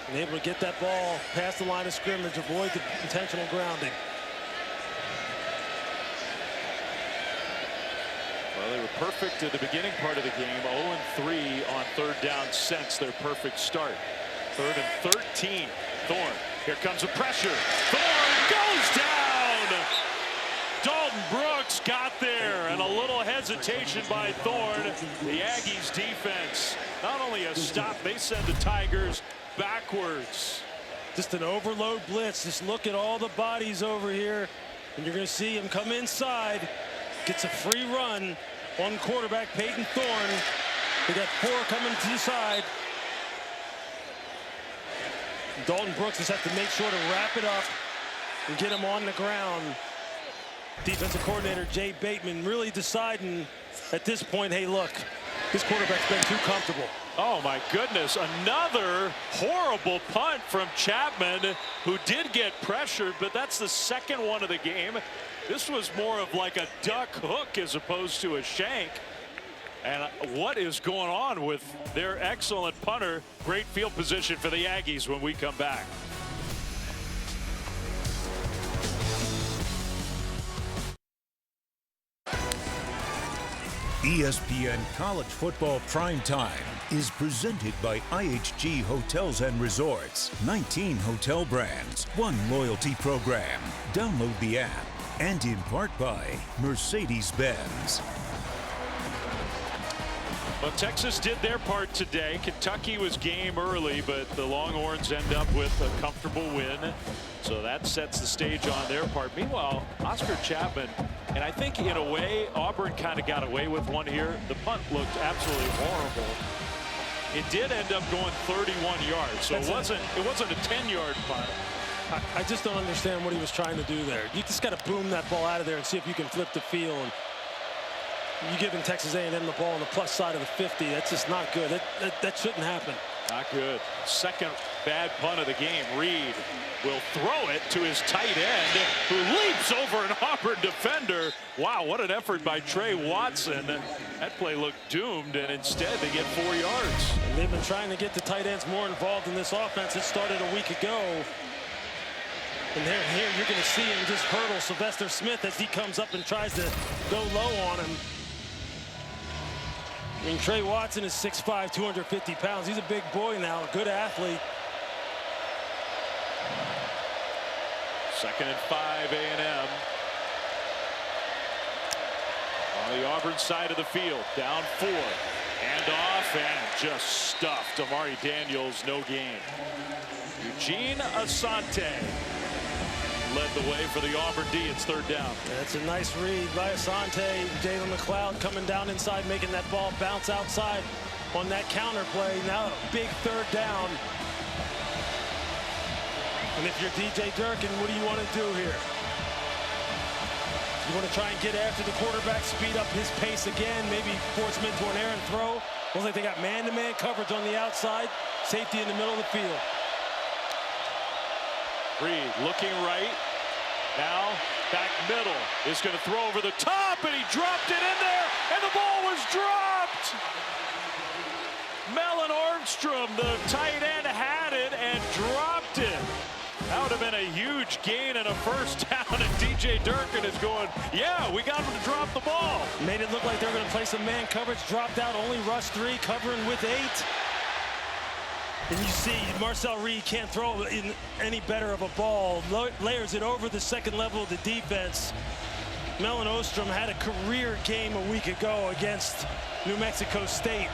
and able to get that ball past the line of scrimmage, avoid the intentional grounding. Well, they were perfect at the beginning part of the game. 0-3 on third down since their perfect start. 3rd and 13. Thorne. Here comes a pressure. Thorne goes down. Dalton Brooks got there, and a little hesitation by Thorne. The Aggies defense, not only a stop, they send the Tigers backwards. Just an overload blitz. Just look at all the bodies over here, and you're going to see him come inside. Gets a free run on quarterback Peyton Thorne. They got 4 coming to the side. Dalton Brooks just has to make sure to wrap it up and get him on the ground. Defensive coordinator Jay Bateman really deciding at this point, hey, look, this quarterback's been too comfortable. Oh, my goodness. Another horrible punt from Chapman, who did get pressured, but that's the second one of the game. This was more of like a duck hook as opposed to a shank. And what is going on with their excellent punter? Great field position for the Aggies when we come back. ESPN College Football Primetime is presented by IHG Hotels and Resorts. 19 hotel brands, 1 loyalty program. Download the app. And in part by Mercedes-Benz. Well, Texas did their part today. Kentucky was game early, but the Longhorns end up with a comfortable win. So that sets the stage on their part. Meanwhile, Oscar Chapman, and I think in a way, Auburn kind of got away with one here. The punt looked absolutely horrible. It did end up going 31 yards, so it wasn't a 10-yard punt. I just don't understand what he was trying to do there. You just got to boom that ball out of there and see if you can flip the field. You're giving Texas A&M the ball on the plus side of the 50. That's just not good. That shouldn't happen. Not good. Second bad punt of the game. Reed will throw it to his tight end, who leaps over an Auburn defender. Wow, what an effort by Trey Watson. That play looked doomed, and instead they get 4 yards. And they've been trying to get the tight ends more involved in this offense. It started a week ago. And here you're going to see him just hurdle Sylvester Smith as he comes up and tries to go low on him. I mean, Trey Watson is 6'5", 250 pounds. He's a big boy now, a good athlete. 2nd and 5, A&M. On the Auburn side of the field, down 4. Hand off and just stuffed. Amari Daniels, no gain. Eugene Asante led the way for the Auburn D. It's 3rd down. That's a nice read by Asante. Jalen McLeod coming down inside, making that ball bounce outside on that counter play. Now a big 3rd down. And if you're DJ Durkin, what do you want to do here? You want to try and get after the quarterback, speed up his pace again, maybe force him into an errant throw. Looks like they got man-to-man coverage on the outside, safety in the middle of the field. Reed looking right. Now back middle is going to throw over the top, and he dropped it in there, and the ball was dropped. Mellon Ormstrom, the tight end, had it and dropped it. That would have been a huge gain and a 1st down, and DJ Durkin is going, yeah, we got him to drop the ball. Made it look like they were going to play some man coverage, dropped out, only rush 3, covering with 8. And you see Marcel Reed can't throw in any better of a ball. Layers it over the 2nd level of the defense. Mellon Ostrom had a career game a week ago against New Mexico State.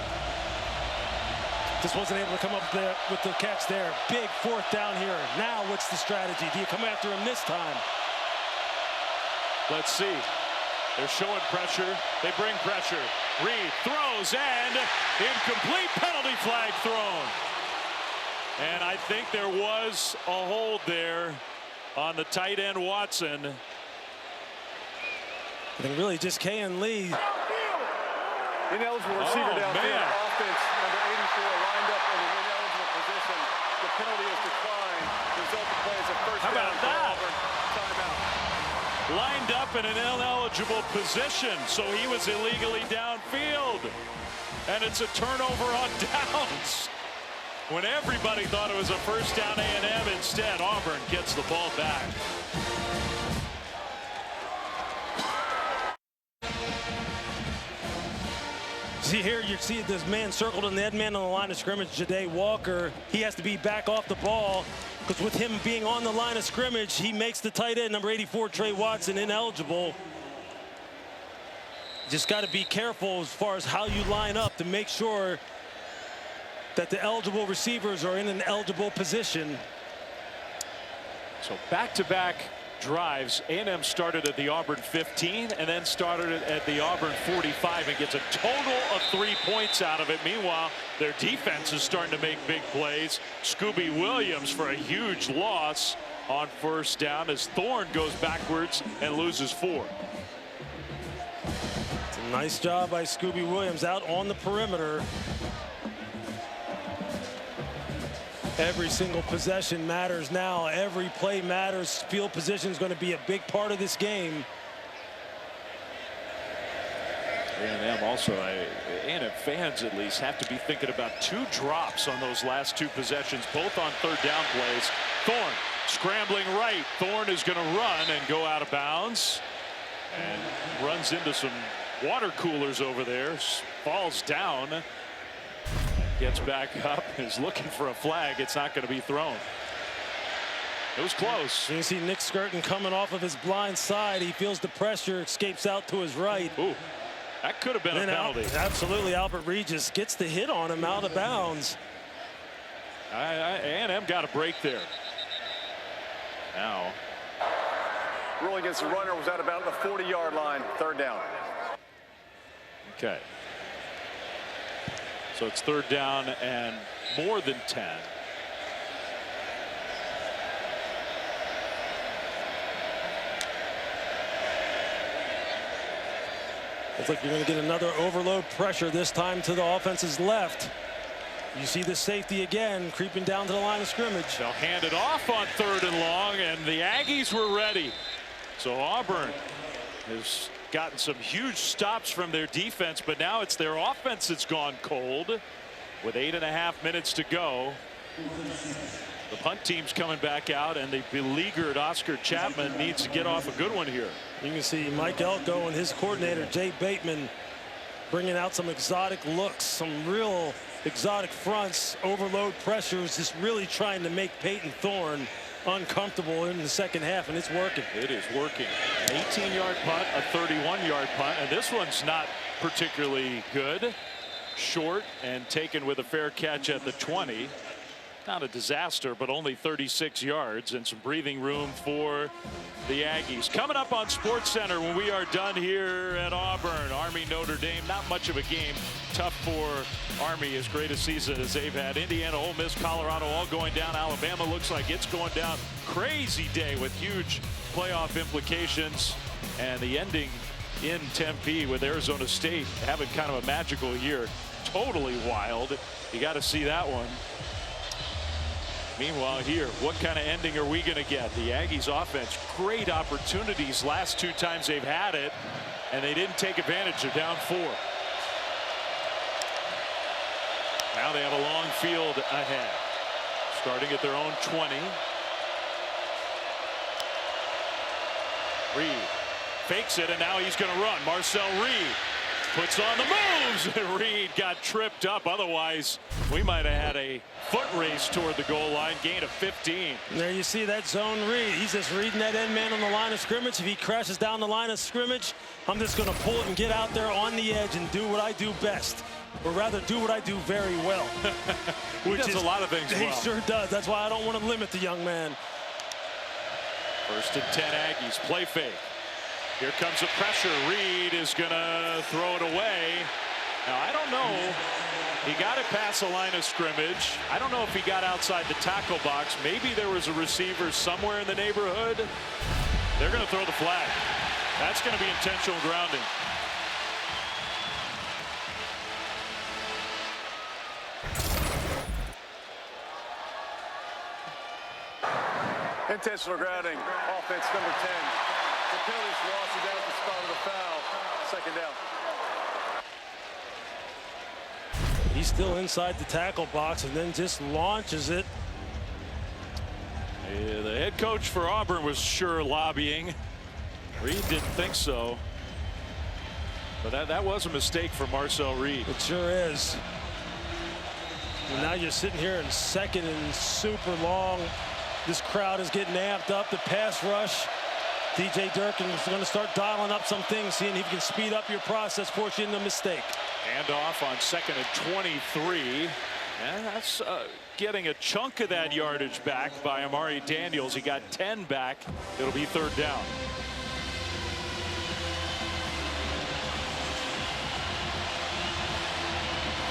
Just wasn't able to come up there with the catch there. Big 4th down here. Now what's the strategy? Do you come after him this time? Let's see. They're showing pressure. They bring pressure. Reed throws, and incomplete, penalty flag thrown. And I think there was a hold there on the tight end Watson. I think really just Kayan Lee. Ineligible receiver downfield. Offense number 84 lined up in an ineligible position. The penalty is declined. The result of play is a 1st down for Auburn. Timeout. lined up in an ineligible position, so he was illegally downfield. And it's a turnover on downs. When everybody thought it was a first down A&M, instead Auburn gets the ball back. See here, you see this man circled in the head man on the line of scrimmage, Ja'Day Walker. He has to be back off the ball because with him being on the line of scrimmage, he makes the tight end, number 84, Trey Watson, ineligible. Just got to be careful as far as how you line up to make sure that the eligible receivers are in an eligible position. So back-to-back drives. A&M started at the Auburn 15 and then started at the Auburn 45 and gets a total of 3 points out of it. Meanwhile, their defense is starting to make big plays. Scooby Williams for a huge loss on first down as Thorne goes backwards and loses 4. It's a nice job by Scooby Williams out on the perimeter. Every single possession matters now. Every play matters. Field position is going to be a big part of this game. A&M also, A&M fans at least have to be thinking about 2 drops on those last 2 possessions, both on third down plays. Thorne scrambling right. Thorne is going to run and go out of bounds and runs into some water coolers over there. Falls down. Gets back up, is looking for a flag. It's not going to be thrown. It was close. You see Nick Skirton coming off of his blind side. He feels the pressure, escapes out to his right. Ooh, that could have been a penalty. Absolutely, Albert Regis gets the hit on him out of bounds. A&M got a break there. Now. Rule against the runner was at about the 40-yard line, third down. Okay. So it's third down and more than 10. Looks like you're going to get another overload pressure, this time to the offense's left. You see the safety again creeping down to the line of scrimmage. They'll hand it off on 3rd and long, and the Aggies were ready. So Auburn has gotten some huge stops from their defense, but now it's their offense that's gone cold with 8.5 minutes to go. The punt team's coming back out, and the beleaguered Oscar Chapman needs to get off a good one here. You can see Mike Elko and his coordinator Jay Bateman bringing out some exotic looks, some real exotic fronts, overload pressures, just really trying to make Peyton Thorne uncomfortable in the second half, and it's working. It is working. An 18-yard punt, a 31-yard punt, and this one's not particularly good. Short and taken with a fair catch at the 20. Not a disaster, but only 36 yards and some breathing room for the Aggies. Coming up on SportsCenter when we are done here at Auburn. Army Notre Dame, not much of a game. Tough for Army, as great a season as they've had. Indiana, Ole Miss, Colorado all going down. Alabama looks like it's going down. Crazy day with huge playoff implications. And the ending in Tempe with Arizona State having kind of a magical year. Totally wild. You got to see that one. Meanwhile here, what kind of ending are we going to get? The Aggies offense, great opportunities last 2 times they've had it, and they didn't take advantage. They're down 4. Now they have a long field ahead. Starting at their own 20. Reed fakes it, and now he's going to run. Marcel Reed puts on the moves, and Reed got tripped up. Otherwise, we might have had a foot race toward the goal line. Gain of 15. There you see that zone read. He's just reading that end man on the line of scrimmage. If he crashes down the line of scrimmage, I'm just going to pull it and get out there on the edge and do what I do best. Or rather, do what I do very well. He does a lot of things well. He sure does. That's why I don't want to limit the young man. 1st and 10 Aggies. Play fake. Here comes the pressure. Reed is going to throw it away. Now, I don't know. He got it past the line of scrimmage. I don't know if he got outside the tackle box. Maybe there was a receiver somewhere in the neighborhood. They're going to throw the flag. That's going to be intentional grounding. Intentional grounding, offense number 10. The penalty's lost down at the spot of the foul. Second down. He's still inside the tackle box and then just launches it. Yeah, the head coach for Auburn was sure lobbying. Reed didn't think so. But that was a mistake for Marcel Reed. It sure is. And now you're sitting here in second and super long. This crowd is getting amped up. The pass rush. DJ Durkin is going to start dialing up some things, seeing if he can speed up your process, force you into a mistake. Hand off on 2nd and 23. And that's getting a chunk of that yardage back by Amari Daniels. He got 10 back. It'll be 3rd down.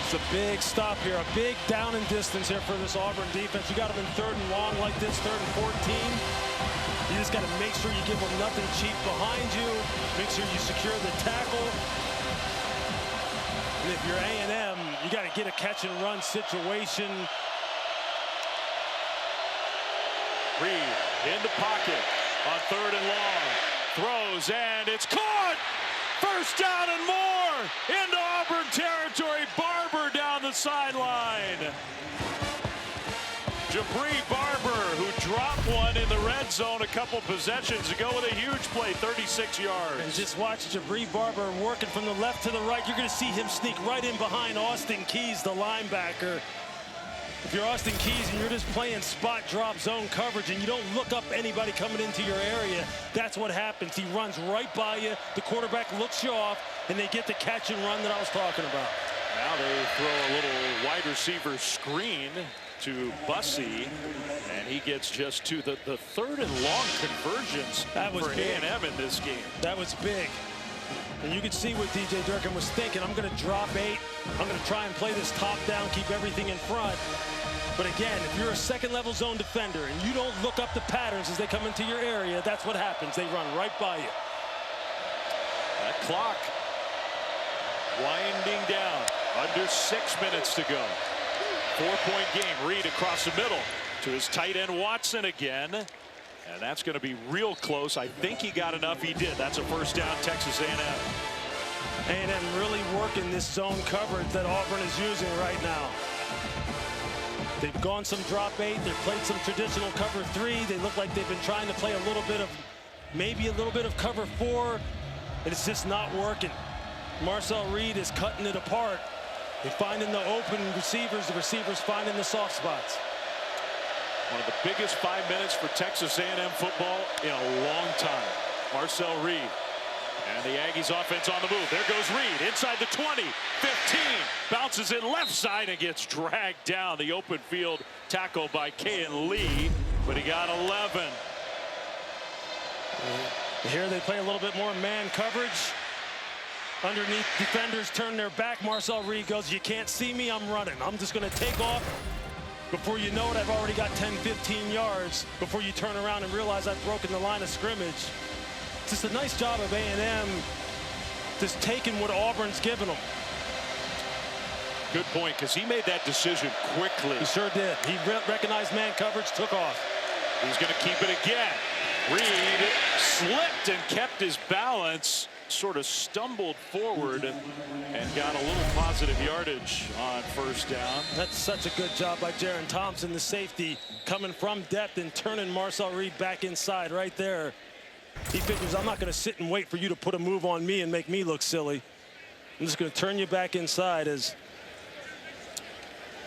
It's a big stop here, a big down and distance here for this Auburn defense. You got them in 3rd and long like this, 3rd and 14. You just got to make sure you give them nothing cheap behind you. Make sure you secure the tackle. And if you're A&M, you got to get a catch and run situation. Reed in the pocket on 3rd and long. Throws and it's caught. 1st down and more into Auburn territory. Barber down the sideline. Jabri Barber, who dropped one in the red zone a couple possessions ago with a huge play, 36 yards. And just watch Jabri Barber working from the left to the right. You're going to see him sneak right in behind Austin Keys, the linebacker. If you're Austin Keys and you're just playing spot drop zone coverage and you don't look up anybody coming into your area, that's what happens. He runs right by you. The quarterback looks you off, and they get the catch and run that I was talking about. Now they throw a little wide receiver screen to Bussey, and he gets just to the 3rd and long conversions for A&M in this game. That was big. And you can see what DJ Durkin was thinking. I'm going to drop 8. I'm going to try and play this top down, keep everything in front. But again, if you're a 2nd level zone defender and you don't look up the patterns as they come into your area, that's what happens. They run right by you. That clock winding down. Under 6 minutes to go. 4-point game. Reed across the middle to his tight end Watson again. And that's going to be real close. I think he got enough. He did. That's a 1st down, Texas A&M. A&M really working this zone coverage that Auburn is using right now. They've gone some drop 8. They've played some traditional cover 3. They look like they've been trying to play a little bit of, maybe a little bit of cover 4. And it's just not working. Marcel Reed is cutting it apart. They're finding the open receivers. The receivers finding the soft spots. One of the biggest 5 minutes for Texas A&M football in a long time. Marcel Reed. And the Aggies offense on the move. There goes Reed inside the 20, 15. Bounces it left side and gets dragged down. The open field tackle by Kayan Lee, but he got 11. Here they play a little bit more man coverage. Underneath, defenders turn their back. Marcel Reed goes, you can't see me, I'm running. I'm just going to take off. Before you know it, I've already got 10, 15 yards before you turn around and realize I've broken the line of scrimmage. It's just a nice job of A&M just taking what Auburn's given them. Good point, because he made that decision quickly. He sure did. He recognized man coverage, took off. He's going to keep it again. Reed slipped and kept his balance, sort of stumbled forward and got a little positive yardage on 1st down. That's such a good job by Jaron Thompson, the safety, coming from depth and turning Marcel Reed back inside right there. He figures, I'm not going to sit and wait for you to put a move on me and make me look silly. I'm just going to turn you back inside as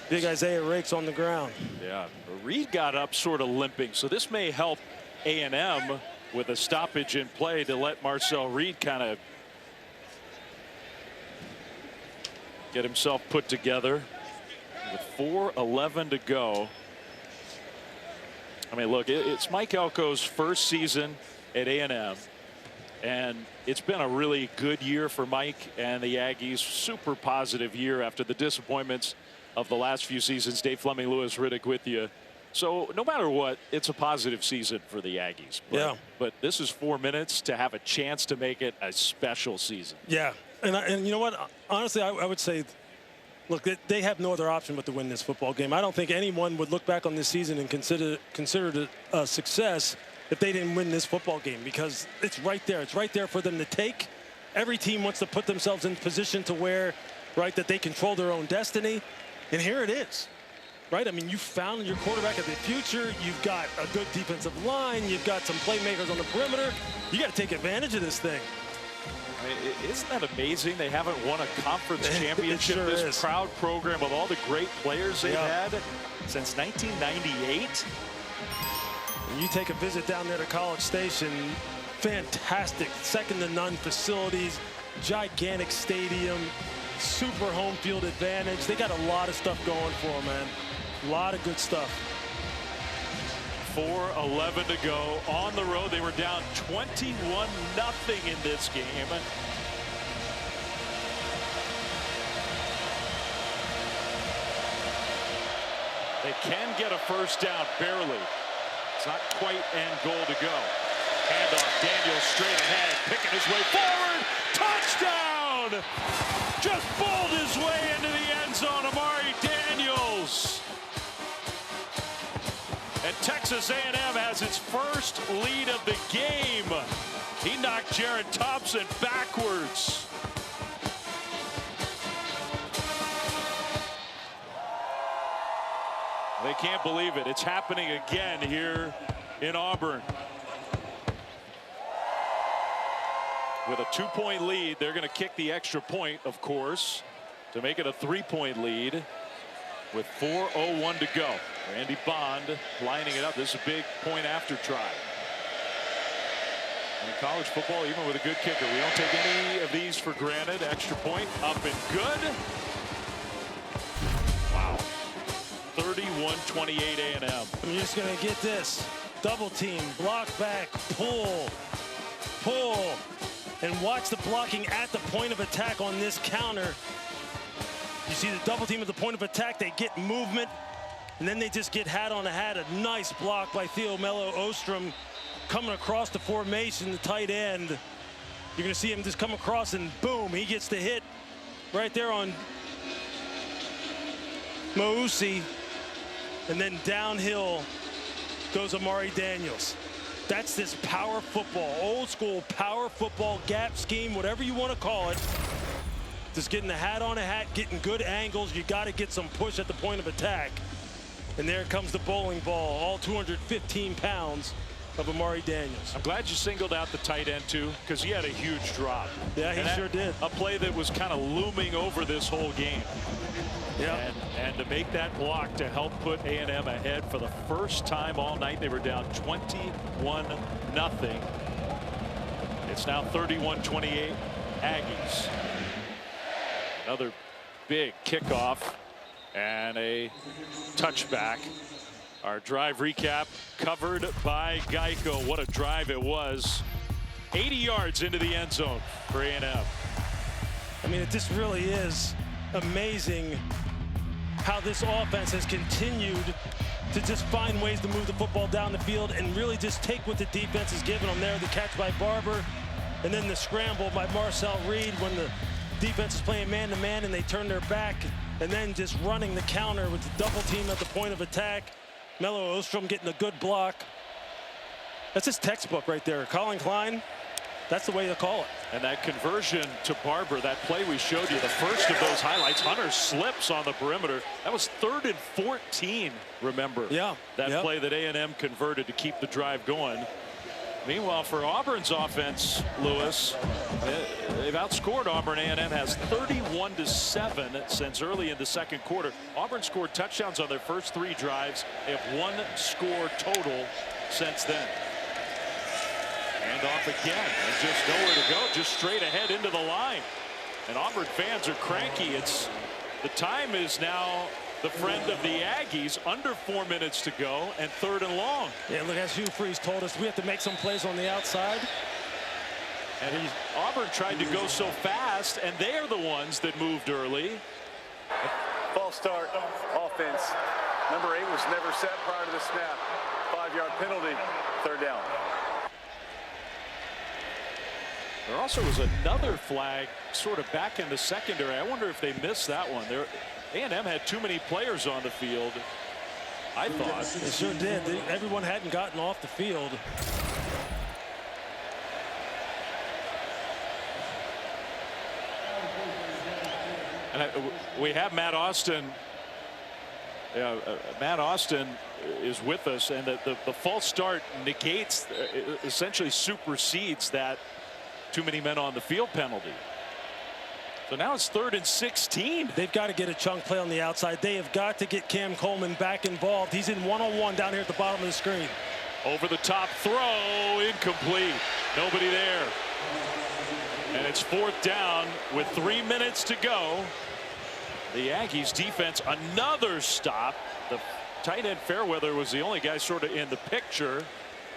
big Isaiah Rake's on the ground. Yeah, Reed got up sort of limping, so this may help A&M with a stoppage in play to let Marcel Reed kind of get himself put together with 4:11 to go. I mean, look, it's Mike Elko's first season at A&M, and it's been a really good year for Mike and the Aggies. Super positive year after the disappointments of the last few seasons. Dave Fleming, Louis Riddick with you. So no matter what, it's a positive season for the Aggies. But this is 4 minutes to have a chance to make it a special season. Yeah, and you know what? Honestly, I would say, look, they have no other option but to win this football game. I don't think anyone would look back on this season and consider it a success if they didn't win this football game, because it's right there. It's right there for them to take. Every team wants to put themselves in position to where, right, that they control their own destiny. And here it is, right? I mean, you found your quarterback of the future. You've got a good defensive line. You've got some playmakers on the perimeter. You got to take advantage of this thing. I mean, isn't that amazing? They haven't won a conference championship. Sure this is. proud program with all the great players they've had since 1998. And you take a visit down there to College Station, fantastic, second to none facilities, gigantic stadium, super home field advantage. They got a lot of stuff going for them, man. A lot of good stuff. 4:11 to go on the road. They were down 21-0 in this game. They can get a first down, barely. It's not quite end goal to go. Handoff, Daniels straight ahead, picking his way forward. Touchdown! Just bowled his way into the end zone, Amari Daniels. And Texas A&M has its first lead of the game. He knocked Jared Thompson backwards. They can't believe it. It's happening again here in Auburn. With a 2-point lead, they're going to kick the extra point, of course, to make it a 3-point lead with 4:01 to go. Randy Bond lining it up. This is a big point after try. In college football, even with a good kicker, we don't take any of these for granted. Extra point up and good. Wow. 31-28 A&M. You're just going to get this. Double team, block back, pull, and watch the blocking at the point of attack on this counter. You see the double team at the point of attack, they get movement, and then they just get hat on a hat. A nice block by Theo Mello Ostrom coming across the formation, the tight end. You're going to see him just come across, and boom, he gets the hit right there on Mausi. And then downhill goes Amari Daniels. That's this power football, old school power football, gap scheme, whatever you want to call it. Just getting the hat on a hat, getting good angles. You got to get some push at the point of attack. And there comes the bowling ball, all 215 pounds of Amari Daniels. I'm glad you singled out the tight end, too, because he had a huge drop. Yeah, he sure did. A play that was kind of looming over this whole game. Yeah. And to make that block to help put A&M ahead for the first time all night. They were down 21-0. It's now 31-28 Aggies. Another big kickoff and a touchback. Our drive recap covered by Geico. What a drive it was. 80 yards into the end zone for A&M. I mean, it just really is amazing how this offense has continued to just find ways to move the football down the field and really just take what the defense is giving them there. The catch by Barber, and then the scramble by Marcel Reed when the defense is playing man-to-man and they turn their back, and then just running the counter with the double team at the point of attack. Mello Ostrom getting a good block. That's his textbook right there. Colin Klein, that's the way to call it. And that conversion to Barber, that play we showed you, the first of those highlights, Hunter slips on the perimeter. That was 3rd and 14, remember? Yeah. That play that A&M converted to keep the drive going. Meanwhile, for Auburn's offense, Lewis, they've outscored Auburn. A&M has 31-7 since early in the second quarter. Auburn scored touchdowns on their first 3 drives. They have 1 score total since then. And off again. There's just nowhere to go. Just straight ahead into the line. And Auburn fans are cranky. The time is now the friend of the Aggies. Under 4 minutes to go and 3rd and long. Yeah, look, as Hugh Freeze told us, we have to make some plays on the outside. And Auburn tried to go so fast, and they are the ones that moved early. False start, offense. Number 8 was never set prior to the snap. 5-yard penalty, 3rd down. There also was another flag sort of back in the secondary. I wonder if they missed that one. A&M had too many players on the field, I thought. They sure did. Everyone hadn't gotten off the field. And we have Matt Austin. Matt Austin is with us, and the false start negates, essentially supersedes that too many men on the field penalty. So now it's 3rd and 16. They've got to get a chunk play on the outside. They have got to get Cam Coleman back involved. He's in one-on-one down here at the bottom of the screen. Over the top throw, incomplete. Nobody there. And it's 4th down with 3 minutes to go. The Yankees defense, another stop. The tight end Fairweather was the only guy sort of in the picture.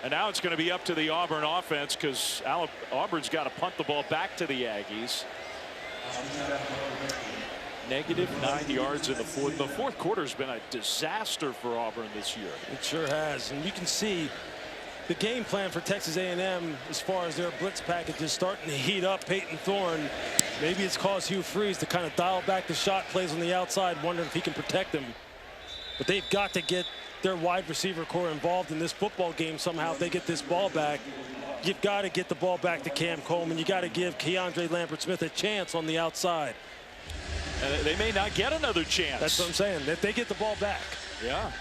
And now it's going to be up to the Auburn offense, because Auburn's got to punt the ball back to the Aggies. -9 yards in the fourth. The fourth quarter has been a disaster for Auburn this year. It sure has. And you can see the game plan for Texas A&M as far as their blitz package is starting to heat up. Peyton Thorne, maybe it's caused Hugh Freeze to kind of dial back the shot plays on the outside, wondering if he can protect them. But they've got to get their wide receiver core involved in this football game somehow. If they get this ball back, you've got to get the ball back to Cam Coleman. You got to give Keandre Lambert-Smith a chance on the outside. And they may not get another chance. That's what I'm saying. If they get the ball back. Yeah.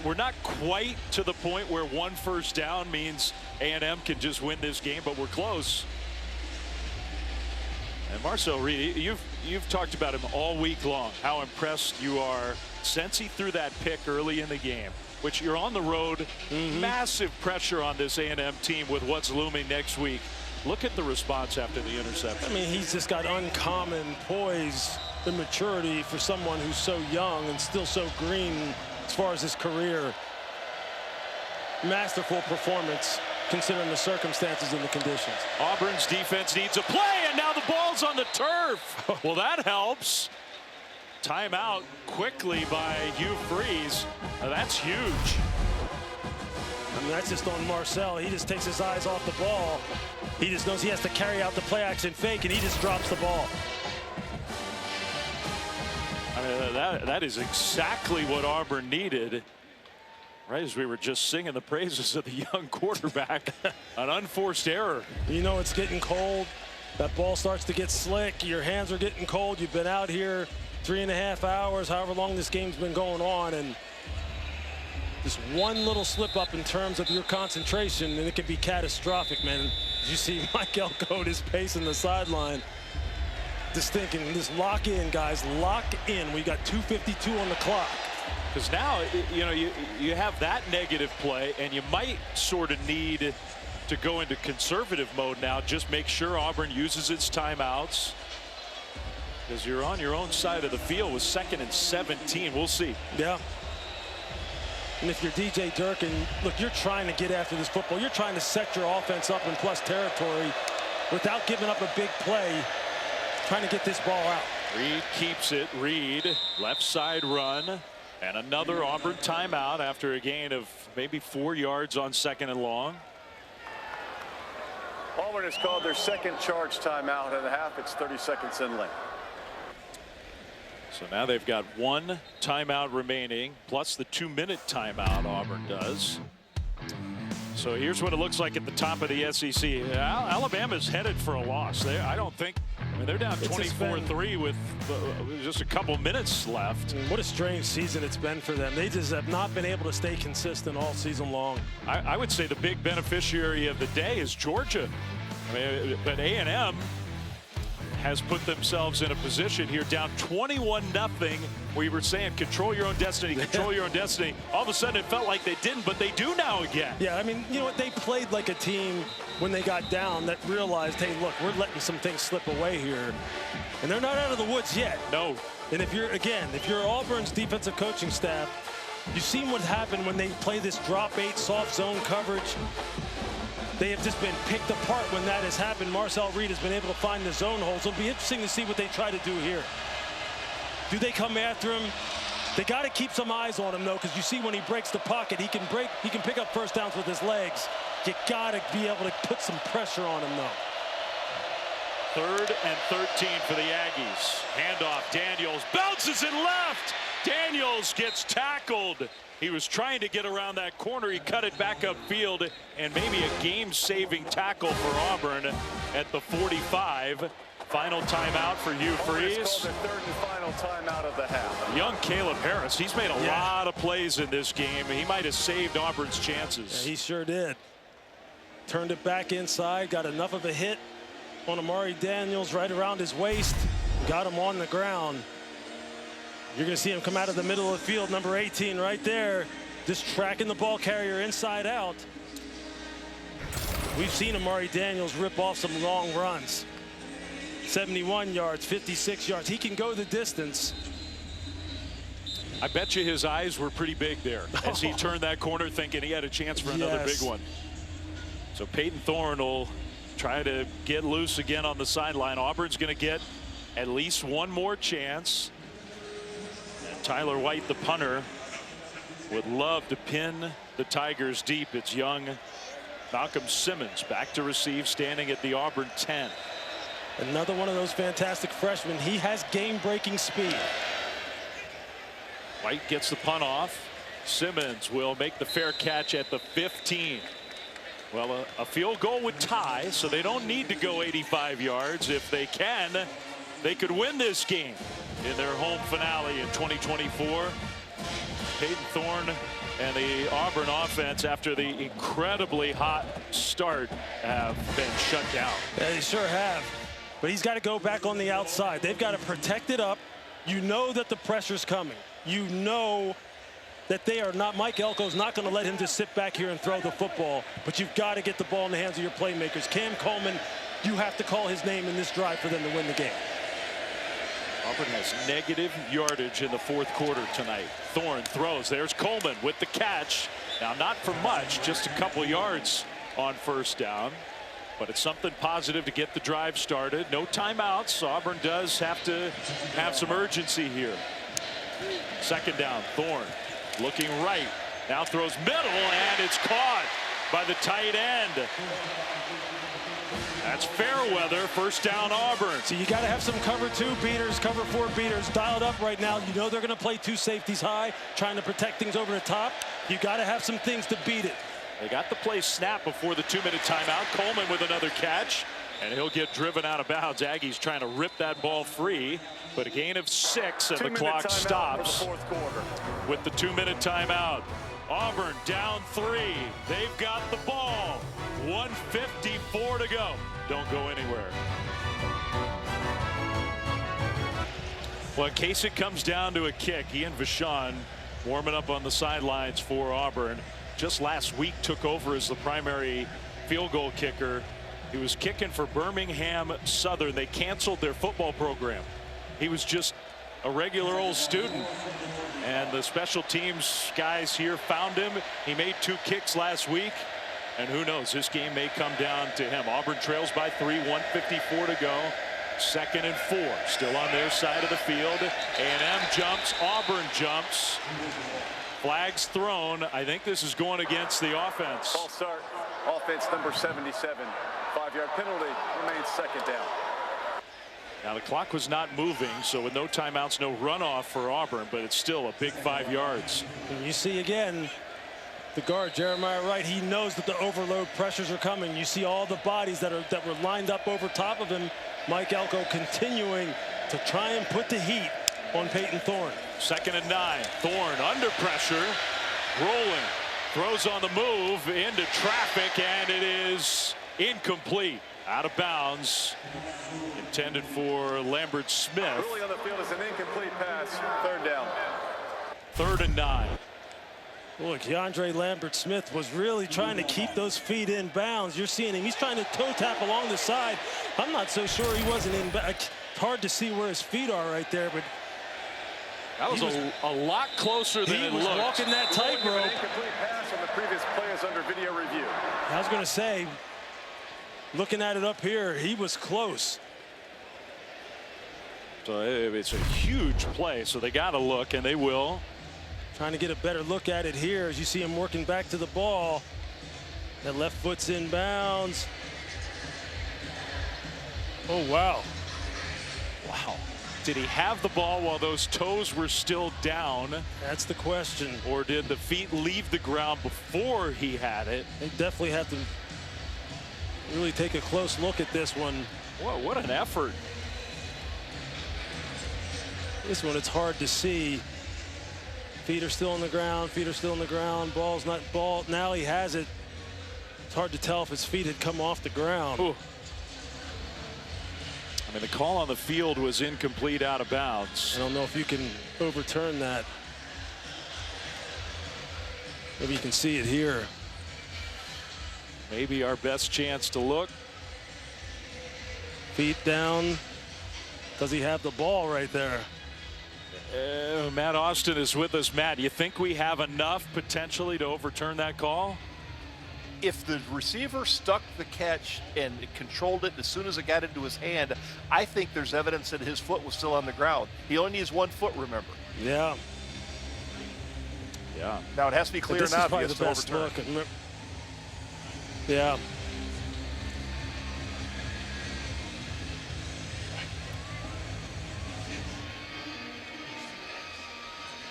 We're not quite to the point where 1 first down means A&M can just win this game, but we're close. And Marcel Reed, you've talked about him all week long, how impressed you are since he threw that pick early in the game, which you're on the road. Massive pressure on this A&M team with what's looming next week. Look at the response after the interception. I mean, he's just got uncommon poise and maturity for someone who's so young and still so green as far as his career. Masterful performance considering the circumstances and the conditions. Auburn's defense needs a play, and now the ball's on the turf. Well, that helps. Timeout quickly by Hugh Freeze. Now, that's huge. I mean, that's just on Marcel. He just takes his eyes off the ball. He just knows he has to carry out the play action fake, and he just drops the ball. I mean, that is exactly what Auburn needed. Right as we were just singing the praises of the young quarterback. An unforced error. You know it's getting cold. That ball starts to get slick. Your hands are getting cold. You've been out here 3.5 hours, however long this game's been going on, and just one little slip up in terms of your concentration, and it can be catastrophic, man. You see Mike Elko is pacing the sideline, just thinking, just lock in, guys, lock in. We got 2:52 on the clock. Because now, you know, you have that negative play, and you might sort of need to go into conservative mode now. Just make sure Auburn uses its timeouts, because you're on your own side of the field with 2nd and 17. We'll see. Yeah. And if you're DJ Durkin, look, you're trying to get after this football. You're trying to set your offense up in plus territory without giving up a big play, trying to get this ball out. Reed keeps it. Reed, left side run. And another Auburn timeout after a gain of maybe 4 yards on 2nd and long. Auburn has called their 2nd charge timeout and a half. It's 30 seconds in length. So now they've got 1 timeout remaining, plus the 2-minute timeout Auburn does. So here's what it looks like at the top of the SEC. Alabama's headed for a loss. I don't think. I mean, they're down 24-3 with just a couple minutes left. What a strange season it's been for them. They just have not been able to stay consistent all season long. I would say the big beneficiary of the day is Georgia. I mean, but A&M has put themselves in a position here down 21-0. We were saying control your own destiny, control your own destiny. All of a sudden it felt like they didn't, but they do now again. Yeah, I mean, you know what? They played like a team when they got down that realized, hey, look, we're letting some things slip away here. And they're not out of the woods yet. No. And if you're Auburn's defensive coaching staff, you've seen what happened when they play this drop 8 soft zone coverage. They have just been picked apart when that has happened. Marcel Reed has been able to find the zone holes. It'll be interesting to see what they try to do here. Do they come after him? They got to keep some eyes on him, though, because you see when he breaks the pocket, he can pick up first downs with his legs. You got to be able to put some pressure on him, though. 3rd and 13 for the Aggies. Handoff, Daniels bounces it left. Daniels gets tackled. He was trying to get around that corner. He cut it back upfield, and maybe a game-saving tackle for Auburn at the 45. Final timeout for Hugh Freeze. It's called the third and final timeout of the half. Young Caleb Harris, he's made a lot of plays in this game. He might have saved Auburn's chances. Yeah, he sure did. Turned it back inside, got enough of a hit on Amari Daniels right around his waist, got him on the ground. You're going to see him come out of the middle of the field, number 18 right there, just tracking the ball carrier inside out. We've seen Amari Daniels rip off some long runs. 71 yards, 56 yards. He can go the distance. I bet you his eyes were pretty big there as he turned that corner thinking he had a chance for another big one. So Peyton Thorne will try to get loose again on the sideline. Auburn's going to get at least one more chance. And Tyler White, the punter, would love to pin the Tigers deep. It's young Malcolm Simmons back to receive, standing at the Auburn 10. Another one of those fantastic freshmen. He has game-breaking speed. White gets the punt off. Simmons will make the fair catch at the 15. Well, a field goal would tie, so they don't need to go 85 yards. If they can, they could win this game in their home finale in 2024. Peyton Thorne and the Auburn offense, after the incredibly hot start, have been shut down. Yeah, they sure have. But he's got to go back on the outside. They've got to protect it up. You know that the pressure's coming. You know that they are not, Mike Elko's not going to let him just sit back here and throw the football. But you've got to get the ball in the hands of your playmakers. Cam Coleman, you have to call his name in this drive for them to win the game. Auburn has negative yardage in the fourth quarter tonight. Thorne throws. There's Coleman with the catch. Now, not for much, just a couple yards on first down. But it's something positive to get the drive started. No timeouts. Auburn does have to have some urgency here. Second down. Thorne looking right. Now throws middle, and it's caught by the tight end. That's Fairweather. First down, Auburn. So you got to have some cover 2 beaters, cover 4 beaters dialed up right now. You know they're going to play 2 safeties high, trying to protect things over the top. You got to have some things to beat it. They got the play snapped before the 2-minute timeout. Coleman with another catch, and he'll get driven out of bounds. Aggies trying to rip that ball free, but a gain of 6, and the clock stops the fourth quarter with the 2-minute timeout. Auburn down 3. They've got the ball. 1:54 to go. Don't go anywhere. Well, in case it comes down to a kick, Ian Vachon warming up on the sidelines for Auburn. Just last week took over as the primary field goal kicker. He was kicking for Birmingham Southern. They canceled their football program. He was just a regular old student, and the special teams guys here found him. He made 2 kicks last week, and who knows, this game may come down to him. Auburn trails by 3, 1:54 to go. 2nd and 4, still on their side of the field. A&M jumps, Auburn jumps. Flags thrown. I think this is going against the offense. False start. Offense number 77. 5-yard penalty. Remains second down. Now the clock was not moving, so with no timeouts, no runoff for Auburn, but it's still a big 5 yards. And you see again the guard Jeremiah Wright. He knows that the overload pressures are coming. You see all the bodies that were lined up over top of him. Mike Elko continuing to try and put the heat on Peyton Thorne. 2nd and 9. Thorne under pressure, rolling, throws on the move into traffic, and it is incomplete. Out of bounds. Intended for Lambert Smith. Ruling on the field is an incomplete pass. 3rd down. 3rd and 9. Look, Keandre Lambert Smith was really trying to keep those feet in bounds. You're seeing him. He's trying to toe tap along the side. I'm not so sure he wasn't in back. Hard to see where his feet are right there, but that was a lot closer than it looked. He was walking that tightrope. Incomplete pass on the previous play is under video review. I was going to say, looking at it up here, he was close. So it's a huge play, so they got to look, and they will. Trying to get a better look at it here as you see him working back to the ball. That left foot's in bounds. Oh, wow. Wow. Did he have the ball while those toes were still down? That's the question. Or did the feet leave the ground before he had it? They definitely have to really take a close look at this one. Whoa, what an effort This one, it's hard to see. Feet are still on the ground. Feet are still on the ground. Ball's not ball. Now he has it. It's hard to tell if his feet had come off the ground. Ooh. I mean, the call on the field was incomplete, out of bounds. I don't know if you can overturn that. Maybe you can see it here. Maybe our best chance to look. Feet down. Does he have the ball right there? Matt Austin is with us. Matt, you think we have enough potentially to overturn that call? If the receiver stuck the catch and controlled it as soon as it got into his hand, I think there's evidence that his foot was still on the ground. He only needs 1 foot, remember. Yeah. Yeah. Now it has to be clear and obvious to overturn. Look. Yeah.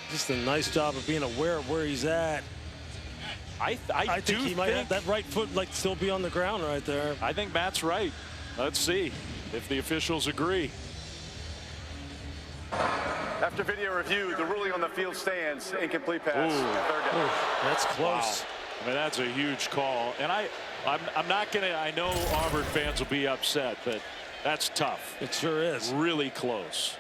Just a nice job of being aware of where he's at. I think he might have that right foot like still be on the ground right there. I think Matt's right. Let's see if the officials agree. After video review, the ruling on the field stands. Incomplete pass. Third down. That's close. Wow. I mean, that's a huge call. And I'm not going to, I know Auburn fans will be upset, but that's tough. It sure is. Really close.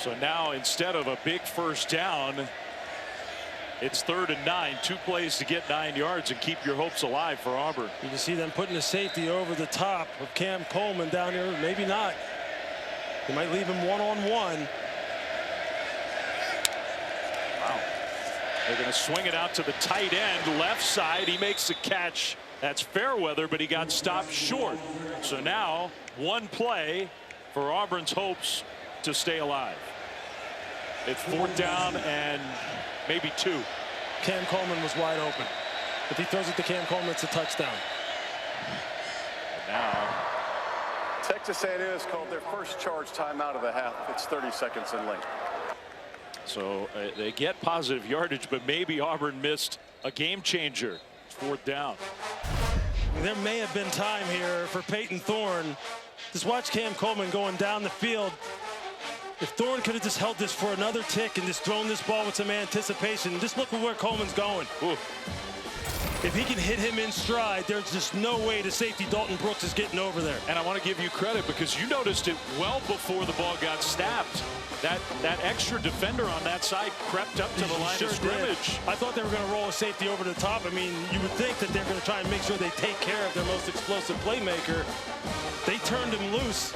So now instead of a big first down, it's 3rd and 9. 2 plays to get 9 yards and keep your hopes alive for Auburn. You can see them putting the safety over the top of Cam Coleman down here. Maybe not. They might leave him one-on-one. Wow. They're going to swing it out to the tight end, left side. He makes the catch. That's Fairweather, but he got stopped short. So now 1 play for Auburn's hopes to stay alive. It's 4th down and maybe 2. Cam Coleman was wide open. If he throws it to Cam Coleman, it's a touchdown. Now Texas A&M called their first charge timeout of the half. It's 30 seconds in length. So they get positive yardage, but maybe Auburn missed a game changer. It's 4th down. There may have been time here for Peyton Thorne. Just watch Cam Coleman going down the field. If Thorne could have just held this for another tick and just thrown this ball with some anticipation, just look at where Coleman's going. Ooh. If he can hit him in stride, there's just no way the safety Dalton Brooks is getting over there. And I want to give you credit because you noticed it well before the ball got snapped. That extra defender on that side crept up to the line of scrimmage. I thought they were going to roll a safety over the top. I mean, you would think that they're going to try and make sure they take care of their most explosive playmaker. They turned him loose.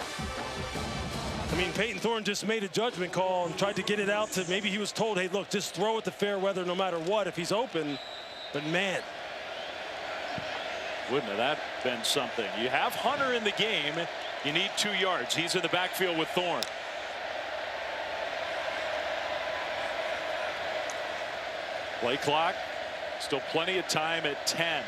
I mean, Peyton Thorne just made a judgment call and tried to get it out to, maybe he was told, hey, look, just throw it to Fairweather no matter what if he's open. But man, wouldn't have that been something? You have Hunter in the game. You need 2 yards. He's in the backfield with Thorne. Play clock. Still plenty of time at 10.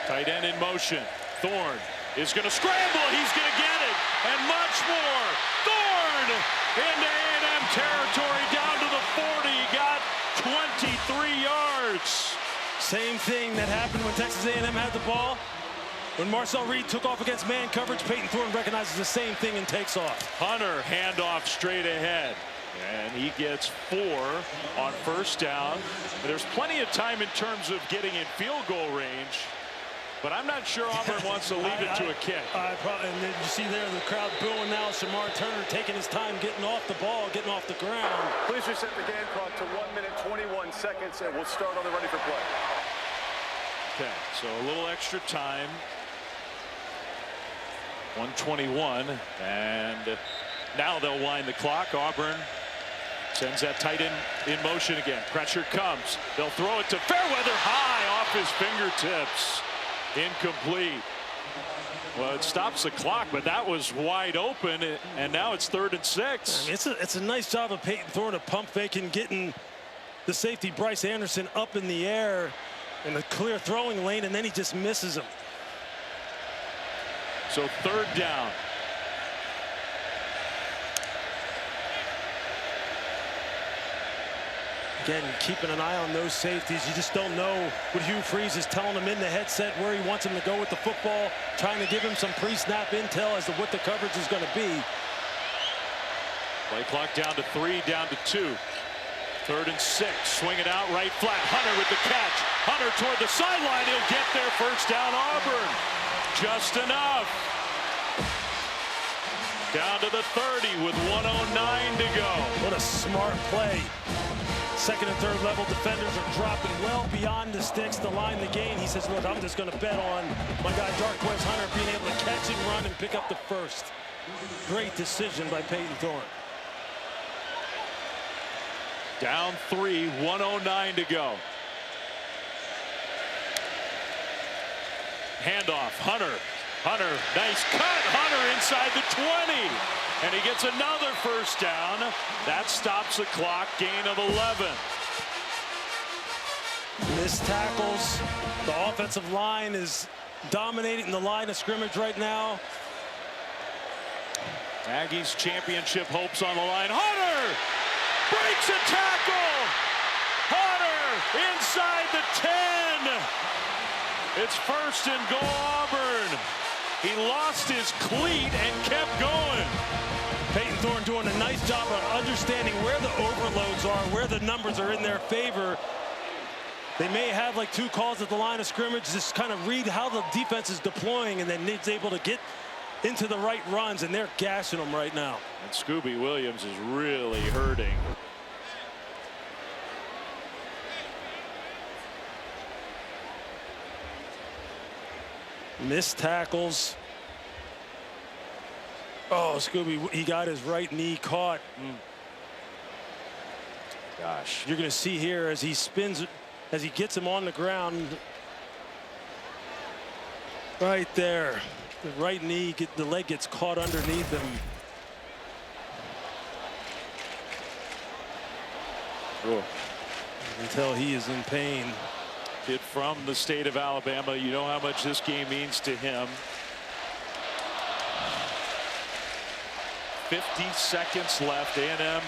Tight end in motion. Thorne is going to scramble. He's going to get it. And much more. Thorne into A&M territory down to the 40. Got 23 yards. Same thing that happened when Texas A&M had the ball. When Marcel Reed took off against man coverage, Peyton Thorne recognizes the same thing and takes off. Hunter handoff straight ahead. And he gets 4 on first down. There's plenty of time in terms of getting in field goal range. But I'm not sure Auburn wants to leave it to a kick. And then you see there the crowd booing now. Shamar Turner taking his time getting off the ball, getting off the ground. Please reset the game clock to 1 minute 21 seconds, and we'll start on the ready for play. Okay, so a little extra time. 1:21, and now they'll wind the clock. Auburn sends that tight end in motion again. Pressure comes. They'll throw it to Fairweather high off his fingertips. Incomplete. Well, it stops the clock, but that was wide open, and now it's 3rd and 6. It's a nice job of Peyton Thorne of pump faking, getting the safety Bryce Anderson up in the air in the clear throwing lane, and then he just misses him. So 3rd down. Again, keeping an eye on those safeties. You just don't know what Hugh Freeze is telling him in the headset where he wants him to go with the football, trying to give him some pre-snap intel as to what the coverage is going to be. Play clock down to 3, down to 2. 3rd and 6. Swing it out right flat. Hunter with the catch. Hunter toward the sideline. He'll get there. First down, Auburn. Just enough. Down to the 30 with 1:09 to go. What a smart play. Second and third level defenders are dropping well beyond the sticks to line the gain. He says, look, I'm just going to bet on my guy Darquez Hunter being able to catch and run and pick up the first. Great decision by Peyton Thorne. Down 3, 1:09 to go. Handoff, Hunter. Hunter, nice cut. Hunter inside the 20. And he gets another first down. That stops the clock, gain of 11. Missed tackles. The offensive line is dominating the line of scrimmage right now. Aggies championship hopes on the line. Hunter breaks a tackle. Hunter inside the 10. It's first and goal, Auburn. He lost his cleat and kept going. Peyton Thorne doing a nice job of understanding where the overloads are, where the numbers are in their favor. They may have like 2 calls at the line of scrimmage, just kind of read how the defense is deploying, and then he's able to get into the right runs, and they're gashing them right now. And Scooby Williams is really hurting. Missed tackles. Oh, Scooby, he got his right knee caught. Gosh. You're going to see here as he spins, as he gets him on the ground. Right there. The right knee, the leg gets caught underneath him. Oh. You can tell he is in pain. Kid from the state of Alabama. You know how much this game means to him. 50 seconds left. A&M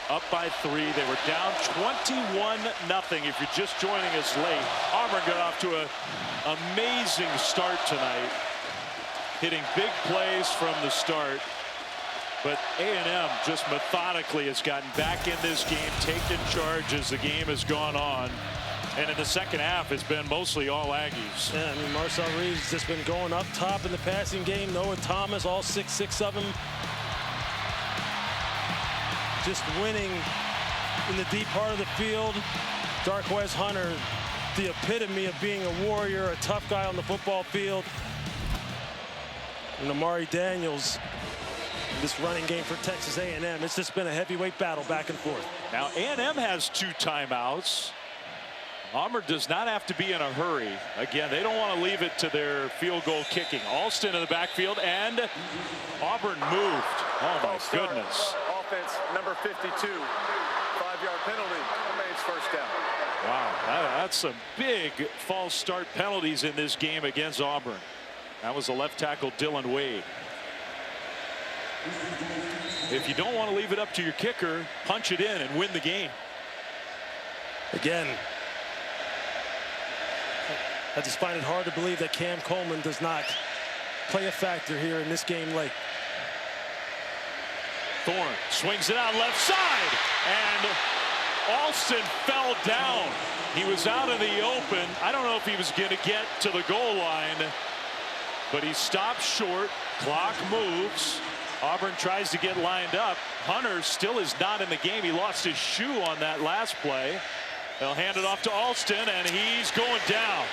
up by 3. They were down 21-0. If you're just joining us late, Auburn got off to an amazing start tonight, hitting big plays from the start. But A&M just methodically has gotten back in this game, taken charge as the game has gone on. And in the second half, it's been mostly all Aggies. Yeah, I mean, Marcel Reeves just been going up top in the passing game. Noah Thomas, all 6'6" of them. Just winning in the deep part of the field. Darquez Hunter, the epitome of being a warrior, a tough guy on the football field. And Amari Daniels, this running game for Texas A&M. It's just been a heavyweight battle back and forth. Now A&M has 2 timeouts. Auburn does not have to be in a hurry. Again, they don't want to leave it to their field goal kicking. Alston in the backfield, and Auburn moved. Oh my goodness. Offense number 52. 5-yard penalty. Remains first down. Wow, that's some big false start penalties in this game against Auburn. That was the left tackle Dylan Wade. If you don't want to leave it up to your kicker, punch it in and win the game. Again, I just find it hard to believe that Cam Coleman does not play a factor here in this game late. Thorne swings it out left side, and Alston fell down. He was out in the open. I don't know if he was going to get to the goal line, but he stopped short. Clock moves. Auburn tries to get lined up. Hunter still is not in the game. He lost his shoe on that last play. They'll hand it off to Alston, and he's going down.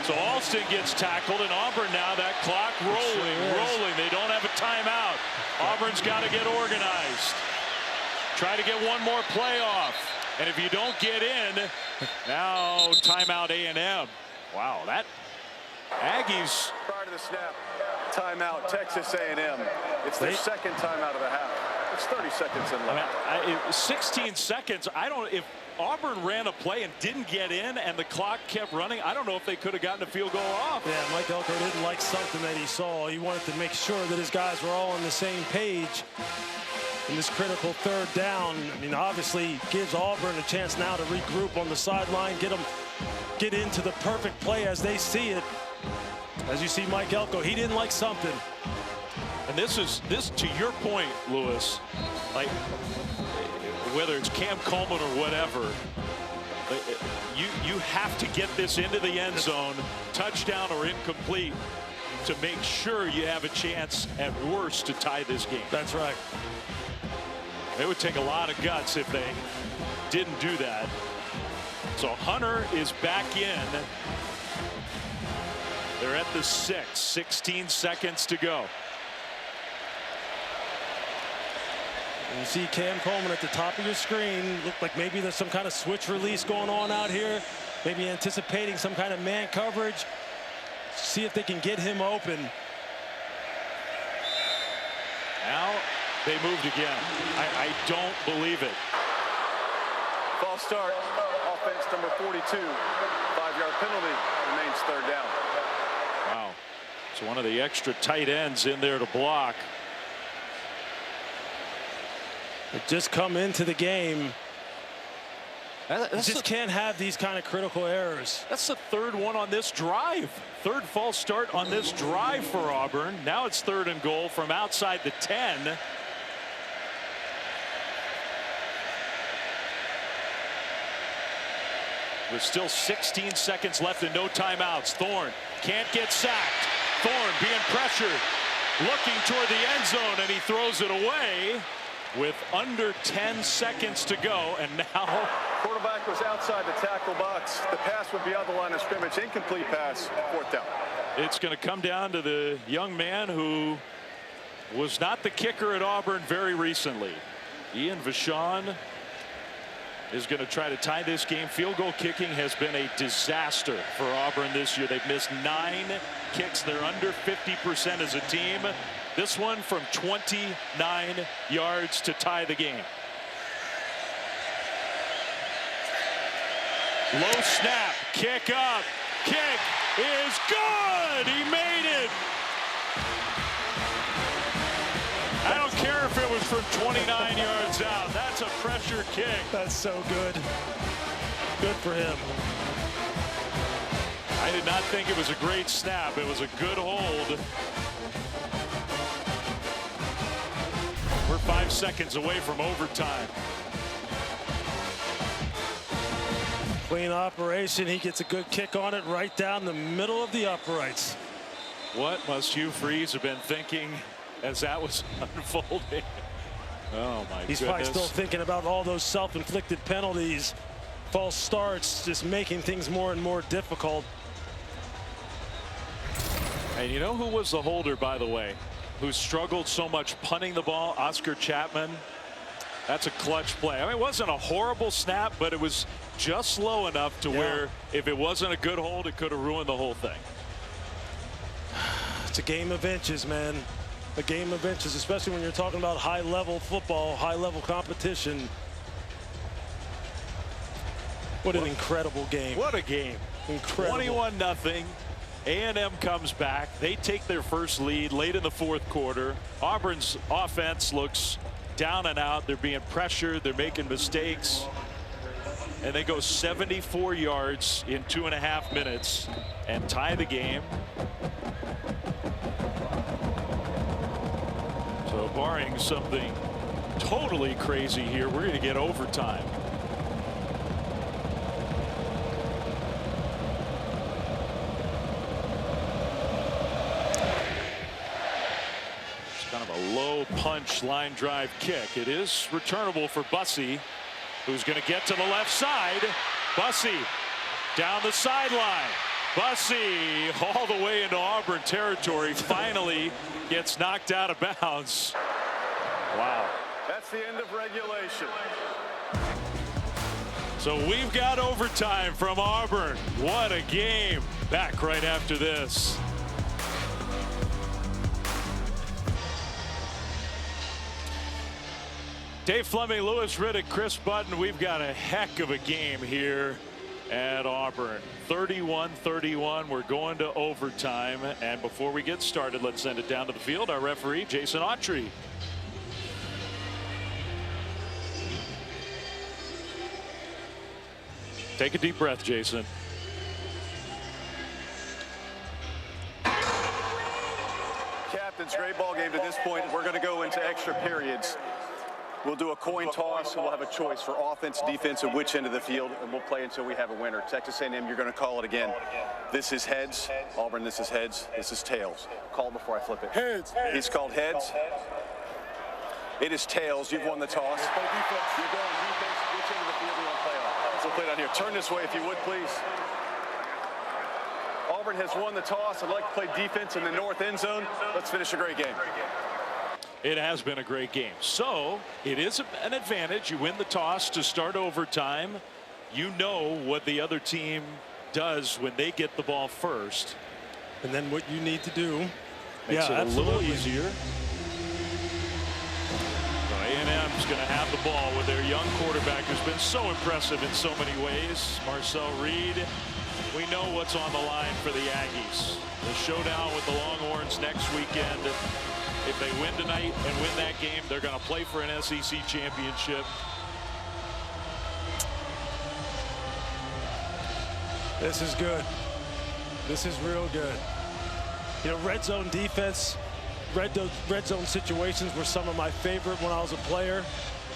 So Alston gets tackled, and Auburn now, that clock rolling. They don't have a timeout. Auburn's got to get organized. Try to get one more play off. And if you don't get in, now timeout A&M. Wow, that Aggies. Prior to the snap, timeout Texas A&M. It's their second timeout of the half. It's 30 seconds in left. 16 seconds. I don't, if Auburn ran a play and didn't get in and the clock kept running, I don't know if they could have gotten a field goal off. Yeah, Mike Elko didn't like something that he saw. He wanted to make sure that his guys were all on the same page. in this critical third down. I mean, obviously gives Auburn a chance now to regroup on the sideline, get into the perfect play as they see it. As you see Mike Elko, he didn't like something. And this to your point, Lewis, like whether it's Cam Coleman or whatever, you have to get this into the end zone, touchdown or incomplete, to make sure you have a chance at worst to tie this game. That's right. It would take a lot of guts if they didn't do that. So Hunter is back in. They're at the 6, 16 seconds to go. You see Cam Coleman at the top of your screen. Look like maybe there's some kind of switch release going on out here. Maybe anticipating some kind of man coverage. See if they can get him open. Now they moved again. I don't believe it. False start. Offense number 42. 5-yard penalty. Remains third down. Wow. So one of the extra tight ends in there to block. They just come into the game. You just can't have these kind of critical errors. That's the third one on this drive. Third false start on this drive for Auburn. Now it's 3rd and goal from outside the 10. With still 16 seconds left and no timeouts. Thorne can't get sacked. Thorne being pressured, looking toward the end zone, and he throws it away with under 10 seconds to go. And now quarterback was outside the tackle box. The pass would be on the line of scrimmage. Incomplete pass. 4th down. It's going to come down to the young man who was not the kicker at Auburn very recently. Ian Vachon is going to try to tie this game. Field goal kicking has been a disaster for Auburn this year. They've missed 9 kicks. They're under 50% as a team. This one from 29 yards to tie the game. Low snap, kick up, kick is good. He made it. I don't care if it was from 29 yards out. That's a pressure kick. That's so good. Good for him. I did not think it was a great snap. It was a good hold. We're 5 seconds away from overtime. Clean operation. He gets a good kick on it right down the middle of the uprights. What must Hugh Freeze have been thinking as that was unfolding? Oh my goodness. He's probably still thinking about all those self-inflicted penalties, false starts, just making things more and more difficult. And you know who was the holder, by the way, who struggled so much punting the ball? Oscar Chapman. That's a clutch play. I mean, it wasn't a horrible snap, but it was just low enough to where if it wasn't a good hold, it could have ruined the whole thing. It's a game of inches, man. A game of inches, especially when you're talking about high-level football, high-level competition. What an incredible game. What a game. Incredible. 21-0. A&M comes back. They take their first lead late in the 4th quarter. Auburn's offense looks down and out. They're being pressured. They're making mistakes. And they go 74 yards in 2.5 minutes and tie the game. So barring something totally crazy here, we're going to get overtime. It's kind of a low punch line drive kick. It is returnable for Bussey, who's going to get to the left side. Bussey down the sideline. Bussey all the way into Auburn territory. Finally gets knocked out of bounds. Wow. That's the end of regulation. So we've got overtime from Auburn. What a game. Back right after this. Dave Fleming, Lewis Riddick, Chris Button. We've got a heck of a game here at Auburn. 31-31. We're going to overtime. And before we get started, let's send it down to the field. Our referee, Jason Autry. Take a deep breath, Jason. Captains, great ball game to this point. We're going to go into extra periods. We'll do a coin toss, and we'll have a choice for offense, defense, and which end of the field, and we'll play until we have a winner. Texas A&M, you're going to call it again. This is heads. Auburn, this is heads. This is tails. Call before I flip it. Heads. He's called heads. It is tails. You've won the toss. You're going defense. Which end of the field do you want to play on? So play down here. Turn this way if you would, please. Auburn has won the toss. I'd like to play defense in the north end zone. Let's finish a great game. It has been a great game. So it is an advantage. You win the toss to start overtime. You know what the other team does when they get the ball first. And then what you need to do. Makes it a little easier. A&M's going to have the ball with their young quarterback who's been so impressive in so many ways. Marcel Reed. We know what's on the line for the Aggies. The showdown with the Longhorns next weekend. If they win tonight and win that game, they're going to play for an SEC championship. This is good. This is real good. You know, red zone defense, red zone situations were some of my favorite when I was a player.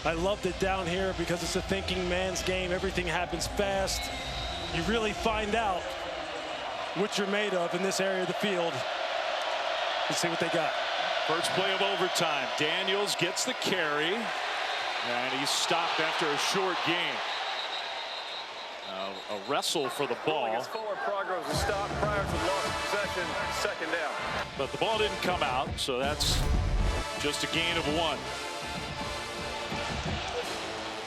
I loved it down here because it's a thinking man's game. Everything happens fast. You really find out what you're made of in this area of the field. Let's see what they got. First play of overtime. Daniels gets the carry, and he's stopped after a short game. A wrestle for the ball. Forward progress is stopped prior to loss of possession, second down. But the ball didn't come out, so that's just a gain of 1.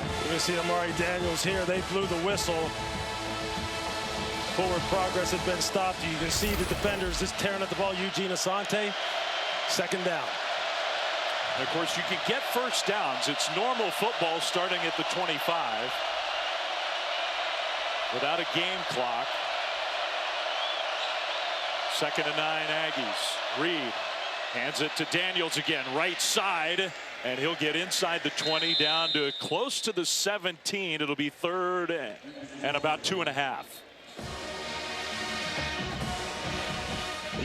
You're going to see Amari Daniels here. They blew the whistle. Forward progress had been stopped. You can see the defenders just tearing at the ball. Eugene Asante, second down. And of course, you can get first downs. It's normal football starting at the 25 without a game clock. 2nd and 9 Aggies. Reed hands it to Daniels again, right side, and he'll get inside the 20 down to close to the 17. It'll be 3rd and about 2.5.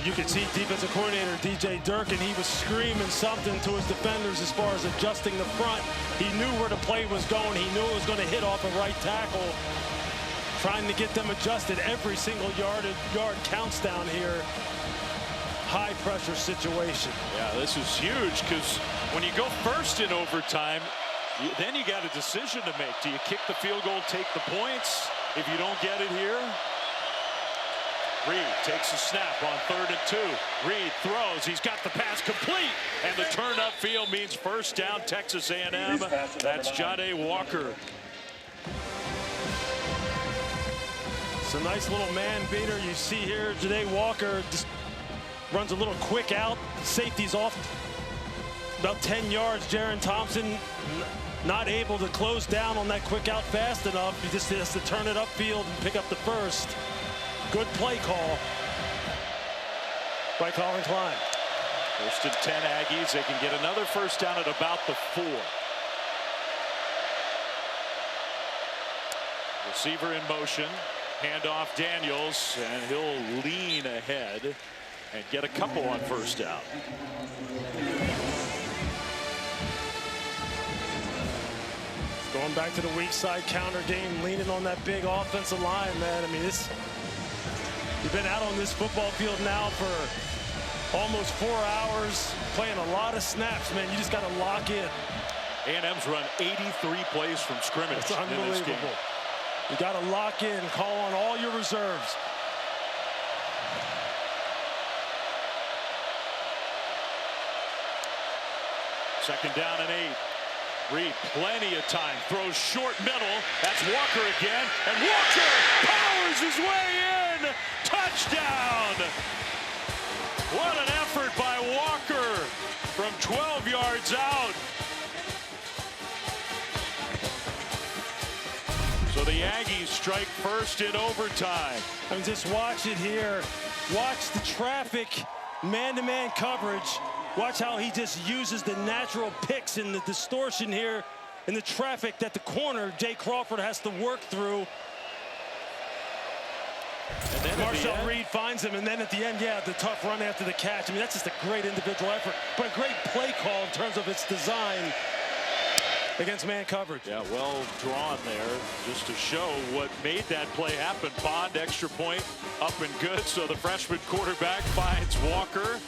You could see defensive coordinator DJ Durkin. He was screaming something to his defenders as far as adjusting the front. He knew where the play was going. He knew it was going to hit off a right tackle. Trying to get them adjusted. Every single yard counts down here. High pressure situation. Yeah, this is huge because when you go first in overtime, then you got a decision to make. Do you kick the field goal, take the points? If you don't get it here. Reed takes a snap on 3rd and 2. Reed throws. He's got the pass complete. And the turn upfield means first down, Texas A&M. That's Jade Walker. It's a nice little man beater. You see here, Jade Walker just runs a little quick out. Safety's off about 10 yards. Jaron Thompson not able to close down on that quick out fast enough. He just has to turn it upfield and pick up the first. Good play call by Colin Klein. 1st and 10 Aggies. They can get another first down at about the 4. Receiver in motion. Handoff Daniels, and he'll lean ahead and get a couple on first down. Going back to the weak side counter game, leaning on that big offensive line, man. I mean, you've been out on this football field now for almost 4 hours, playing a lot of snaps, man. You just got to lock in. A&M's run 83 plays from scrimmage. It's unbelievable. You got to lock in, call on all your reserves. Second down and 8. Reed, plenty of time, throws short middle. That's Walker again, and Walker powers his way in. Touchdown! What an effort by Walker from 12 yards out. So the Aggies strike first in overtime. I mean, just watch it here. Watch the traffic, man-to-man coverage. Watch how he just uses the natural picks and the distortion here and the traffic that the corner, Jay Crawford, has to work through. And then Marshall Reed finds him, and then at the end, yeah, the tough run after the catch. I mean, that's just a great individual effort, but a great play call in terms of its design against man coverage. Yeah, well drawn there, just to show what made that play happen. Bond, extra point, up and good. So the freshman quarterback finds Walker,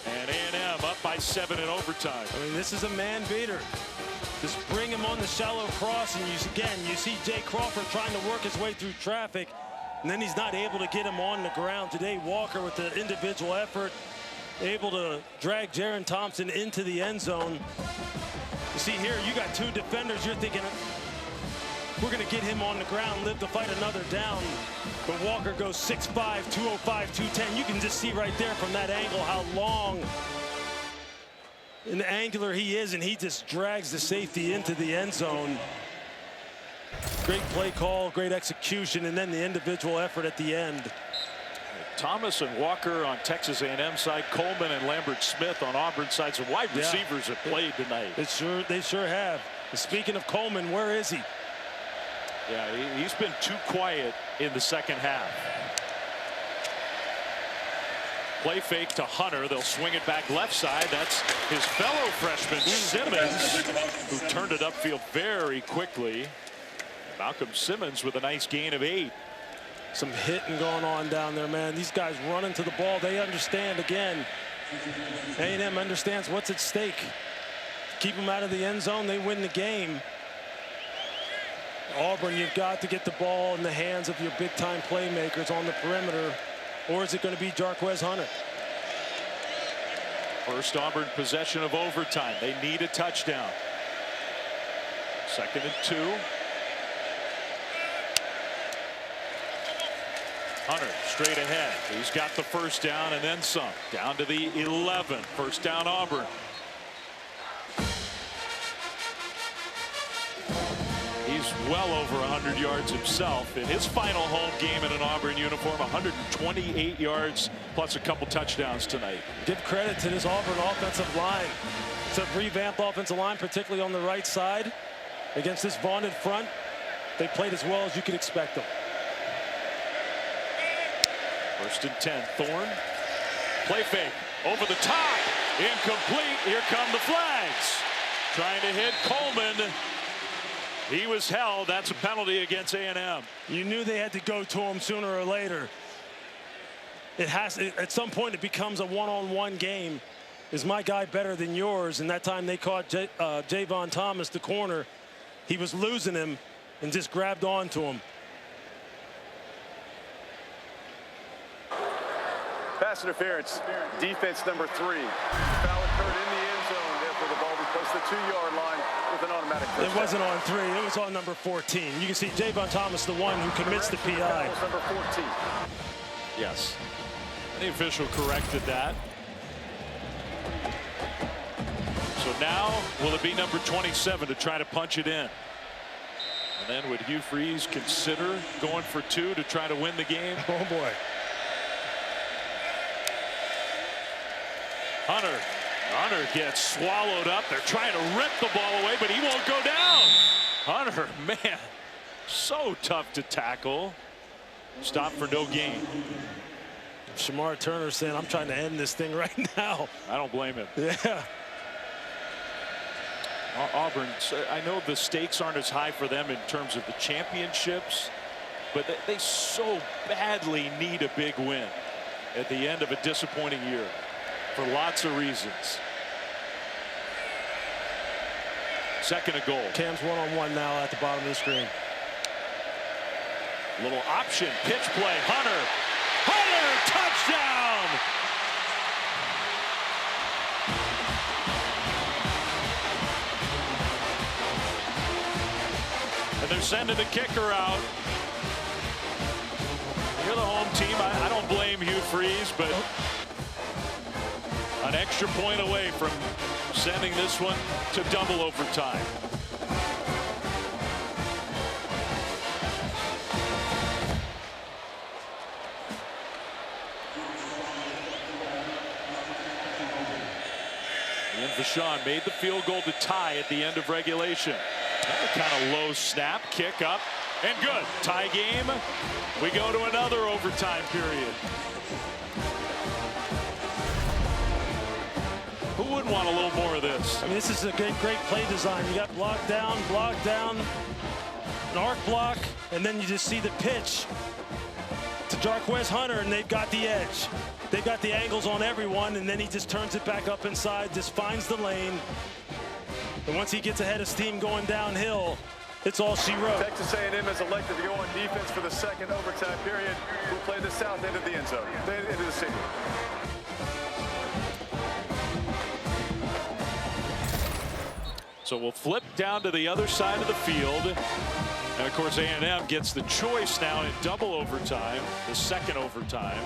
and A&M up by 7 in overtime. I mean, this is a man beater. Just bring him on the shallow cross, and you see Jay Crawford trying to work his way through traffic, and then he's not able to get him on the ground. Today, Walker with the individual effort, able to drag Jaron Thompson into the end zone. You see here, you got 2 defenders. You're thinking, we're going to get him on the ground, live to fight another down. But Walker goes 6'5", 205, 210. You can just see right there from that angle how long and angular he is, and he just drags the safety into the end zone. Great play call, great execution, and then the individual effort at the end. Thomas and Walker on Texas A&M side, Coleman and Lambert Smith on Auburn side. Some wide receivers have played tonight. They sure have. Speaking of Coleman, where is he? Yeah, he's been too quiet in the second half. Play fake to Hunter. They'll swing it back left side. That's his fellow freshman Simmons, who turned it upfield very quickly. Malcolm Simmons with a nice gain of 8. Some hitting going on down there, man. These guys running to the ball. They understand, again, A&M understands what's at stake. Keep them out of the end zone, they win the game. Auburn, you've got to get the ball in the hands of your big-time playmakers on the perimeter, or is it going to be Jarquez Hunter? First Auburn possession of overtime. They need a touchdown. 2nd and 2. Hunter straight ahead. He's got the first down and then some. Down to the 11. First down Auburn. He's well over 100 yards himself in his final home game in an Auburn uniform. 128 yards plus a couple touchdowns tonight. Give credit to this Auburn offensive line. It's a revamped offensive line, particularly on the right side. Against this vaunted front, they played as well as you could expect them. 1st and 10. Thorne. Play fake. Over the top. Incomplete. Here come the flags. Trying to hit Coleman. He was held. That's a penalty against A&M. You knew they had to go to him sooner or later. At some point, it becomes a one-on-one game. Is my guy better than yours? And that time they caught Javon Thomas, the corner. He was losing him and just grabbed onto him. Pass interference. Defense number 3. Foul occurred in the end zone. Therefore, the ball was placed at the 2-yard line with an automatic first down. It wasn't on 3. It was on number 14. You can see Javon Thomas, the one who commits the PI. Number 14. Yes. The official corrected that. So now, will it be number 27 to try to punch it in? And then would Hugh Freeze consider going for 2 to try to win the game? Oh, boy. Hunter gets swallowed up. They're trying to rip the ball away, but he won't go down. Hunter, man, so tough to tackle. Stop for no gain. Shamar Turner saying, I'm trying to end this thing right now. I don't blame him. Yeah. Auburn, I know the stakes aren't as high for them in terms of the championships, but they so badly need a big win at the end of a disappointing year for lots of reasons. 2nd and goal. Cam's one-on-one now at the bottom of the screen. Little option pitch play. Hunter, touchdown! And they're sending the kicker out. You're the home team. I don't blame Hugh Freeze, but an extra point away from sending this one to double overtime. And Vachon made the field goal to tie at the end of regulation. Kind of low snap, kick up, And good. Tie game. We go to another overtime period. Who wouldn't want a little more of this? I mean, this is a great play design. You got block down, an arc block, and then you just see the pitch to Jarquez Hunter, and they've got the edge. They've got the angles on everyone, and then he just turns it back up inside, just finds the lane. And once he gets ahead of steam going downhill, it's all she wrote. Texas A&M has elected to go on defense for the second overtime period. We'll play the south end of the end zone, into the stadium. So we'll flip down to the other side of the field. And of course, A&M gets the choice now in double overtime, the second overtime.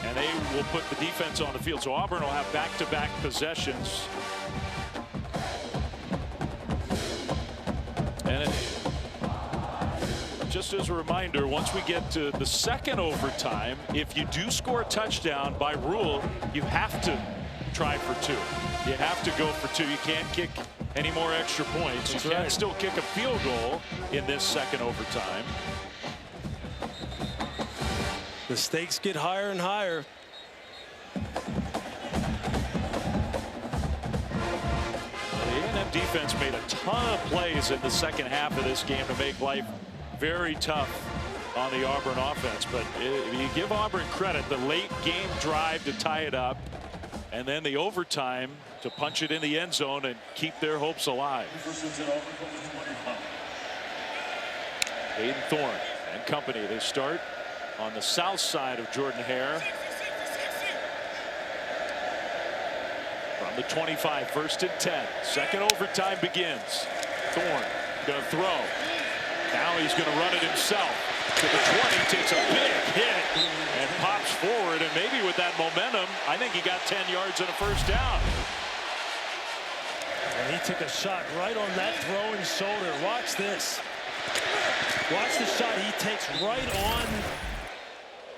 And they will put the defense on the field. So Auburn will have back-to-back possessions. And just as a reminder, once we get to the second overtime, if you do score a touchdown, by rule, you have to try for two. You have to go for two. You can't kick any more extra points. That's you can right. still kick a field goal in this second overtime. The stakes get higher and higher. The A&M defense made a ton of plays in the second half of this game to make life very tough on the Auburn offense. But if you give Auburn credit, the late game drive to tie it up, and then the overtime to punch it in the end zone and keep their hopes alive. Aiden Thorne and company, they start on the south side of Jordan-Hare. From the 25, 1st and 10. Second overtime begins. Thorne going to throw. Now he's going to run it himself. To the 20, takes a big hit and pops forward. And maybe with that momentum, I think he got 10 yards and a first down. And he took a shot right on that throwing shoulder. Watch this. Watch the shot he takes right on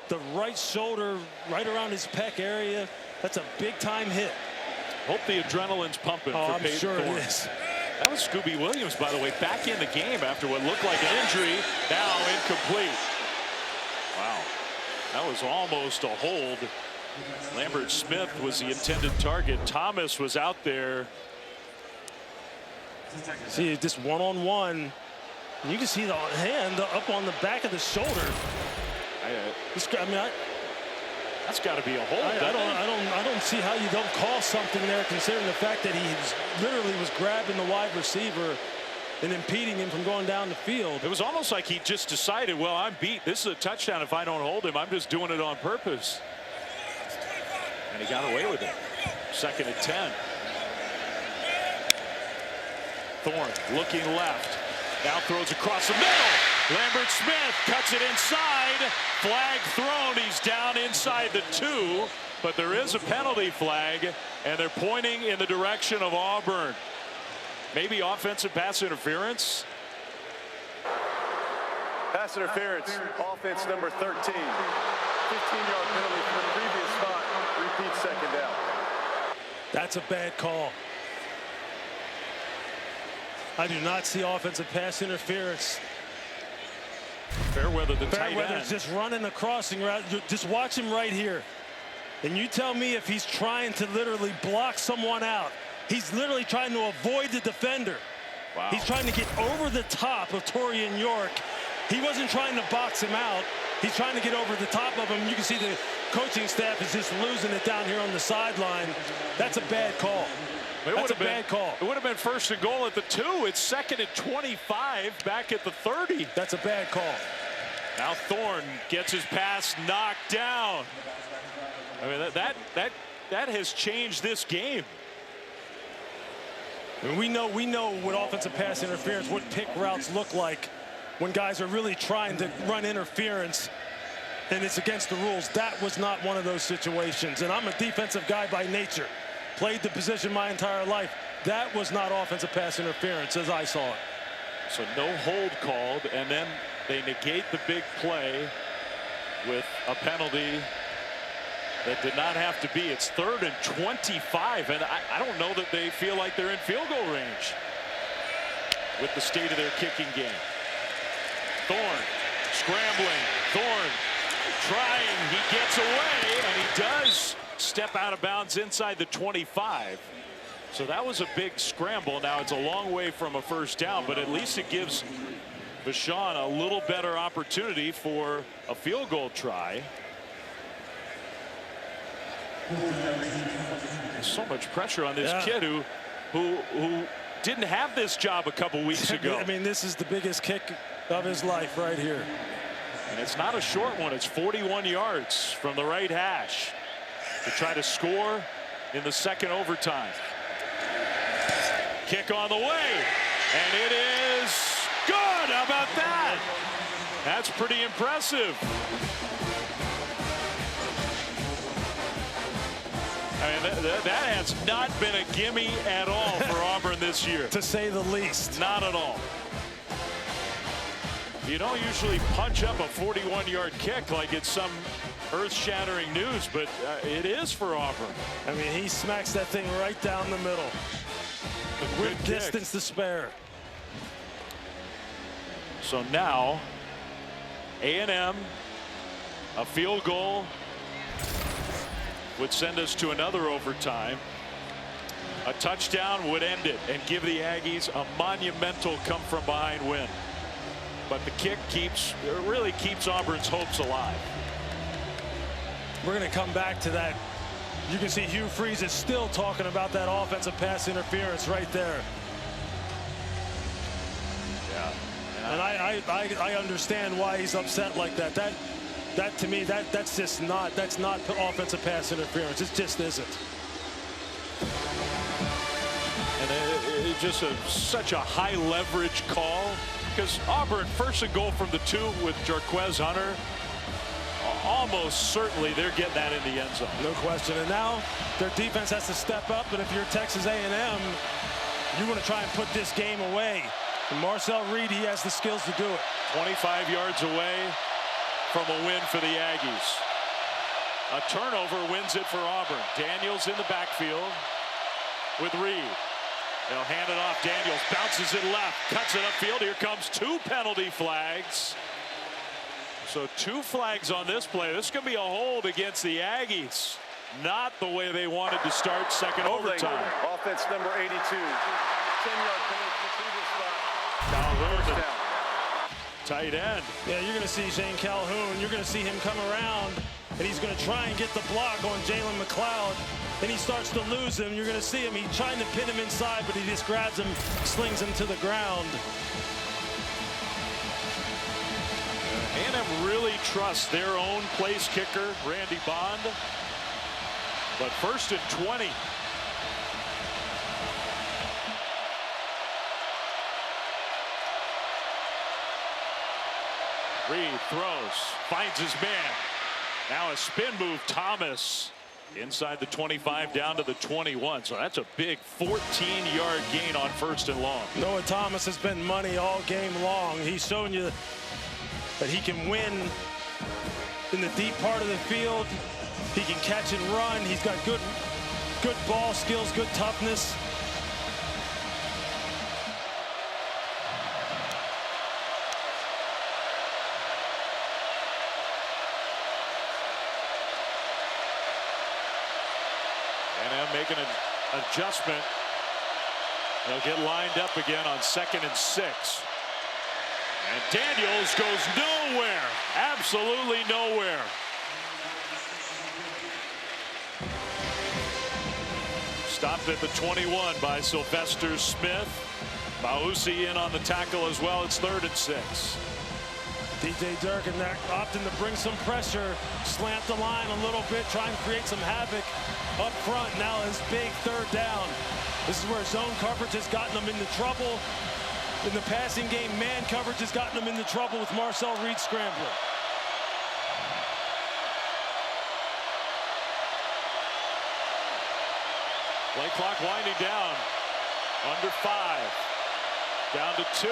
the right shoulder, right around his pec area. That's a big-time hit. Hope the adrenaline's pumping for I'm Peyton sure Thorne. it is. That was Scooby Williams, by the way, back in the game after what looked like an injury. Now incomplete. Wow. That was almost a hold. Lambert Smith was the intended target. Thomas was out there. See, just one-on-one. And you can see the hand up on the back of the shoulder. That's got to be a hold. I don't see how you don't call something there, considering the fact that he literally was grabbing the wide receiver and impeding him from going down the field. It was almost like he just decided, well, I'm beat. This is a touchdown. If I don't hold him, I'm just doing it on purpose. And he got away with it. 2nd and 10. Thorne looking left. Now throws across the middle. Lambert Smith cuts it inside. Flag thrown. He's down inside the 2. But there is a penalty flag, and they're pointing in the direction of Auburn. Maybe offensive pass interference. Pass interference, offense number 13. 15-yard penalty from the previous spot. Repeat, second down. That's a bad call. I do not see offensive pass interference. Fairweather, the tight end. Fairweather's just running the crossing route. Just watch him right here. And you tell me if he's trying to literally block someone out. He's literally trying to avoid the defender. Wow. He's trying to get over the top of Torian York. He wasn't trying to box him out. He's trying to get over the top of him. You can see the coaching staff is just losing it down here on the sideline. That's a bad call. That's a bad call. It would have been 1st and goal at the 2. It's 2nd and 25 back at the 30. That's a bad call. Now Thorne gets his pass knocked down. I mean, that has changed this game. And we know what offensive pass interference, what pick routes look like when guys are really trying to run interference and it's against the rules. That was not one of those situations. And I'm a defensive guy by nature. Played the position my entire life. That was not offensive pass interference as I saw it. So no hold called, and then they negate the big play with a penalty that did not have to be. It's 3rd and 25, and I don't know that they feel like they're in field goal range with the state of their kicking game. scrambling. Thorne trying. He gets away, and he does step out of bounds inside the 25. So that was a big scramble. Now it's a long way from a first down, but at least it gives Vashon a little better opportunity for a field goal try. There's so much pressure on this kid who didn't have this job a couple weeks ago. I mean, this is the biggest kick of his life right here. And it's not a short one. It's 41 yards from the right hash to try to score in the second overtime. Kick on the way, and it is good. How about that? That's pretty impressive. I mean, that has not been a gimme at all for Auburn this year. To say the least. Not at all. You don't usually punch up a 41-yard kick like it's some earth-shattering news, but it is for Auburn. I mean, he smacks that thing right down the middle. With distance to spare. So now, A&M, a field goal would send us to another overtime. A touchdown would end it and give the Aggies a monumental come-from-behind win. But the kick really keeps Auburn's hopes alive. We're going to come back to that. You can see Hugh Freeze is still talking about that offensive pass interference right there. Yeah. And I understand why he's upset like that. That to me, that's just not offensive pass interference. It just isn't. And it's just such a high leverage call, because Auburn first and goal from the 2 with Jarquez Hunter. Almost certainly they're getting that in the end zone. No question. And now their defense has to step up. And if you're Texas A&M, you want to try and put this game away. And Marcel Reed, he has the skills to do it. 25 yards away from a win for the Aggies. A turnover wins it for Auburn. Daniels in the backfield with Reed. They'll hand it off. Daniels bounces it left, cuts it upfield. Here comes 2 penalty flags. So 2 flags on this play. This is going to be a hold against the Aggies. Not the way they wanted to start second overtime. Offense number 82. 10-yard penalty to the previous spot. Calhoun, tight end. Yeah, you're going to see Shane Calhoun. You're going to see him come around, and he's going to try and get the block on Jalen McLeod. And he starts to lose him. You're going to see him. He's trying to pin him inside, but he just grabs him, slings him to the ground. A&M really trusts their own place kicker, Randy Bond. But first and 20. Reed throws, finds his man. Now a spin move, Thomas. Inside the 25 down to the 21. So that's a big 14-yard gain on first and long. Noah Thomas has been money all game long. He's shown you that he can win in the deep part of the field. He can catch and run. He's got good ball skills, good toughness. And making an adjustment. They'll get lined up again on 2nd and 6. And Daniels goes nowhere. Absolutely nowhere. Stopped at the 21 by Sylvester Smith. Bausi in on the tackle as well. It's 3rd and 6. DJ Durkin opting to bring some pressure, slant the line a little bit, try and create some havoc up front. Now his big 3rd down. This is where zone coverage has gotten them into trouble. In the passing game, man coverage has gotten them into trouble with Marcel Reed scrambling. Play clock winding down. Under 5. Down to 2.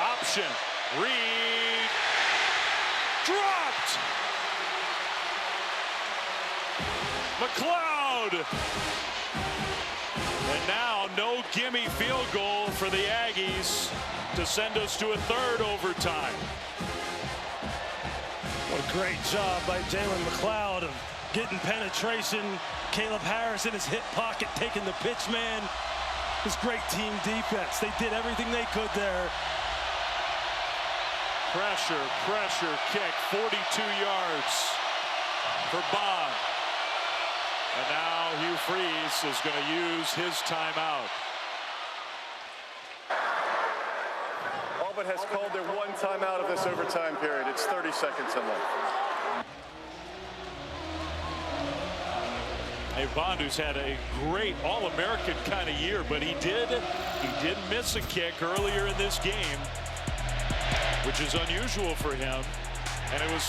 Option. Reed. Dropped. McLeod. And now no gimme field goal for the Aggies to send us to a third overtime. What a great job by Jalen McLeod of getting penetration. Caleb Harris in his hip pocket taking the pitch man. This great team defense. They did everything they could there. Pressure kick, 42 yards for Bond. And now Hugh Freeze is going to use his timeout. Auburn has called their one timeout of this overtime period. It's 30 seconds in left. Hey, Bond, who's had a great All-American kind of year, but he did miss a kick earlier in this game, which is unusual for him. And it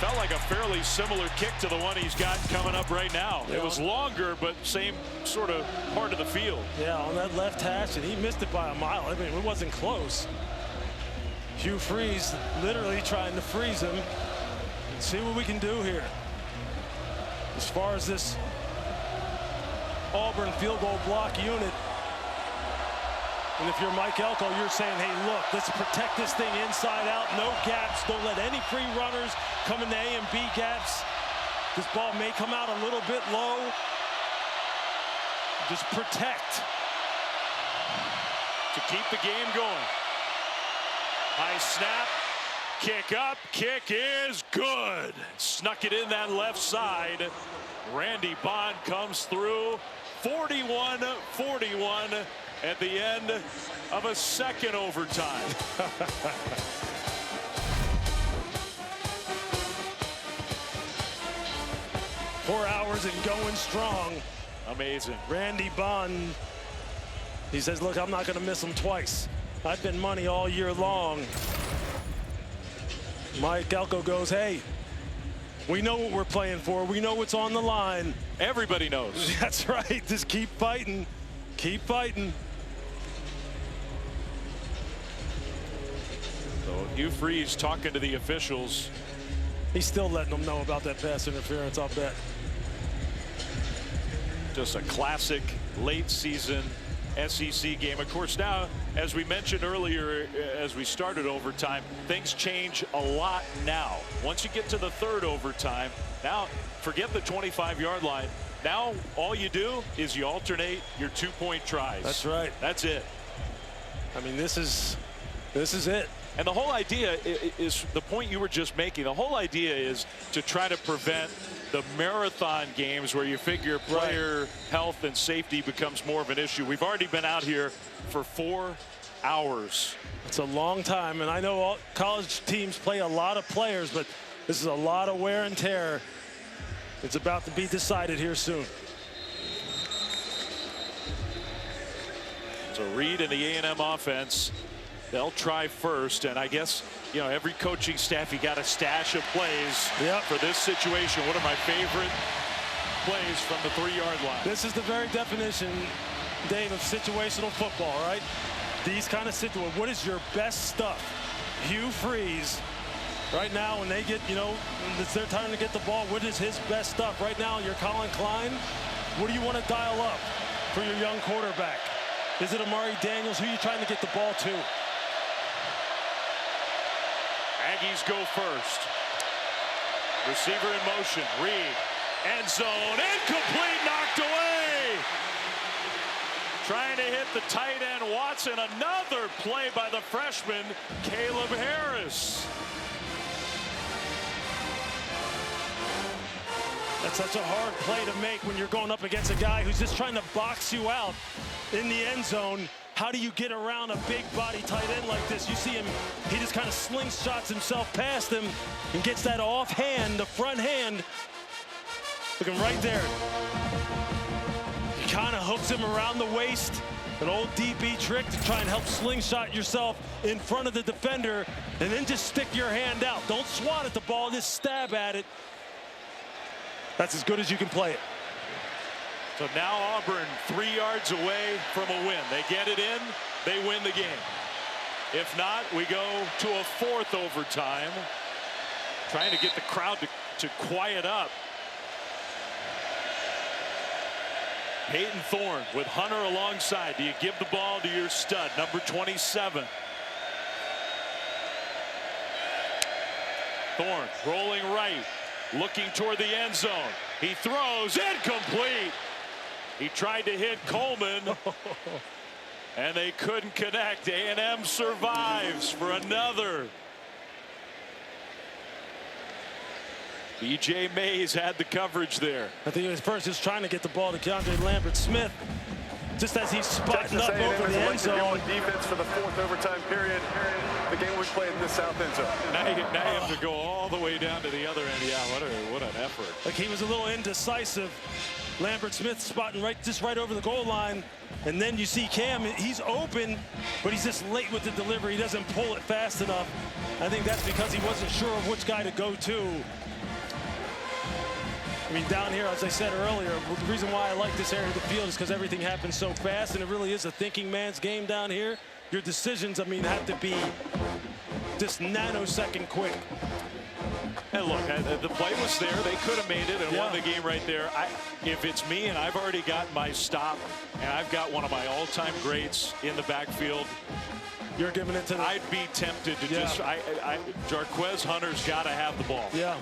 felt like a fairly similar kick to the one he's got coming up right now. It was longer, but same sort of part of the field. Yeah, on that left hash, and he missed it by a mile. I mean, it wasn't close. Hugh Freeze literally trying to freeze him. Let's see what we can do here. As far as this Auburn field goal block unit. And if you're Mike Elko, you're saying, hey, look, let's protect this thing inside out. No gaps. Don't let any free runners come in the A and B gaps. This ball may come out a little bit low. Just protect. To keep the game going. High snap. Kick up. Kick is good. Snuck it in that left side. Randy Bond comes through. 41-41 at the end of a second overtime. 4 hours and going strong. Amazing. Randy Bond, he says, look, I'm not going to miss him twice. I've been money all year long. Mike Elko goes, hey, we know what we're playing for. We know what's on the line. Everybody knows. That's right. Just keep fighting. Keep fighting. So Hugh Freeze talking to the officials. He's still letting them know about that pass interference, I'll bet. Just a classic late season SEC game. Of course, now, as we mentioned earlier, as we started overtime, things change a lot now. Once you get to the third overtime, now forget the 25-yard line. Now all you do is you alternate your two-point tries. That's right. That's it. I mean, this is it. And the whole idea is the point you were just making. The whole idea is to try to prevent the marathon games where you figure player health and safety becomes more of an issue. We've already been out here for 4 hours. It's a long time, and I know all college teams play a lot of players, but this is a lot of wear and tear. It's about to be decided here soon. So Reed and the A&M offense, they'll try first, and I guess, you know, every coaching staff, you got a stash of plays for this situation. One of my favorite plays from the 3-yard line. This is the very definition, Dave, of situational football, right? These kind of situations. What is your best stuff? Hugh Freeze, right now, when they get, you know, it's their time to get the ball, what is his best stuff? Right now, you're Colin Klein. What do you want to dial up for your young quarterback? Is it Amari Daniels? Who are you trying to get the ball to? Aggies go first. Receiver in motion. Reed. End zone. Incomplete. Knocked away. Trying to hit the tight end Watson. Another play by the freshman Caleb Harris. That's such a hard play to make when you're going up against a guy who's just trying to box you out in the end zone. How do you get around a big body tight end like this? You see him, he just kind of slingshots himself past him and gets that off hand, the front hand. Looking right there. He kind of hooks him around the waist. An old DB trick to try and help slingshot yourself in front of the defender and then just stick your hand out. Don't swat at the ball, just stab at it. That's as good as you can play it. So now Auburn 3 yards away from a win. They get it in, they win the game. If not, we go to a fourth overtime. Trying to get the crowd to quiet up. Peyton Thorne with Hunter alongside. Do you give the ball to your stud, number 27? Thorne rolling right, looking toward the end zone. He throws, incomplete. He tried to hit Coleman, and they couldn't connect. A&M survives for another. B.J. Mays had the coverage there. I think he was first just trying to get the ball to Keandre Lambert-Smith. Just as he's spotting up over the end zone. Defense for the fourth overtime period. The game was played in the south end zone. Now you have to go all the way down to the other end. Yeah, what an effort. Like, he was a little indecisive. Lambert-Smith spotting just right over the goal line. And then you see Cam, he's open, but he's just late with the delivery. He doesn't pull it fast enough. I think that's because he wasn't sure of which guy to go to. I mean, down here, as I said earlier, the reason why I like this area of the field is because everything happens so fast, and it really is a thinking man's game down here. Your decisions, I mean, have to be just nanosecond quick. And look, the play was there. They could have made it and won the game right there. If it's me and I've already got my stop and I've got one of my all-time greats in the backfield, you're giving it to them. I'd be tempted to just, Jarquez Hunter's got to have the ball. Yeah.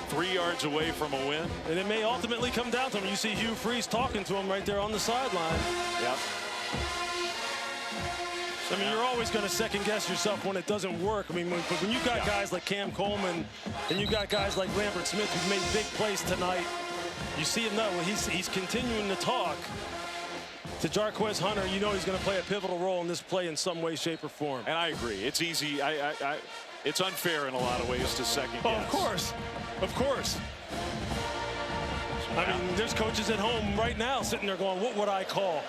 3 yards away from a win. And it may ultimately come down to him. You see Hugh Freeze talking to him right there on the sideline. Yep. I mean, you're always going to second guess yourself when it doesn't work. I mean, when you got guys like Cam Coleman and you got guys like Lambert-Smith who've made big plays tonight, you see him now. He's continuing to talk to Jarquez Hunter. You know he's going to play a pivotal role in this play in some way, shape, or form. And I agree. It's easy. It's unfair in a lot of ways to second guess. Of course. Of course. I mean, there's coaches at home right now sitting there going, what would I call?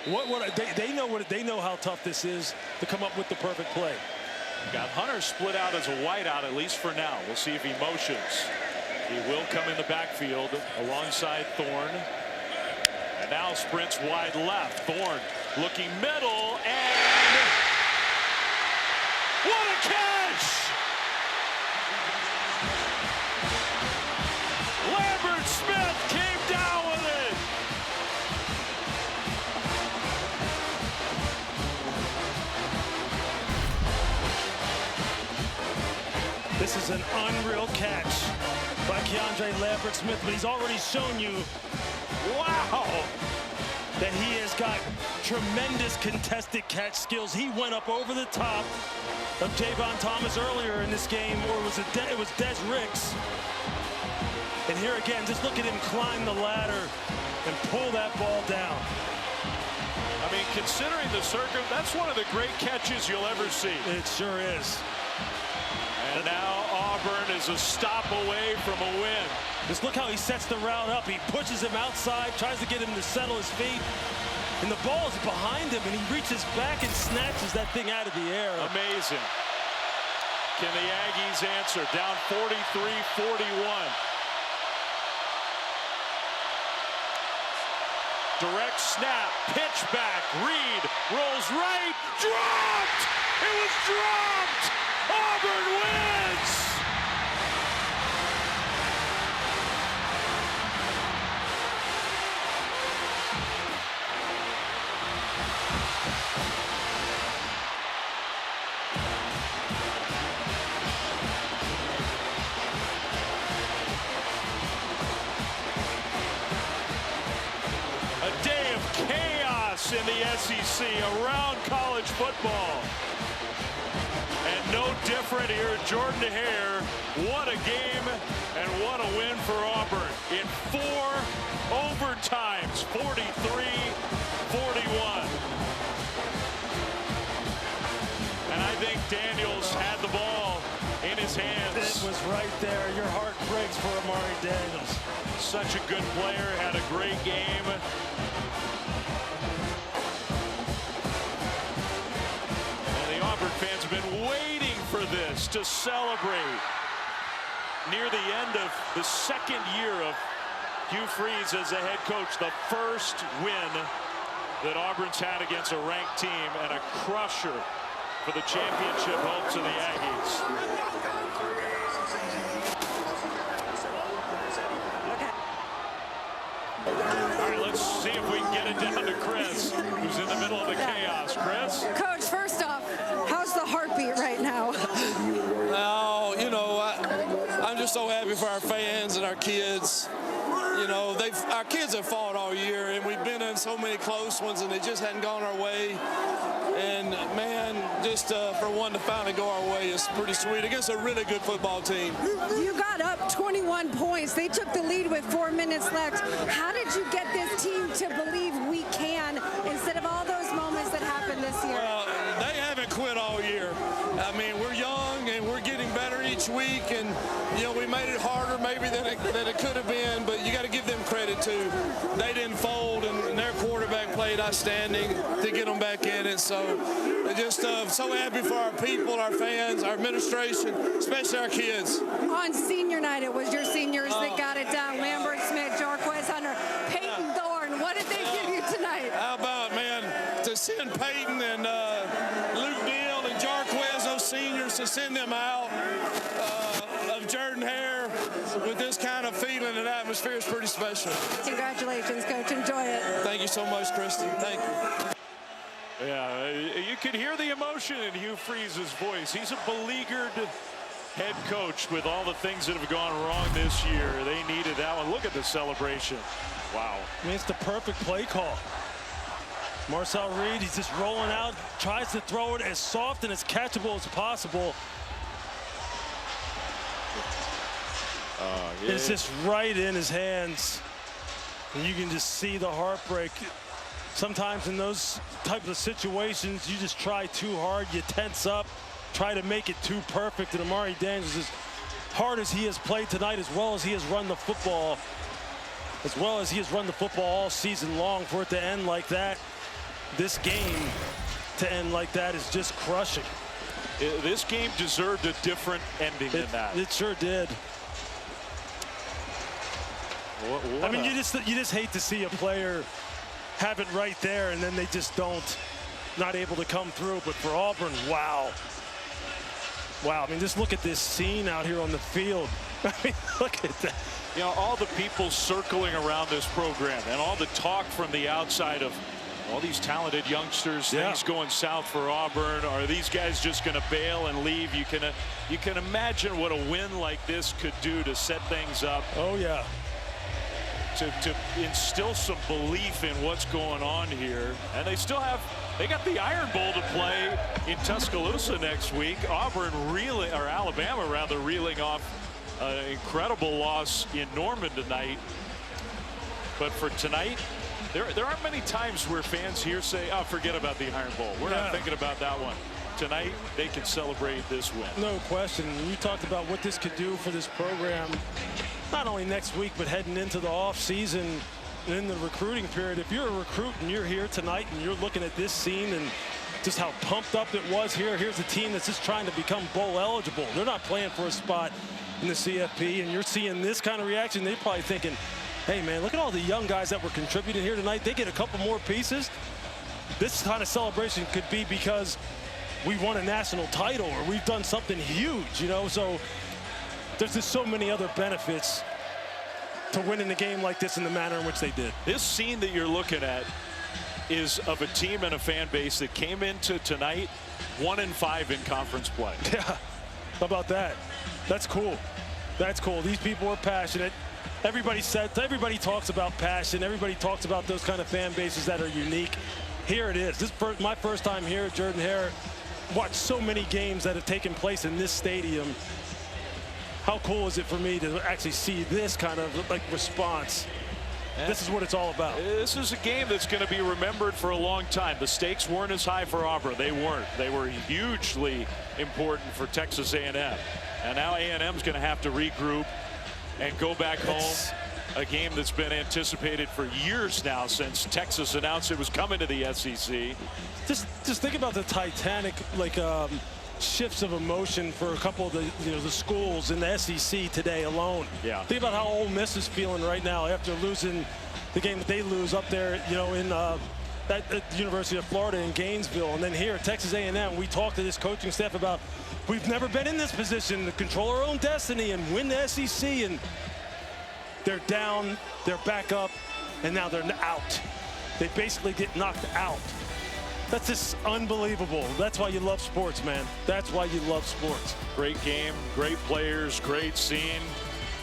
They know how tough this is to come up with the perfect play. Got Hunter split out as a wideout, at least for now. We'll see if he motions. He will come in the backfield alongside Thorne. And now sprints wide left. Thorne looking middle, and what a catch! Lambert-Smith came down with it. This is an unreal catch by Keandre Lambert-Smith, but he's already shown you, wow, that he has got tremendous contested catch skills. He went up over the top of Javon Thomas earlier in this game, or it was Des Ricks. And here again, just look at him climb the ladder and pull that ball down. I mean, considering the circuit, that's one of the great catches you'll ever see. It sure is. And now Auburn is a stop away from a win. Just look how he sets the route up. He pushes him outside, tries to get him to settle his feet. And the ball is behind him, and he reaches back and snatches that thing out of the air. Amazing. Can the Aggies answer? Down 43-41. Direct snap, pitch back, Reed rolls right, dropped! It was dropped! Auburn wins! A day of chaos in the SEC around college football. And no different here. Jordan Hare, what a game and what a win for Auburn. In 4 overtimes, 43-41. And I think Daniels had the ball in his hands. It was right there. Your heart breaks for Amari Daniels. Such a good player, had a great game. Auburn fans have been waiting for this to celebrate. Near the end of the second year of Hugh Freeze as the head coach, the first win that Auburn's had against a ranked team, and a crusher for the championship hopes of the Aggies. All right, let's see if we can get it down to Chris, who's in the middle of the chaos. Chris? Coach, first off, how's the heartbeat right now? Oh, you know, I'm just so happy for our fans and our kids. You know, our kids have fought all year, and we've been in so many close ones, and they just hadn't gone our way. And, man, just for one to finally go our way is pretty sweet against a really good football team. You got up 21 points. They took the lead with 4 minutes left. How did you get this team to believe we can instead of all those moments that happened this year? Well, they haven't quit all year. I mean, we're young, and we're getting better each week. And, you know, we made it harder maybe than it could have been, but you got to give them credit, too. They didn't fold, and their quarterback played outstanding to get them back in it. So just so happy for our people, our fans, our administration, especially our kids. On senior night, it was your seniors that got it down. Lambert, Smith, Jarquez Hunter, Peyton Thorne. What did they give you tonight? How about, man, to send Peyton and Luke Deal and Jarquez, those seniors, to send them out of Jordan-Hare with this kind of feeling and atmosphere is pretty special. Congratulations, Coach. Enjoy it. Thank you so much, Kristen. Thank you. Yeah, you can hear the emotion in Hugh Freeze's voice. He's a beleaguered head coach with all the things that have gone wrong this year. They needed that one. Look at the celebration. Wow. I mean, it's the perfect play call. Marcel Reed, he's just rolling out, tries to throw it as soft and as catchable as possible. Yeah. It's just right in his hands. And you can just see the heartbreak. Sometimes in those type of situations, you just try too hard, you tense up, try to make it too perfect. And Amari Daniels, as hard as he has played tonight, as well as he has run the football, all season long, for it to end like that, this game to end like that is just crushing. This game deserved a different ending than that. It sure did. I mean, you just hate to see a player have it right there and then they just not able to come through. But for Auburn, wow. I mean, just look at this scene out here on the field. I mean, look at that. You know, all the people circling around this program and all the talk from the outside of all these talented youngsters, things going south for Auburn. Are these guys just going to bail and leave? You can imagine what a win like this could do to set things up. Oh, yeah. To instill some belief in what's going on here. And they got the Iron Bowl to play in Tuscaloosa next week. Alabama rather, reeling off an incredible loss in Norman tonight. But for tonight, there aren't many times where fans here say, oh, forget about the Iron Bowl. We're not thinking about that one. Tonight, they can celebrate this win. No question. You talked about what this could do for this program, not only next week, but heading into the off season and in the recruiting period. If you're a recruit and you're here tonight and you're looking at this scene and just how pumped up it was here, here's a team that's just trying to become bowl eligible. They're not playing for a spot in the CFP, and you're seeing this kind of reaction. They're probably thinking, hey, man, look at all the young guys that were contributing here tonight. They get a couple more pieces. This kind of celebration could be because we won a national title or we've done something huge, you know. So there's just so many other benefits to winning a game like this in the manner in which they did. This scene that you're looking at is of a team and a fan base that came into tonight 1-5 in conference play. Yeah, how about that? That's cool. That's cool. These people are passionate. Everybody talks about passion. Everybody talks about those kind of fan bases that are unique. Here it is. This is my first time here at Jordan-Hare. Watched so many games that have taken place in this stadium. How cool is it for me to actually see this kind of response? This is what it's all about. This is a game that's going to be remembered for a long time. The stakes weren't as high for Auburn. They weren't. They were hugely important for Texas A&M. And now A&M's going to have to regroup and go back home. A game that's been anticipated for years now, since Texas announced it was coming to the SEC. Just think about the titanic shifts of emotion for a couple of the schools in the SEC today alone. Yeah. Think about how Ole Miss is feeling right now after losing the game that they lose up there, in at the University of Florida in Gainesville, and then here at Texas A&M, we talked to this coaching staff about we've never been in this position to control our own destiny and win the SEC, and they're down, they're back up, and now they're out. They basically get knocked out. That's just unbelievable. That's why you love sports, man. That's why you love sports. Great game, great players, great scene.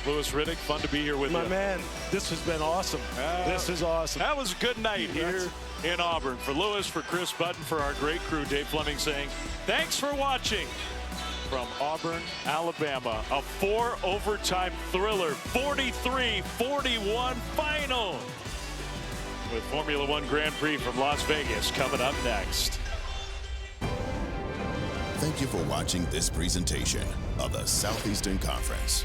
Louis Riddick, fun to be here with you. My man, this has been awesome. This is awesome. That was a good night here in Auburn. For Louis, for Chris Button, for our great crew, Dave Fleming saying, thanks for watching from Auburn, Alabama. A 4-overtime thriller, 43-41 final. With Formula One Grand Prix from Las Vegas coming up next. Thank you for watching this presentation of the Southeastern Conference.